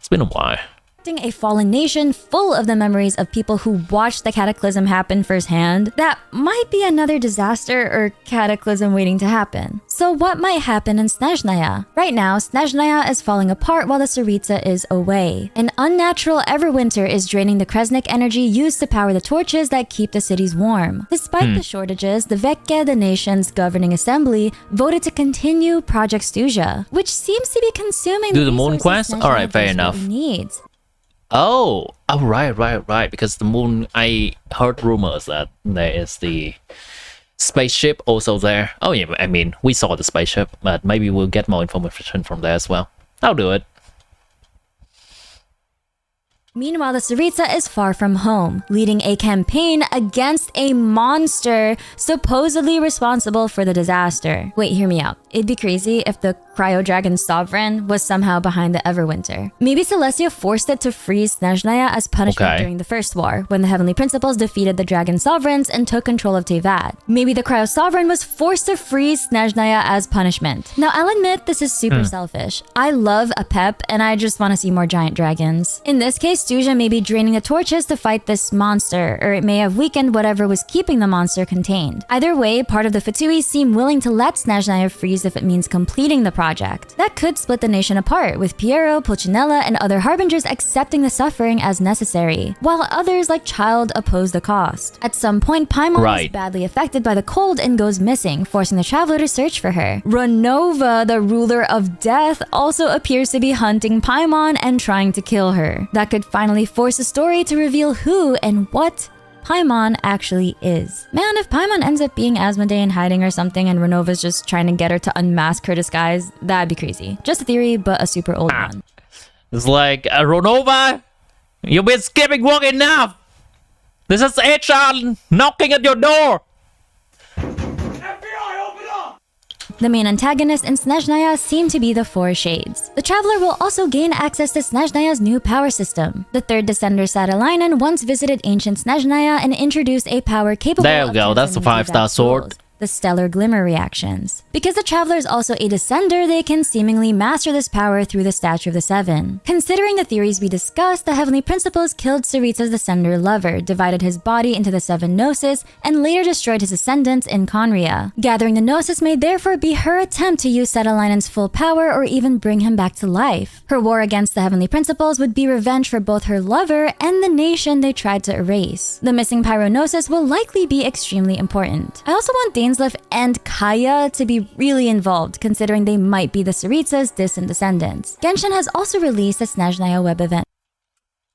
It's been a while. A fallen nation full of the memories of people who watched the cataclysm happen firsthand, that might be another disaster or cataclysm waiting to happen. So what might happen in Snezhnaya? Right now, Snezhnaya is falling apart while the Tsaritsa is away. An unnatural Everwinter is draining the Kresnik energy used to power the torches that keep the cities warm. Despite the shortages, the Vekke, the nation's governing assembly, voted to continue Project Stuja, which seems to be consuming the moon quest. Alright, fair enough. Needs. Oh, right. Because the moon, I heard rumors that there is the spaceship also there. Oh yeah, I mean, we saw the spaceship, but maybe we'll get more information from there as well. I'll do it. Meanwhile, the Tsaritsa is far from home, leading a campaign against a monster supposedly responsible for the disaster. Wait, hear me out. It'd be crazy if the Cryo Dragon Sovereign was somehow behind the Everwinter. Maybe Celestia forced it to freeze Snezhnaya as punishment during the First War, when the Heavenly Principles defeated the Dragon Sovereigns and took control of Teyvat. Maybe the Cryo Sovereign was forced to freeze Snezhnaya as punishment. Now, I'll admit this is super selfish. I love a pep, and I just want to see more giant dragons. In this case, Stuja may be draining the torches to fight this monster, or it may have weakened whatever was keeping the monster contained. Either way, part of the Fatui seem willing to let Snezhnaya freeze confused if it means completing the project. That could split the nation apart, with Piero, Pulcinella, and other harbingers accepting the suffering as necessary, while others like Child oppose the cost. At some point, Paimon is badly affected by the cold and goes missing, forcing the traveler to search for her. Renova, the ruler of death, also appears to be hunting Paimon and trying to kill her. That could finally force the story to reveal who and what Paimon actually is. Man, if Paimon ends up being Asmodee and hiding or something and Renova's just trying to get her to unmask her disguise, that'd be crazy. Just a theory, but a super old one. It's like, Renova, you've been skipping work enough! This is HR knocking at your door! The main antagonists in Snezhnaya seem to be the Four Shades. The Traveler will also gain access to Snezhnaya's new power system. The third Descender Satalainen once visited ancient Snezhnaya and introduced a power capable there we go, that's the 5-star sword. The Stellar Glimmer reactions. Because the Traveler is also a Descender, they can seemingly master this power through the Statue of the Seven. Considering the theories we discussed, the Heavenly Principles killed Saritsa's Descender lover, divided his body into the 7 Gnosis, and later destroyed his descendants in Conria. Gathering the Gnosis may therefore be her attempt to use Satalainen's full power or even bring him back to life. Her war against the Heavenly Principles would be revenge for both her lover and the nation they tried to erase. The missing Pyronosis will likely be extremely important. I also want Dainsleif and Kaya to be really involved, considering they might be the Saritsa's distant descendants. Genshin has also released a Snezhnaya web event,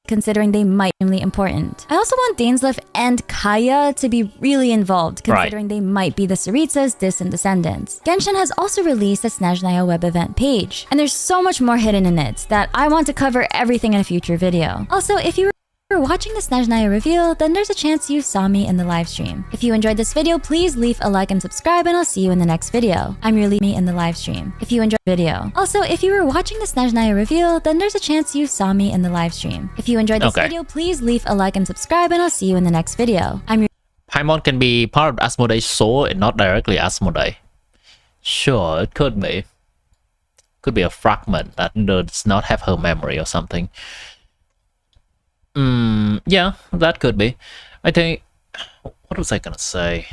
considering they might be really important. I also want Dainsleif and Kaya to be really involved, considering they might be the Saritsa's distant descendants. Genshin has also released a Snezhnaya web event page, and there's so much more hidden in it that I want to cover everything in a future video. Also, if you were watching the Snezhnaya reveal, then there's a chance you saw me in the live stream. If you enjoyed this video, please leave a like and subscribe, and I'll see you in the next video. I'm really me in the live stream. If you enjoyed the video. Also, if you were watching the Snezhnaya reveal, then there's a chance you saw me in the live stream. If you enjoyed this video, please leave a like and subscribe, and I'll see you in the next video. Paimon can be part of Asmodee's soul and not directly Asmodee. Sure, it could be. Could be a fragment that does not have her memory or something. Yeah, that could be. I think, what was I gonna say?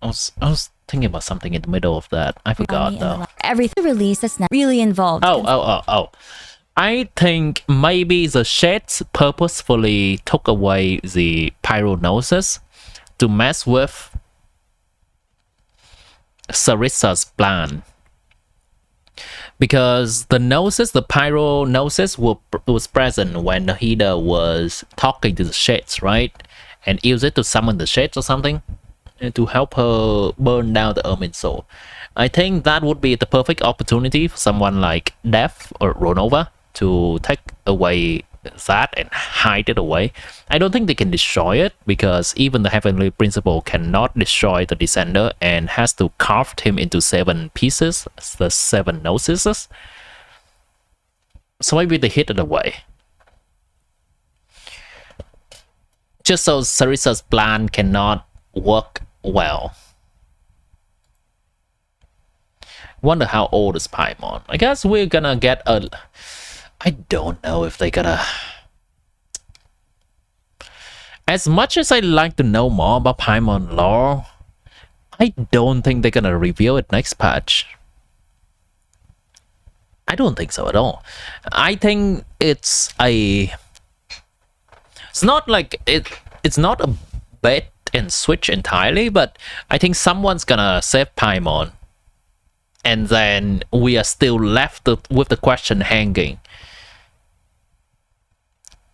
I was thinking about something in the middle of that. I forgot though. Everything released that's not really involved. Oh. I think maybe the Shades purposefully took away the Pyronosis to mess with Saritsa's plan. Because the Gnosis, the Pyronosis was present when Nahida was talking to the Shades, right? And used it to summon the Shades or something, and to help her burn down the Ermine Soul. I think that would be the perfect opportunity for someone like Death or Renova to take away that and hide it away. I don't think they can destroy it, because even the Heavenly Principle cannot destroy the Descender and has to carve him into 7 pieces, the 7 Gnosises. So maybe they hid it away, just so Saritsa's plan cannot work well. Wonder how old is Paimon. I guess we're gonna get a... I don't know if they're gonna... As much as I like to know more about Paimon lore, I don't think they're gonna reveal it next patch. I don't think so at all. I think it's a... It's not like... It's not a bait and switch entirely, but I think someone's gonna save Paimon. And then we are still left with the question hanging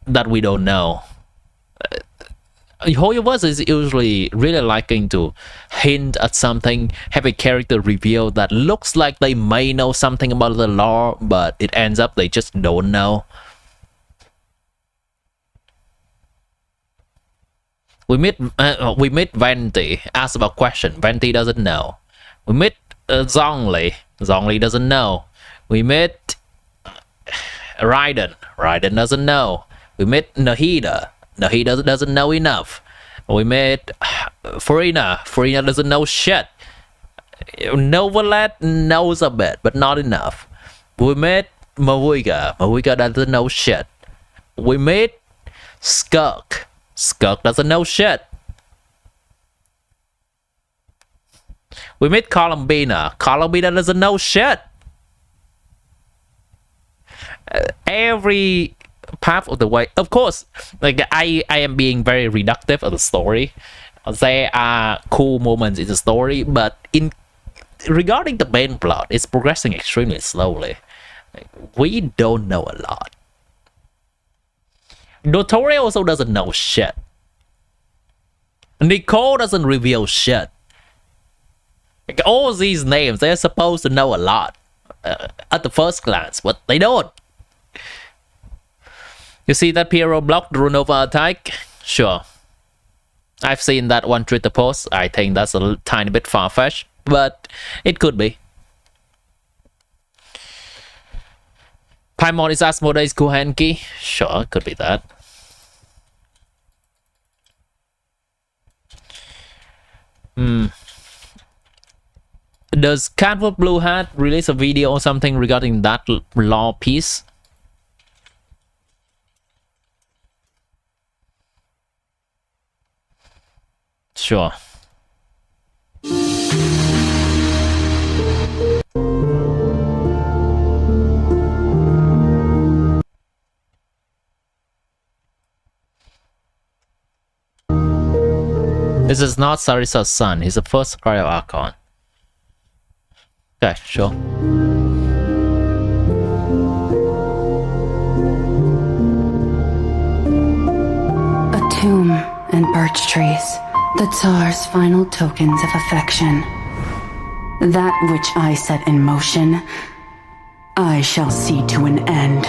that we don't know. Hoyoverse is usually really liking to hint at something, have a character reveal that looks like they may know something about the lore, but it ends up they just don't know. We meet Venti, asked about question, Venti doesn't know. We meet Zhongli, Zhongli doesn't know. We met Raiden, Raiden doesn't know. We met Nahida, Nahida doesn't know enough. We met Furina, Furina doesn't know shit. Novalet knows a bit, but not enough. We met Mavuiga, Mavuiga doesn't know shit. We met Skirk, Skirk doesn't know shit. We meet Columbina. Columbina doesn't know shit. Every path of the way, of course, like I am being very reductive of the story. There are cool moments in the story, but in regarding the main plot, it's progressing extremely slowly. Like, we don't know a lot. Notoria also doesn't know shit. Nicole doesn't reveal shit. Like, all these names, they're supposed to know a lot at the first glance, but they don't. You see that Piero blocked the Runova attack? Sure. I've seen that one Twitter post. I think that's a tiny bit far-fetched, but it could be. Paimon is Asmodeus Kuhenki? Sure, it could be that. Does Catwood Blue Hat release a video or something regarding that law piece? Sure. This is not Sarisa's son. He's the first Cryo Archon. Okay, sure. A tomb and birch trees, the Tsar's final tokens of affection. That which I set in motion, I shall see to an end.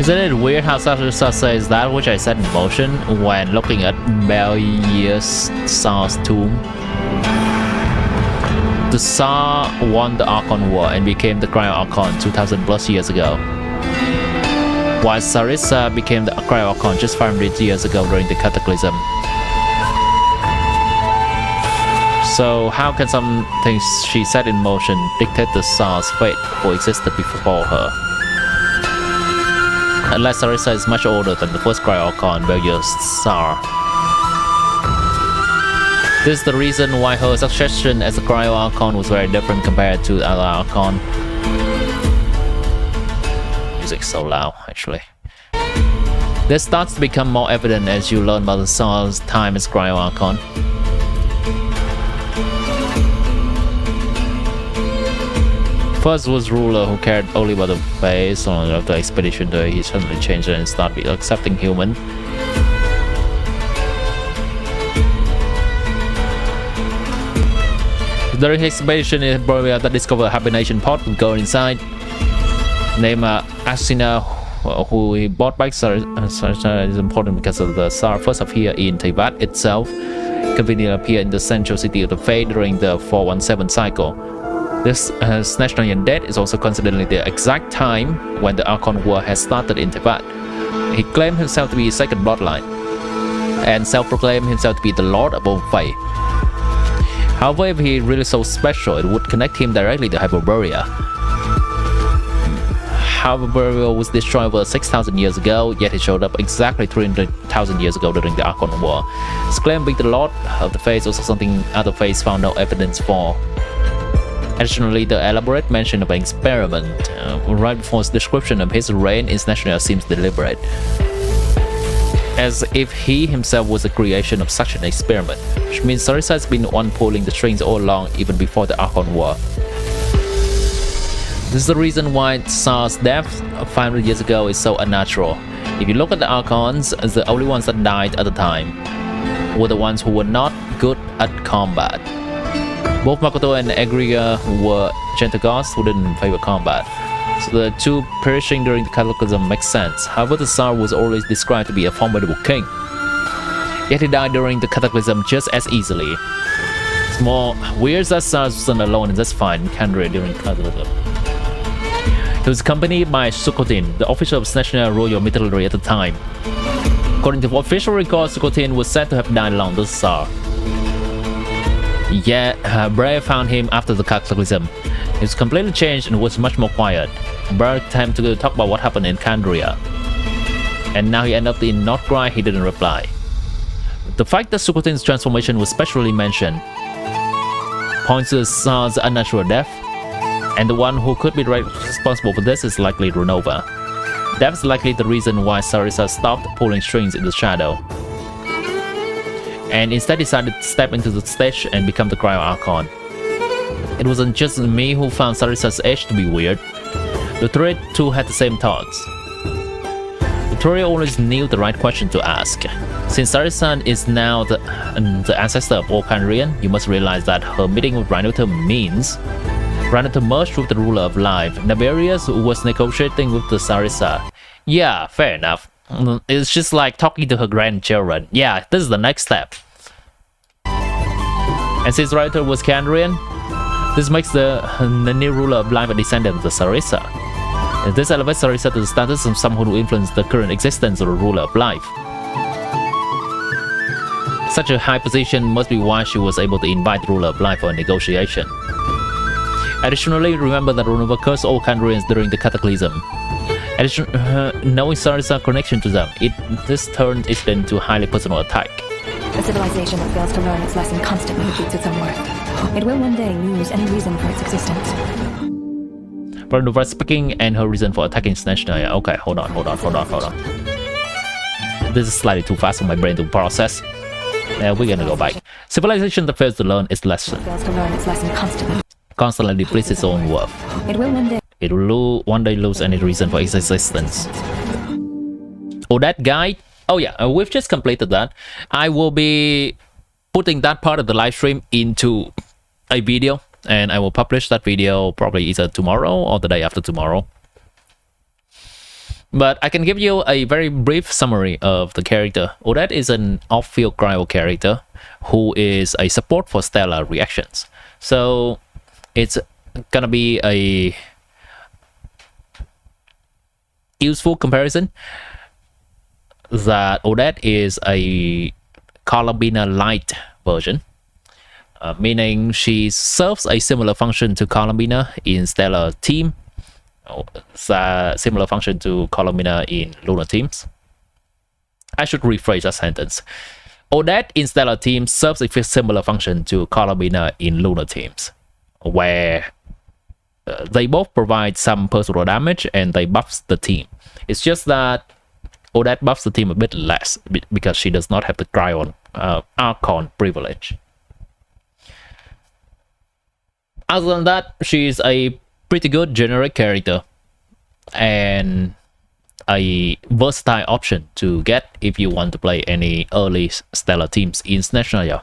Isn't it weird how Sarisa says that which I set in motion when looking at Belius Tsar's tomb? The Tsar won the Archon War and became the Cryo Archon 2000 plus years ago, while Sarisa became the Cryo Archon just 500 years ago during the Cataclysm. So how can something she set in motion dictate the Tsar's fate who existed before her? Unless Sarisa is much older than the first Cryo Archon, Belius Tsar. This is the reason why her succession as a Cryo Archon was very different compared to the other Archon. Music's so loud, actually. This starts to become more evident as you learn about the Tsar's time as Cryo Archon. First was ruler who cared only about the face. On the expedition though, he suddenly changed and started accepting human. During his expedition in Borea that discovered a hibernation pod with girl inside named Asina, who he brought back. Sarisa is important because of the Tsar first appeared in Teyvat itself, conveniently appeared in the central city of the Fate during the 417 cycle. This national debt is also coincidentally the exact time when the Archon War has started in Teyvat. He claimed himself to be his second bloodline, and self-proclaimed himself to be the Lord of all Fate. However, if he really so special, it would connect him directly to Hyperborea. Hyperborea was destroyed over 6,000 years ago, yet he showed up exactly 300,000 years ago during the Archon War. His claim being the Lord of the Fates also something other Fates found no evidence for. Additionally, the elaborate mention of an experiment right before his description of his reign internationally seems deliberate, as if he himself was the creation of such an experiment, which means Sarisa has been the one pulling the strings all along, even before the Archon War. This is the reason why Tsar's death 500 years ago is so unnatural. If you look at the Archons, the only ones that died at the time were the ones who were not good at combat. Both Makoto and Egriga were gentle gods who didn't favor combat, so the two perishing during the Cataclysm makes sense. However, the Tsar was always described to be a formidable king, yet he died during the Cataclysm just as easily. It's more weird that Tsar wasn't alone, and that's fine. Kandre during Cataclysm. He was accompanied by Sukhotin, the officer of National Royal Military at the time. According to official records, Sukhotin was said to have died along the Tsar. Yet, Brer found him after the Cataclysm. He was completely changed and was much more quiet. Brer attempted to talk about what happened in Kandria, and now he ended up in nod-krai. He didn't reply. The fact that Sukhotin's transformation was specially mentioned points to Tsar's unnatural death, and the one who could be responsible for this is likely Runova. That's likely the reason why Sarisa stopped pulling strings in the shadow, and instead decided to step into the stage and become the Cryo Archon. It wasn't just me who found Sarisa's age to be weird. The three too had the same thoughts. The three always knew the right question to ask. Since Sarisa is now the ancestor of all Khaenri'ahn, you must realize that her meeting with Rhinotaur means Rhinotaur merged with the ruler of life, Naberius, who was negotiating with the Sarisa. Yeah, fair enough. It's just like talking to her grandchildren. Yeah, this is the next step. And since Rhinotaur was Khaenri'ahn, this makes the new ruler of life a descendant of the Sarisa. And this elevates Sarisa to the status of someone who influenced the current existence of the ruler of life. Such a high position must be why she was able to invite the ruler of life for a negotiation. Additionally, remember that Runova cursed all Khaenri'ahns during the Cataclysm. Knowing Sarisa's connection to them, this turned it into a highly personal attack. A civilization that fails to learn its lesson constantly defeats its own worth. It will one day lose any reason for its existence. Runova speaking and her reason for attacking Snatchnia. Okay, hold on. This is slightly too fast for my brain to process. We're gonna go back. Civilization that fails to learn its lesson. Constantly depletes its own worth. It will one day lose any reason for its existence. Odette guide. Oh yeah, we've just completed that. I will be putting that part of the live stream into a video, and I will publish that video probably either tomorrow or the day after tomorrow. But I can give you a very brief summary of the character. Odette is an off-field cryo character who is a support for stellar reactions. So it's gonna be a useful comparison that Odette is a Columbina light version, meaning she serves a similar function to Columbina in stellar team, similar function to Columbina in lunar teams. I should rephrase that sentence. Odette in stellar teams serves a similar function to Columbina in lunar teams, where they both provide some personal damage and they buff the team. It's just that Odette buffs the team a bit less because she does not have the Cryo Archon privilege. Other than that, she's a pretty good generic character and a versatile option to get if you want to play any early stellar teams in Snatchnia.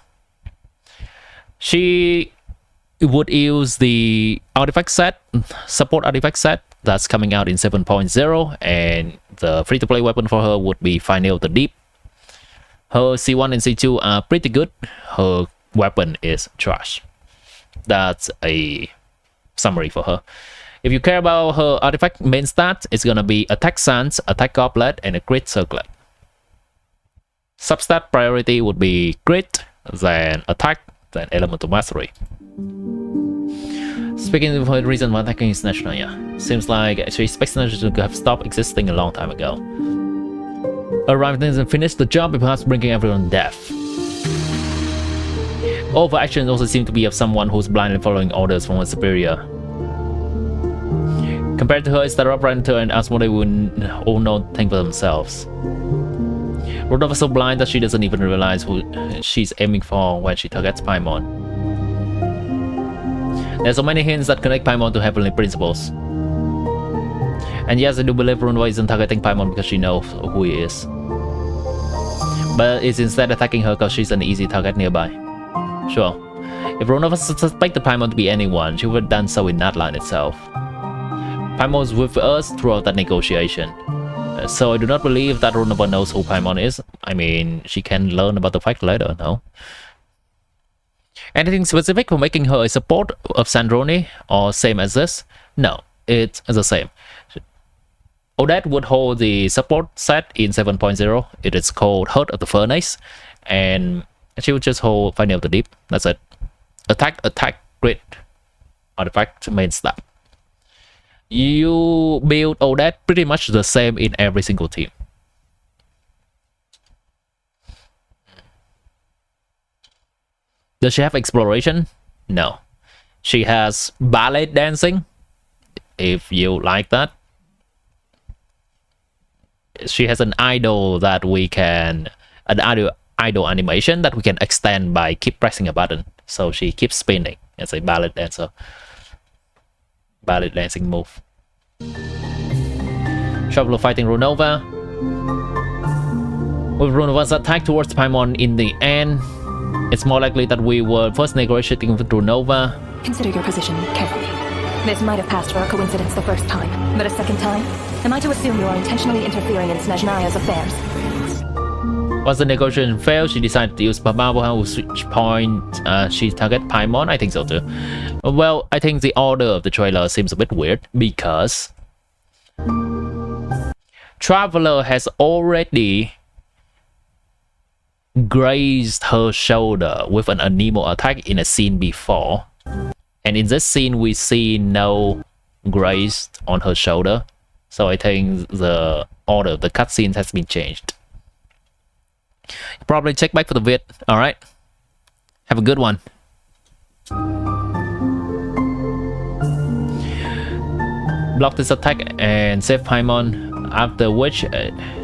She would use the artifact set, support artifact set that's coming out in 7.0, and the free-to-play weapon for her would be Final the Deep. Her C1 and C2 are pretty good. Her weapon is trash. That's a summary for her. If you care about her artifact main stats, it's gonna be attack sans, attack goblet, and a crit circlet. Substat priority would be crit, then attack, then elemental mastery. Speaking of her reason for attacking Snatchnia, seems like she expects Snatchnia to have stopped existing a long time ago. Arrived and finished the job and perhaps bringing everyone to death. All of her actions also seem to be of someone who's blindly following orders from her superior. Compared to her, instead of Rhinotaur and Asmodee would all know things for themselves. Rodolph is so blind that she doesn't even realize who she's aiming for when she targets Paimon. There's so many hints that connect Paimon to heavenly principles. And yes, I do believe Runova isn't targeting Paimon because she knows who he is, but is instead attacking her because she's an easy target nearby. Sure, if Runova suspected Paimon to be anyone, she would have done so in Natlan itself. Paimon was with us throughout that negotiation, so I do not believe that Runova knows who Paimon is. I mean, she can learn about the fact later, no? Anything specific for making her a support of Sandrone, or same as this? No, it's the same. Odette would hold the support set in 7.0. It is called Heart of the Furnace, and she would just hold Final of the Deep. That's it. Attack, attack, crit, artifact, main stat. You build Odette pretty much the same in every single team. Does she have exploration? No. She has ballet dancing, if you like that. She has an idol that we can, an idol animation that we can extend by keep pressing a button. So she keeps spinning as a ballet dancer. Ballet dancing move. Traveler fighting Runova. With Runova's attack towards Paimon in the end, it's more likely that we were first negotiating with Runova. Consider your position carefully. This might have passed for a coincidence the first time, but a second time? Am I to assume you are intentionally interfering in Snezhnaya's affairs? Once the negotiation failed, she decided to use Paimon, which point she target Paimon. I think so too. Well, I think the order of the trailer seems a bit weird because Traveler has already grazed her shoulder with an Anemo attack in a scene before, and in this scene we see no graze on her shoulder, so I think the order of the cutscenes has been changed. Probably check back for the vid. All right, have a good one. Block this attack and save Paimon, after which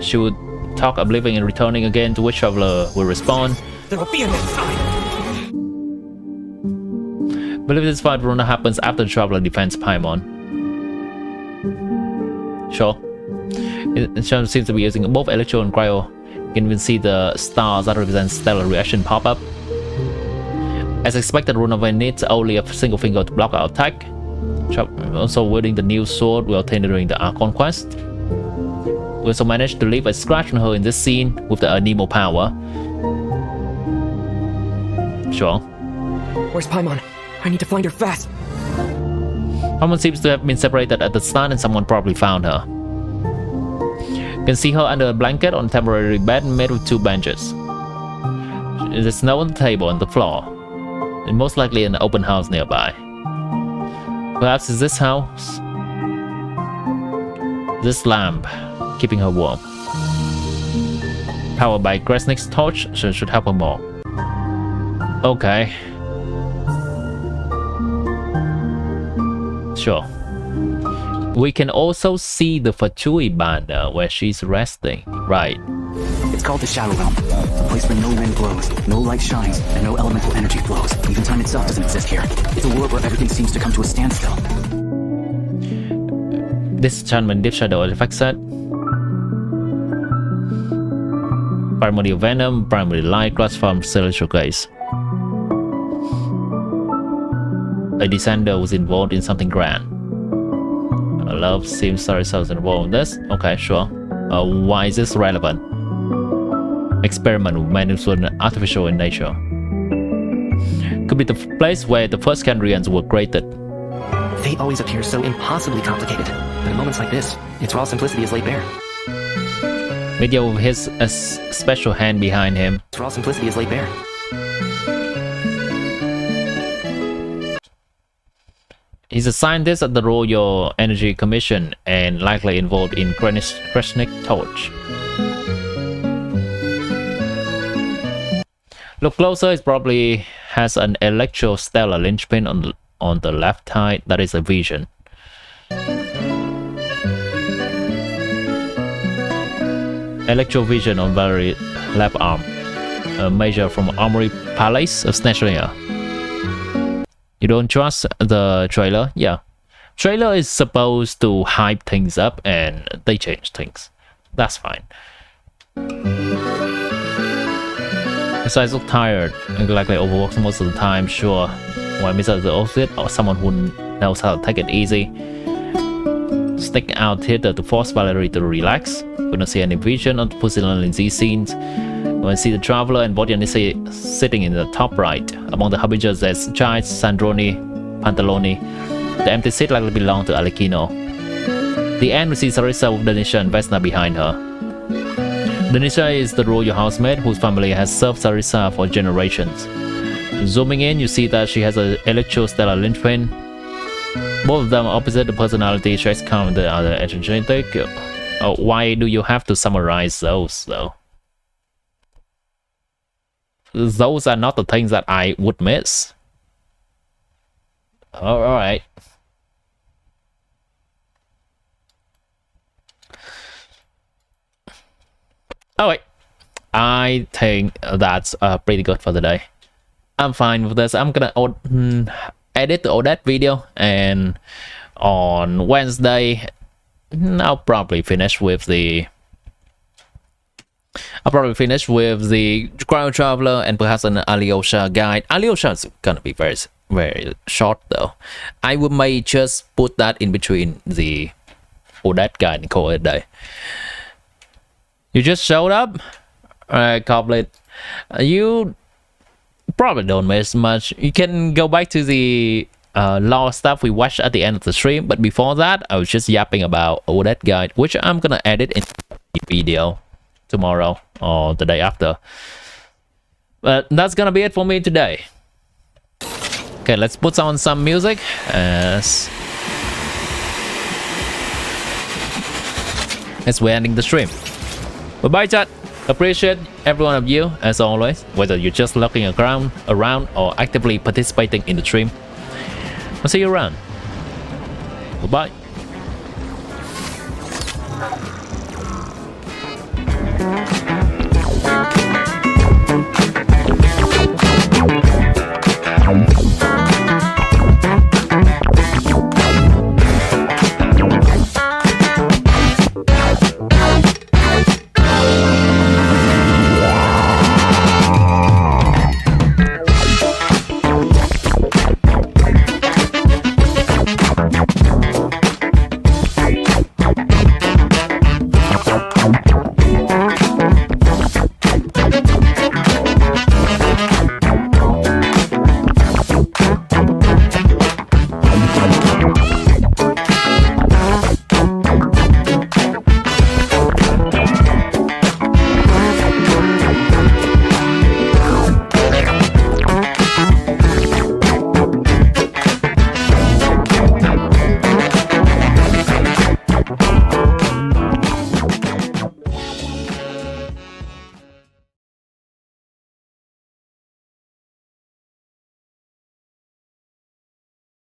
she would talk of leaving and returning again, to which Traveler will respond. There will be an inside. Believe this fight runa happens after the Traveler defends Paimon. Sure. It seems to be using both Electro and Cryo. You can even see the stars that represent stellar reaction pop up. As expected, Runova needs only a single finger to block our attack. Also wielding the new sword we obtained during the Archon quest. We also managed to leave a scratch on her in this scene with the Anemo power. Sure. Where's Paimon? I need to find her fast. Paimon seems to have been separated at the start and someone probably found her. You can see her under a blanket on a temporary bed made with 2 benches. There's snow on the table and the floor. And most likely an open house nearby. Perhaps it's this house? This lamp, keeping her warm. Powered by Kresnik's torch, should help her more. Okay. Sure. We can also see the Fatui Banda where she's resting. Right. It's called the Shadow Realm. A place where no wind blows, no light shines, and no elemental energy flows. Even time itself doesn't exist here. It's a world where everything seems to come to a standstill. Disenchantment, Deep Shadow, Artifact set. Primordial Venom, Primary Light, Glass Farm, Celestial Gaze. A descender was involved in something grand. Love seems Sarisa was involved in this. Okay, sure. Why is this relevant? Experiment with manuscript artificial in nature. Could be the place where the first Kandrians were created. Fate always appears so impossibly complicated, but in moments like this, its raw simplicity is laid bare. Media with his special hand behind him. Its raw simplicity is laid bare. He's a scientist at the Royal Energy Commission and likely involved in Kresnik torch. Look closer, it probably has an electrostellar linchpin on the left side. That is a vision. Electrovision on Valerie left arm. A measure from Armory Palace of Snezhnaya. You don't trust the trailer? Yeah. Trailer is supposed to hype things up and they change things. That's fine. Besides, look tired and likely overworked most of the time, sure. Why miss out the outfit or someone who knows how to take it easy? Stick out theater to force Valerie to relax. We don't see any vision of the Pusillanim's in these scenes. When see the Traveler and Vodyan sitting in the top right. Among the Harbingers there's Giles, Sandroni, Pantaloni. The empty seat likely belonged to Alekino. The end we see Sarisa with Denisha and Vesna behind her. Denisha is the royal housemaid whose family has served Sarisa for generations. Zooming in, you see that she has an electrostellar linchpin. Both of them are opposite the personality traits count the other energetic. Oh, why do you have to summarize those though? Those are not the things that I would miss. All right. All right. I think that's pretty good for the day. I'm fine with this. I'm gonna edit the Odette video, and on Wednesday I'll probably finish with the Ground Traveler and perhaps an Alyosha guide. Alyosha is gonna be very, very short though. I may just put that in between the Odette guide and call it a day. You just showed up? Alright, Coblet. You probably don't miss much. You can go back to the law stuff we watched at the end of the stream, but before that I was just yapping about Odette guide, which I'm gonna edit in the video tomorrow or the day after. But that's gonna be it for me today. Okay, let's put on some music as we're ending the stream. Bye-bye, chat. Appreciate every one of you as always, whether you're just looking around or actively participating in the stream. I'll see you around. Bye-bye.